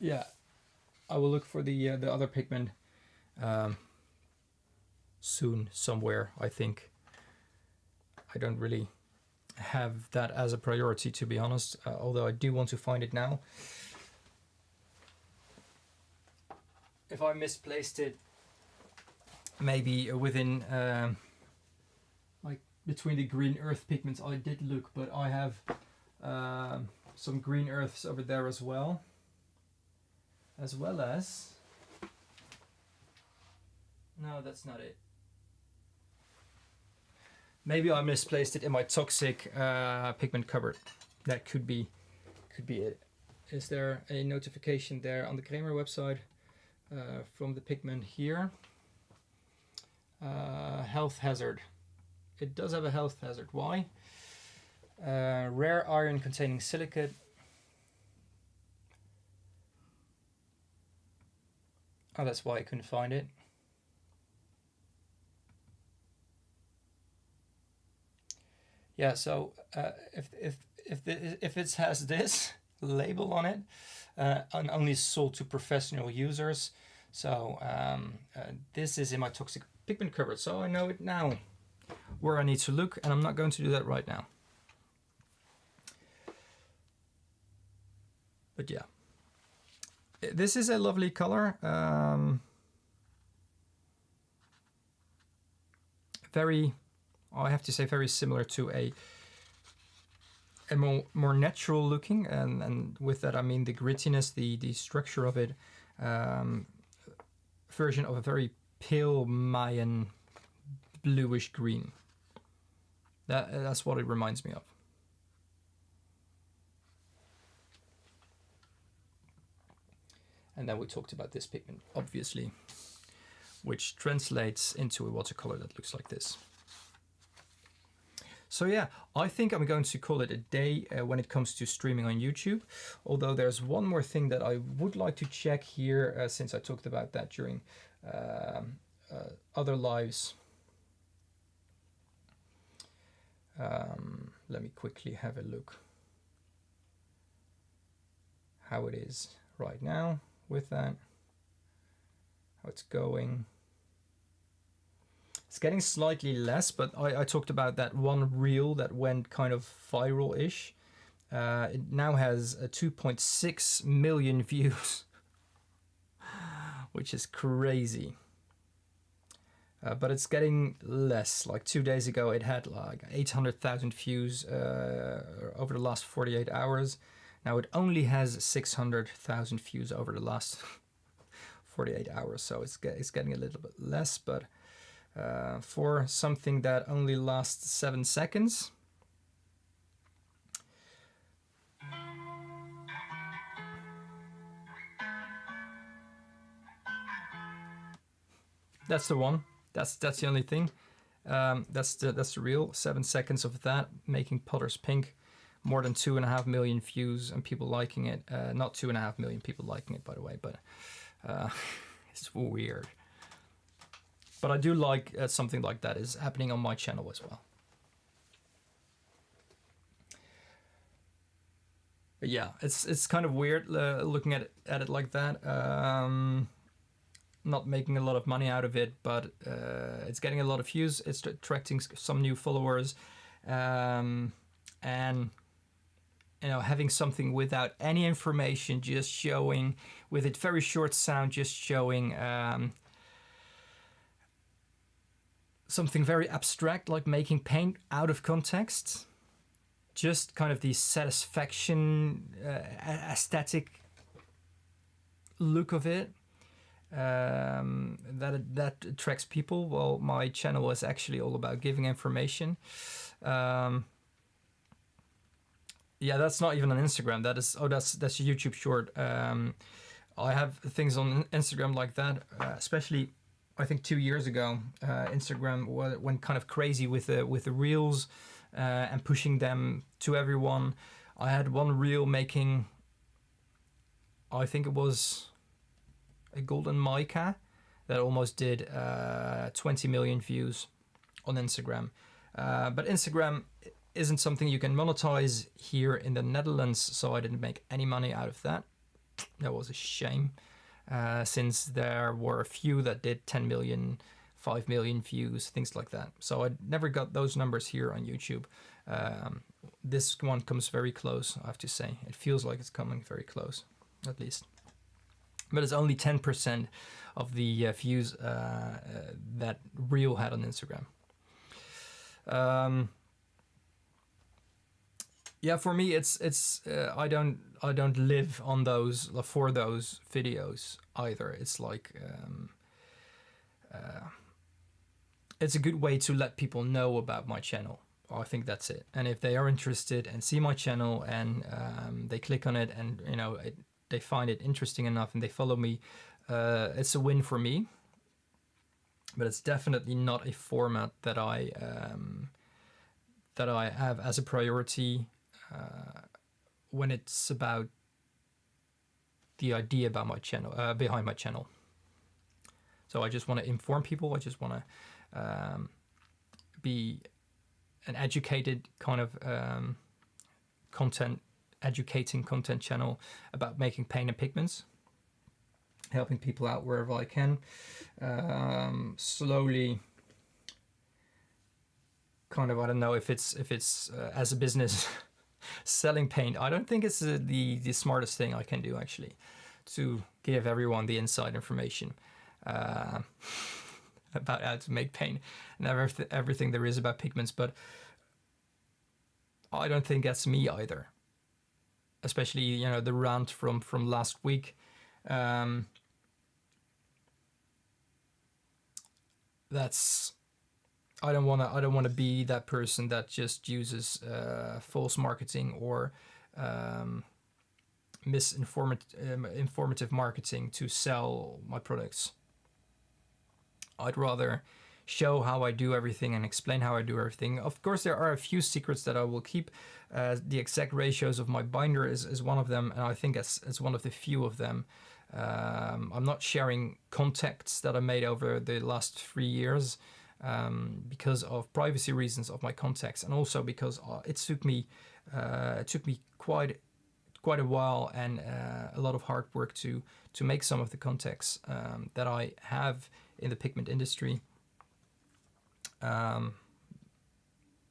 A: Yeah, I will look for the other pigment soon somewhere. I think I don't really have that as a priority, to be honest, although I do want to find it now. If I misplaced it, maybe within like between the green earth pigments, I did look, but I have some green earths over there as well as no, that's not it. Maybe I misplaced it in my toxic pigment cupboard. That could be it. Is there a notification there on the Kramer website from the pigment here? Health hazard. It does have a health hazard. Why? Rare iron containing silicate. Oh, that's why I couldn't find it. Yeah, so if it has this label on it, and only sold to professional users, so this is in my toxic pigment cupboard, so I know it now where I need to look, and I'm not going to do that right now. But yeah, this is a lovely color. Very, I have to say, very similar to a more natural looking, and with that I mean the grittiness, the structure of it, version of a very pale Mayan bluish green. That's what it reminds me of. And then we talked about this pigment, obviously, which translates into a watercolor that looks like this. So yeah, I think I'm going to call it a day when it comes to streaming on YouTube. Although there's one more thing that I would like to check here, since I talked about that during other lives. Let me quickly have a look how it is right now with that, how it's going. It's getting slightly less, but I talked about that one reel that went kind of viral-ish. It now has 2.6 million views, which is crazy. But it's getting less. Like 2 days ago, it had like 800,000 views over the last 48 hours. Now it only has 600,000 views over the last 48 hours, so it's getting a little bit less, but for something that only lasts 7 seconds, that's the one. That's the only thing. That's the real 7 seconds of that, making Potter's Pink. More than 2.5 million views and people liking it. Not 2.5 million people liking it, by the way, but it's weird. But I do like something like that is happening on my channel as well. But yeah, it's kind of weird looking at it like that. Not making a lot of money out of it, but it's getting a lot of views. It's attracting some new followers, and you know, having something without any information, just showing with it very short sound, just showing something very abstract, like making paint out of context. Just kind of the satisfaction, aesthetic look of it. That attracts people. Well, my channel is actually all about giving information. Yeah, that's not even on Instagram. That's a YouTube short. I have things on Instagram like that, especially I think 2 years ago. Instagram went kind of crazy with the reels and pushing them to everyone. I had one reel making, I think it was a golden mica that almost did 20 million views on Instagram. But Instagram isn't something you can monetize here in the Netherlands, so I didn't make any money out of that. That was a shame, since there were a few that did 10 million, 5 million views, things like that. So I never got those numbers here on YouTube. This one comes very close, I have to say. It feels like it's coming very close, at least. But it's only 10% of the views that reel had on Instagram. Yeah, for me, it's I don't live on those for those videos either. It's like it's a good way to let people know about my channel. I think that's it. And if they are interested and see my channel and they click on it and you know they find it interesting enough and they follow me, it's a win for me. But it's definitely not a format that I have as a priority when it's about the idea about my channel, behind my channel. So I just want to inform people. I just want to be an educated kind of educating content channel about making paint and pigments. helping people out wherever I can. Slowly, kind of, I don't know if it's as a business selling paint. I don't think it's the smartest thing I can do, actually, to give everyone the inside information about how to make paint and everything there is about pigments. But I don't think that's me either. Especially, you know, the rant from last week. That's, I don't want to be that person that just uses false marketing or informative marketing to sell my products. I'd rather show how I do everything and explain how I do everything. Of course, there are a few secrets that I will keep. The exact ratios of my binder is one of them, and I think it's one of the few of them. I'm not sharing contacts that I made over the last 3 years because of privacy reasons of my contacts, and also because it took me quite a while and a lot of hard work to make some of the contacts that I have in the pigment industry.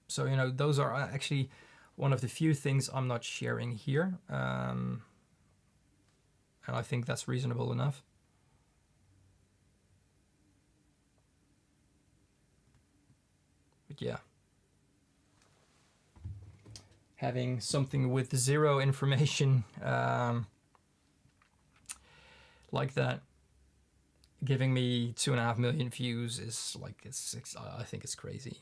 A: So, you know, those are actually one of the few things I'm not sharing here. And I think that's reasonable enough. But yeah. Having something with zero information like that, giving me 2.5 million views is like, I think it's crazy.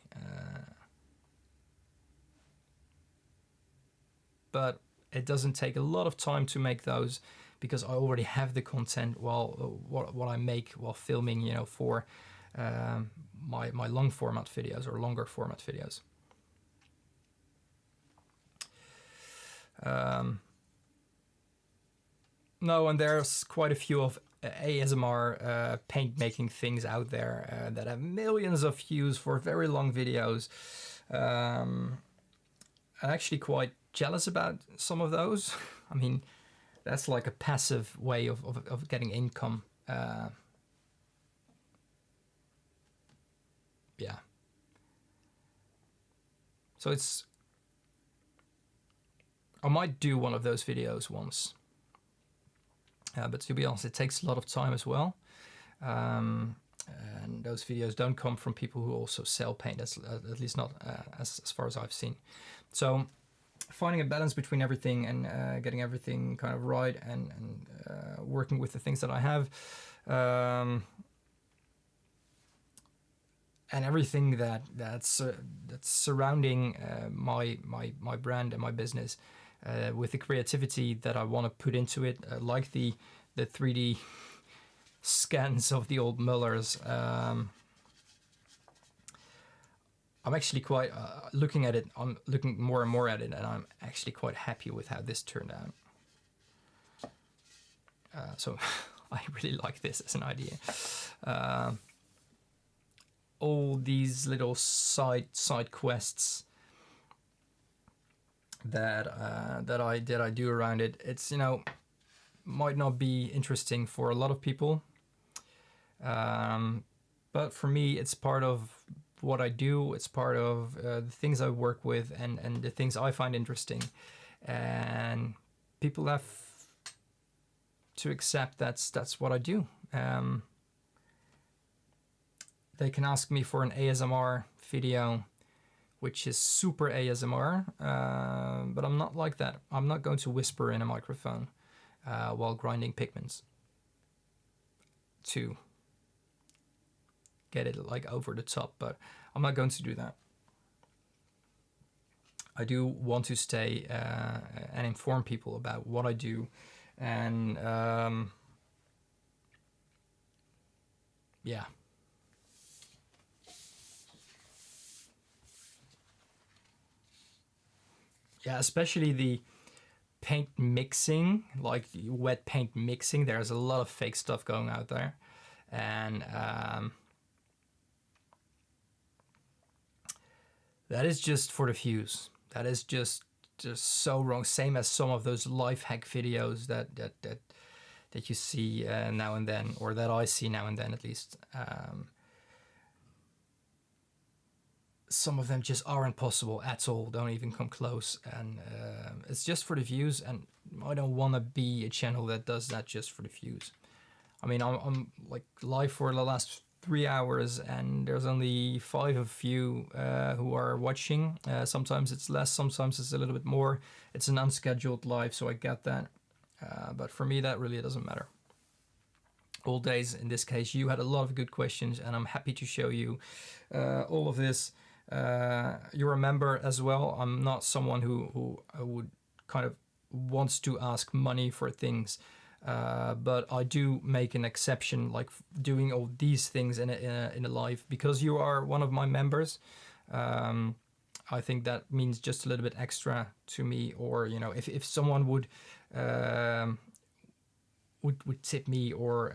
A: But it doesn't take a lot of time to make those, because I already have the content while what I make while filming, you know, for my long format videos or longer format videos. No, and there's quite a few of ASMR paint making things out there that have millions of views for very long videos. I'm actually quite jealous about some of those. I mean, that's like a passive way of getting income. Yeah. So I might do one of those videos once. But to be honest, it takes a lot of time as well. And those videos don't come from people who also sell paint, at least not as far as I've seen. So finding a balance between everything and getting everything kind of right, and working with the things that I have, and everything that's surrounding my brand and my business, with the creativity that I want to put into it, like the 3D scans of the old mullers. I'm actually quite looking at it. I'm looking more and more at it, and I'm actually quite happy with how this turned out. So I really like this as an idea. All these little side quests that I do around it. It's, you know, might not be interesting for a lot of people, but for me, it's part of what I do. It's part of the things I work with and the things I find interesting, and people have to accept that's what I do. They can ask me for an ASMR video, which is super ASMR, but I'm not like that. I'm not going to whisper in a microphone while grinding pigments to get it like over the top, but I'm not going to do that. I do want to stay and inform people about what I do, and yeah. Yeah, especially the paint mixing, like wet paint mixing. There's a lot of fake stuff going out there, and that is just for the views. That is just so wrong. Same as some of those life hack videos that that you see now and then, or that I see now and then at least. Some of them just aren't possible at all, don't even come close, and it's just for the views, and I don't want to be a channel that does that just for the views. I mean, I'm like live for the last 3 hours, and there's only 5 of you who are watching. Sometimes it's less, sometimes it's a little bit more. It's an unscheduled live, so I get that. But for me, that really doesn't matter. All days, in this case, you had a lot of good questions, and I'm happy to show you all of this. You're a member as well. I'm not someone who would kind of wants to ask money for things, but I do make an exception, like doing all these things in a live, because you are one of my members. I think that means just a little bit extra to me, or you know, if someone would tip me or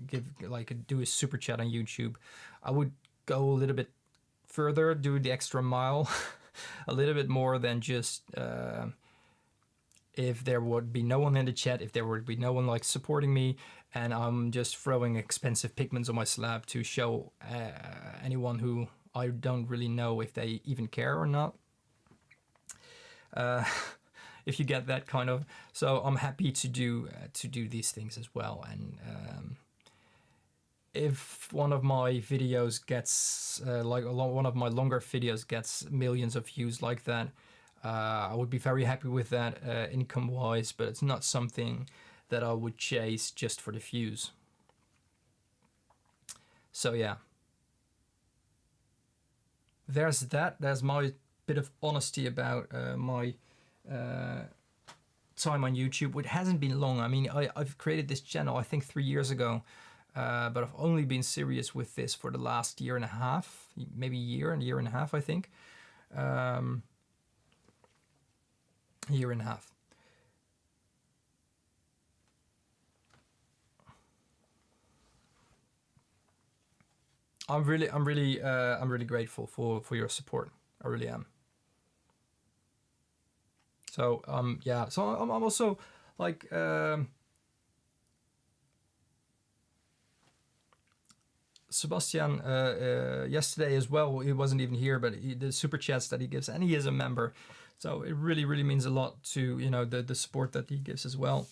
A: give do a super chat on YouTube, I would go a little bit further, do the extra mile, a little bit more than just if there would be no one in the chat, if there would be no one like supporting me, and I'm just throwing expensive pigments on my slab to show anyone who I don't really know if they even care or not. If you get that kind of, so I'm happy to do these things as well. And if one of my videos gets one of my longer videos gets millions of views like that, I would be very happy with that income wise, but it's not something that I would chase just for the views. So yeah, there's that. There's my bit of honesty about my time on YouTube. It hasn't been long. I mean, I've created this channel I think 3 years ago, but I've only been serious with this for the last year and a half, maybe year and a half, I think. Year and a half. I'm really grateful for your support. I really am. So yeah. So I'm also like Sebastian yesterday as well. He wasn't even here, but the super chats that he gives, and he is a member. So it really means a lot to, you know, the support that he gives as well.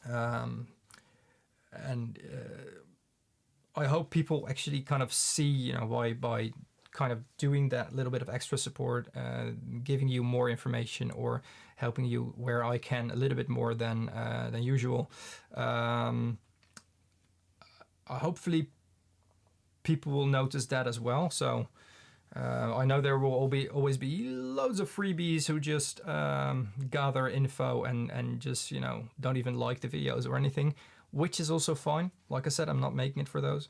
A: And I hope people actually kind of see, you know, by kind of doing that little bit of extra support, giving you more information or helping you where I can a little bit more than usual. Hopefully people will notice that as well. So I know there will always be loads of freebies who just gather info and just, you know, don't even like the videos or anything, which is also fine. Like I said, I'm not making it for those.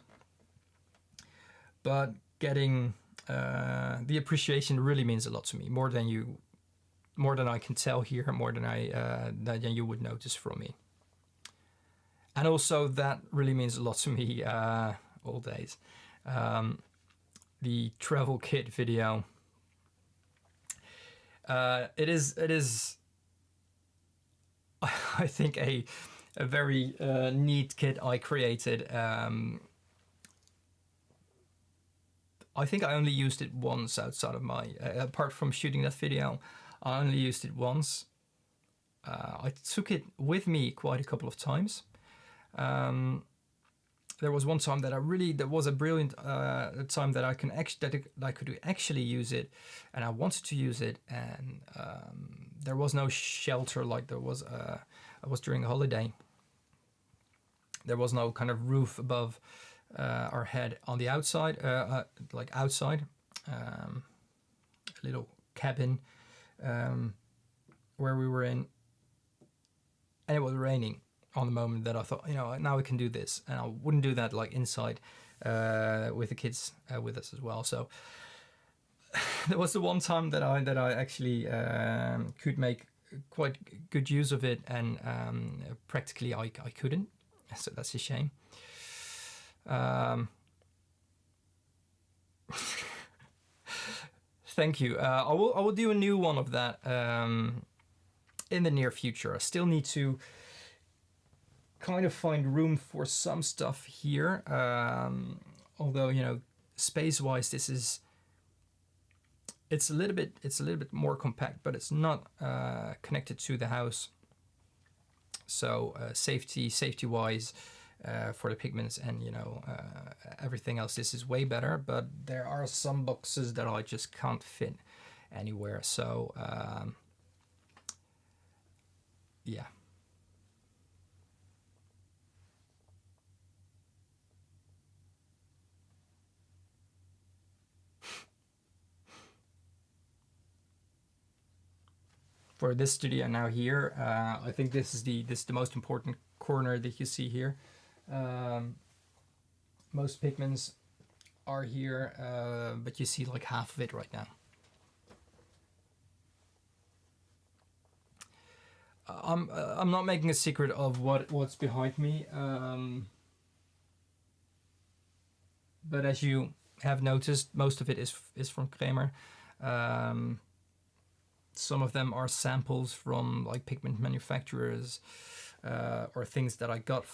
A: But getting the appreciation really means a lot to me, more than I can tell here, more than than you would notice from me. And also that really means a lot to me all days. The travel kit video. It is I think a very neat kit I created. I think I only used it once outside of my, apart from shooting that video, I only used it once. I took it with me quite a couple of times. There was one time that there was a brilliant time that I could actually use it, and I wanted to use it, and there was no shelter like there was. I was during a holiday. There was no kind of roof above our head on the outside, like outside, a little cabin where we were in, and it was raining on the moment that I thought, you know, now we can do this, and I wouldn't do that like inside with the kids with us as well. So there was the one time that I actually could make quite good use of it, and practically I couldn't, so that's a shame. Thank you. I will do a new one of that in the near future. I still need to kind of find room for some stuff here. Although, you know, space-wise, it's a little bit more compact, but it's not connected to the house. So safety-wise, for the pigments and, you know, everything else, this is way better. But there are some boxes that I just can't fit anywhere. So yeah. For this studio now here, I think this is the most important corner that you see here. Most pigments are here, but you see like half of it right now. I'm not making a secret of what's behind me, but as you have noticed, most of it is from Kramer. Some of them are samples from like pigment manufacturers, or things that I got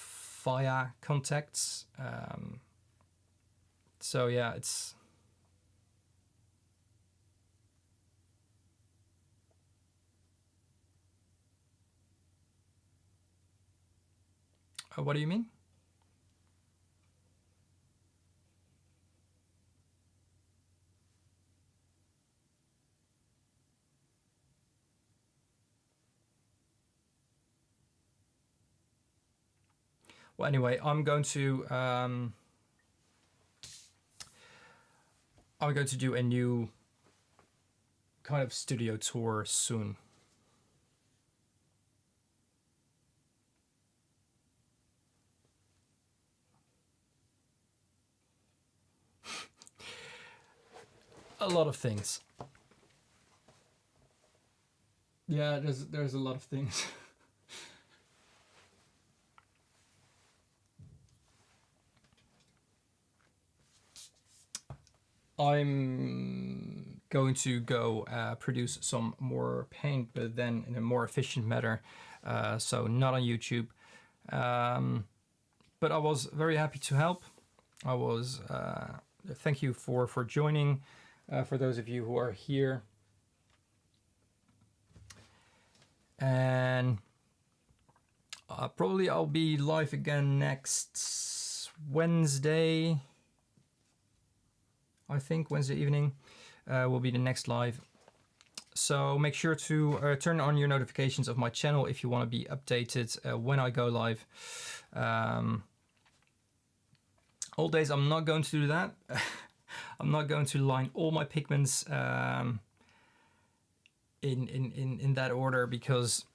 A: via contacts. So yeah, it's what do you mean? Well, anyway, I'm going to do a new kind of studio tour soon. A lot of things. Yeah, there's a lot of things. I'm going to go produce some more paint, but then in a more efficient manner, so not on YouTube. But I was very happy to help. I was thank you for joining, for those of you who are here. And probably I'll be live again next Wednesday. I think Wednesday evening will be the next live. So make sure to turn on your notifications of my channel if you want to be updated when I go live. All days I'm not going to do that. I'm not going to line all my pigments in that order, because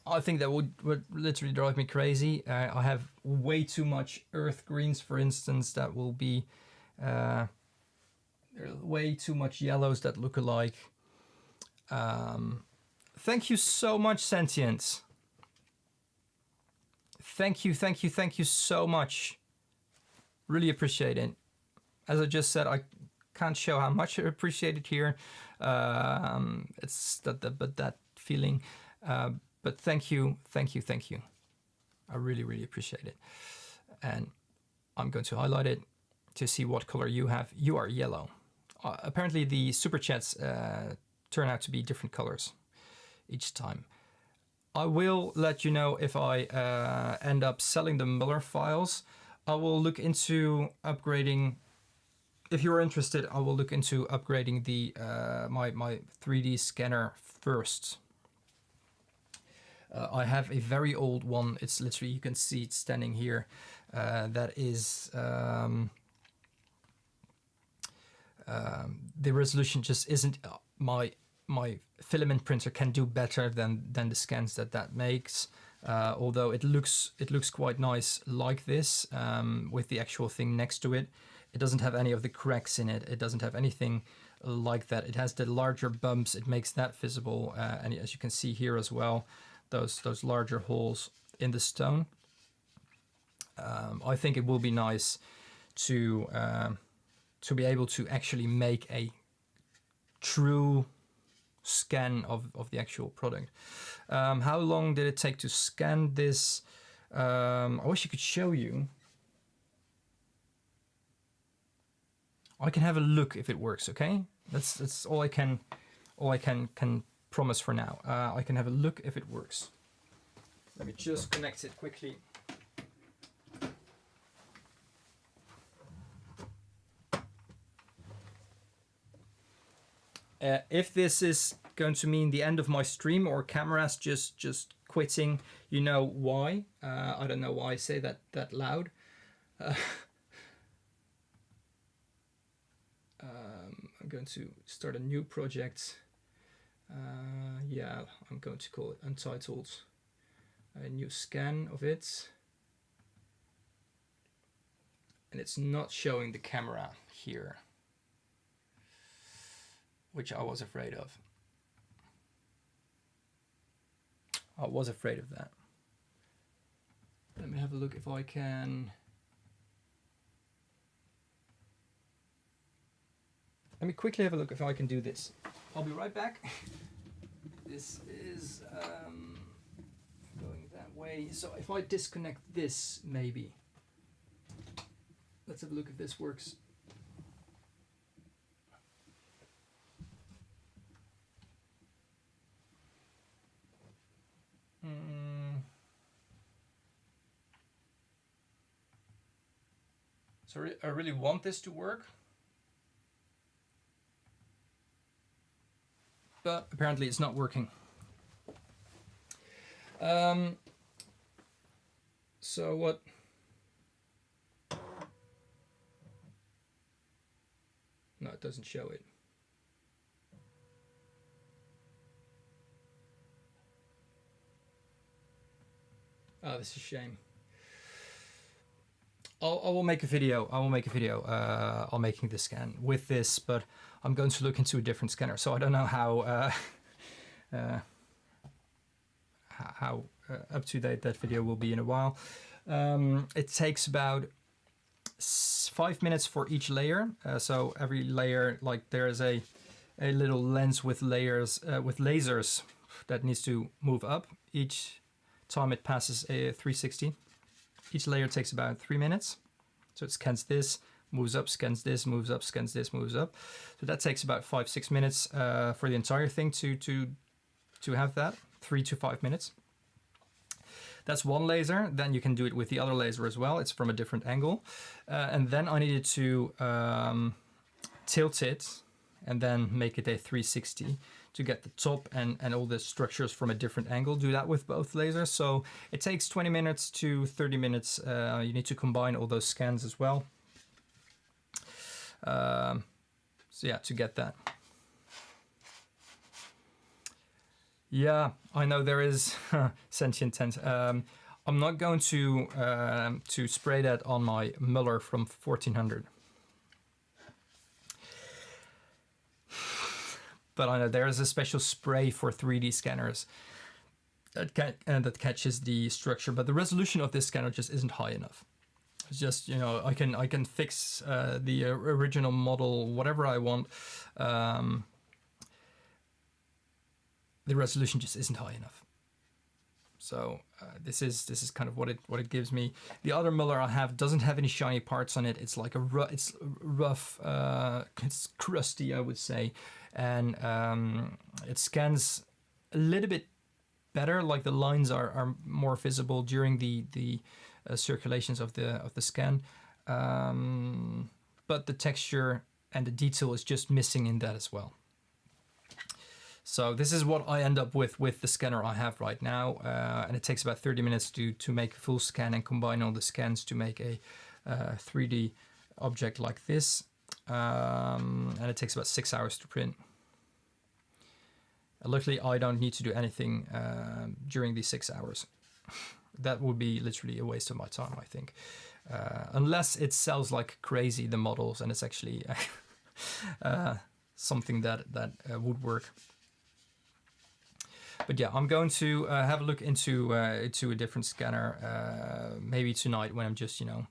A: I think that would literally drive me crazy. I have way too much earth greens, for instance, that will be there are way too much yellows that look alike. Thank you so much, Sentience. Thank you so much. Really appreciate it. As I just said, I can't show how much I appreciate it here. It's that feeling. But thank you. I really appreciate it. And I'm going to highlight it to see what color you have. You are yellow. Apparently the super chats turn out to be different colors each time. I will let you know if I end up selling the Muller files. I will look into upgrading. If you're interested, I will look into upgrading the my 3D scanner first. I have a very old one. It's literally, you can see it standing here. That is the resolution just isn't. My filament printer can do better than the scans that makes. Although it looks quite nice like this, with the actual thing next to it. It doesn't have any of the cracks in it. It doesn't have anything like that. It has the larger bumps. It makes that visible, and as you can see here as well, those larger holes in the stone. I think it will be nice to be able to actually make a true scan of the actual product. How long did it take to scan this? I wish I could show you. I can have a look if it works. Okay, that's all I can promise for now. I can have a look if it works. Let me just connect it quickly. If this is going to mean the end of my stream or cameras just quitting, you know why. I don't know why I say that loud. I'm going to start a new project. Yeah, I'm going to call it Untitled. A new scan of it. And it's not showing the camera here, which I was afraid of. I was afraid of that. Let me have a look if I can. Let me quickly have a look if I can do this. I'll be right back. This is going that way. So if I disconnect this, maybe. Let's have a look if this works. So I really want this to work. But apparently it's not working. So what? No, it doesn't show it. Oh, this is a shame. I will make a video. I will make a video on making this scan with this, but I'm going to look into a different scanner. So I don't know how up to date that video will be in a while. It takes about 5 minutes for each layer. So every layer, like there is a little lens with layers with lasers that needs to move up each time it passes a 360. Each layer takes about 3 minutes. So it scans this, moves up, scans this, moves up, scans this, moves up. So that takes about 5-6 minutes for the entire thing to have that, 3 to 5 minutes. That's one laser. Then you can do it with the other laser as well. It's from a different angle. And then I needed to tilt it and then make it a 360 to get the top and all the structures from a different angle. Do that with both lasers. So it takes 20 minutes to 30 minutes. You need to combine all those scans as well. So yeah, to get that. Yeah, I know there is sentient tent. I'm not going to spray that on my Muller from 1400. But I know there is a special spray for 3D scanners that catches the structure. But the resolution of this scanner just isn't high enough. It's just, you know, I can fix the original model, whatever I want. The resolution just isn't high enough. So this is kind of what it gives me. The other Muller I have doesn't have any shiny parts on it. It's like it's rough, it's crusty, I would say, and it scans a little bit better. Like the lines are more visible during the circulations of the scan, but the texture and the detail is just missing in that as well. So this is what I end up with the scanner I have right now, and it takes about 30 minutes to make a full scan and combine all the scans to make a 3D object like this, and it takes about 6 hours to print. Luckily, I don't need to do anything during these 6 hours. That would be literally a waste of my time, I think, unless it sells like crazy, the models, and it's actually something that would work. But yeah, I'm going to have a look into a different scanner, maybe tonight when I'm just, you know,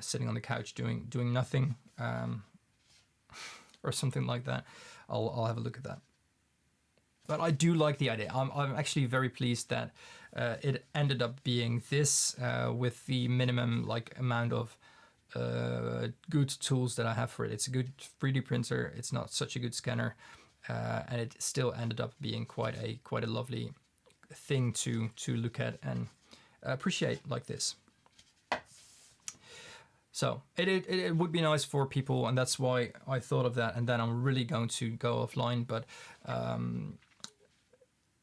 A: sitting on the couch doing nothing, or something like that. I'll have a look at that. but I do like the idea. I'm actually very pleased that it ended up being this with the minimum like amount of good tools that I have for it. It's a good 3D printer. It's not such a good scanner, and it still ended up being quite a lovely thing to look at and appreciate like this. So it would be nice for people, and that's why I thought of that. And then I'm really going to go offline, but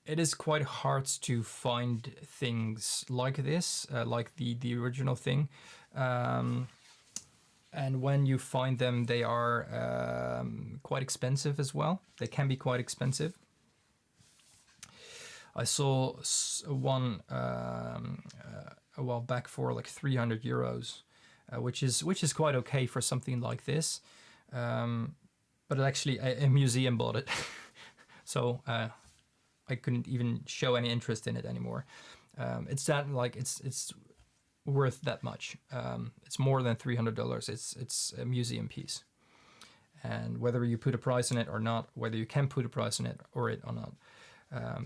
A: it is quite hard to find things like this, like the original thing. And when you find them, they are quite expensive as well. They can be quite expensive. I saw one a while back for like 300 euros, which is quite okay for something like this. But actually, a museum bought it, so I couldn't even show any interest in it anymore. It's that like it's worth that much. It's more than $300. It's a museum piece, and whether you put a price on it or not, whether you can put a price on it or not,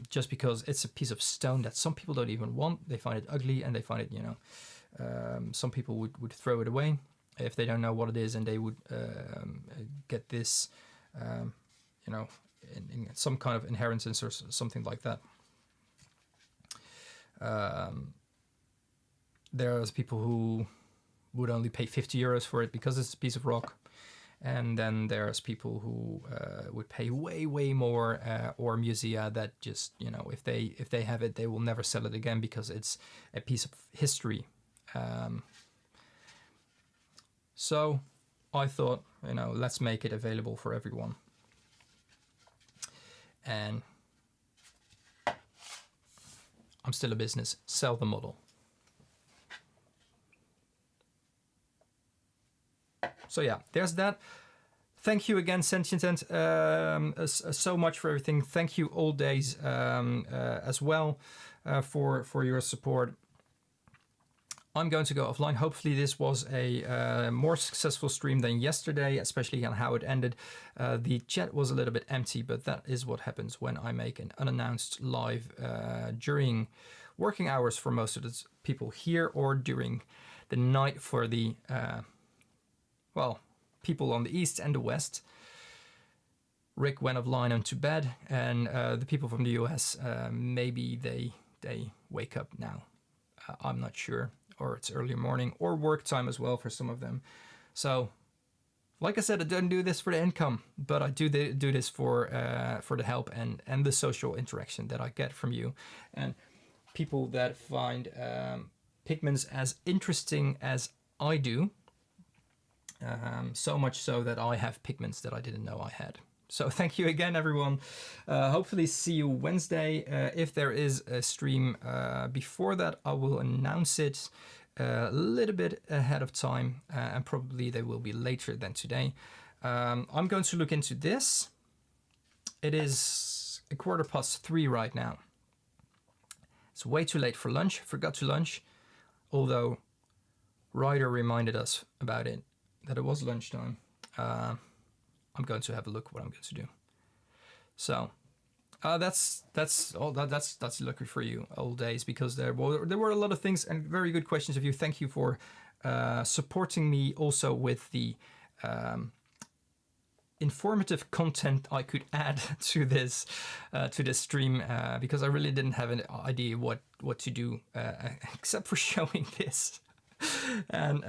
A: just because it's a piece of stone that some people don't even want, they find it ugly, and they find it, some people would throw it away if they don't know what it is, and they would get this, in some kind of inheritance or something like that. There's people who would only pay 50 euros for it because it's a piece of rock. And then there's people who would pay way more, or musea that just, if they have it, they will never sell it again because it's a piece of history. So I thought, let's make it available for everyone. And I'm still a business. Sell the model. So yeah, there's that. Thank you again, Sentient, so much for everything. Thank you, Old Days, as well, for your support. I'm going to go offline. Hopefully this was a more successful stream than yesterday, especially on how it ended. The chat was a little bit empty, but that is what happens when I make an unannounced live during working hours for most of the people here, or during the night for the people on the east and the west. Rick went offline and to bed, and the people from the US, maybe they wake up now. I'm not sure, or it's early morning, or work time as well for some of them. So, like I said, I don't do this for the income, but I do this for the help and the social interaction that I get from you and people that find pigments as interesting as I do. So much so that I have pigments that I didn't know I had. So thank you again, everyone. Hopefully see you Wednesday. If there is a stream before that, I will announce it a little bit ahead of time, and probably they will be later than today. I'm going to look into this. It is 3:15 right now. It's way too late for lunch. Forgot to lunch, although Ryder reminded us about it, that it was lunchtime. I'm going to have a look what I'm going to do. So that's lucky for you, Old Days, because there were a lot of things and very good questions of you. Thank you for supporting me also with the informative content I could add to this stream, because I really didn't have an idea what to do except for showing this and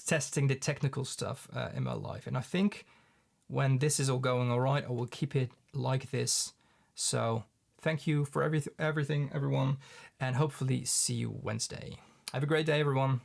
A: testing the technical stuff in my life. And I think when this is all going all right, I will keep it like this. So thank you for everything, everyone, and hopefully see you Wednesday. Have a great day, everyone.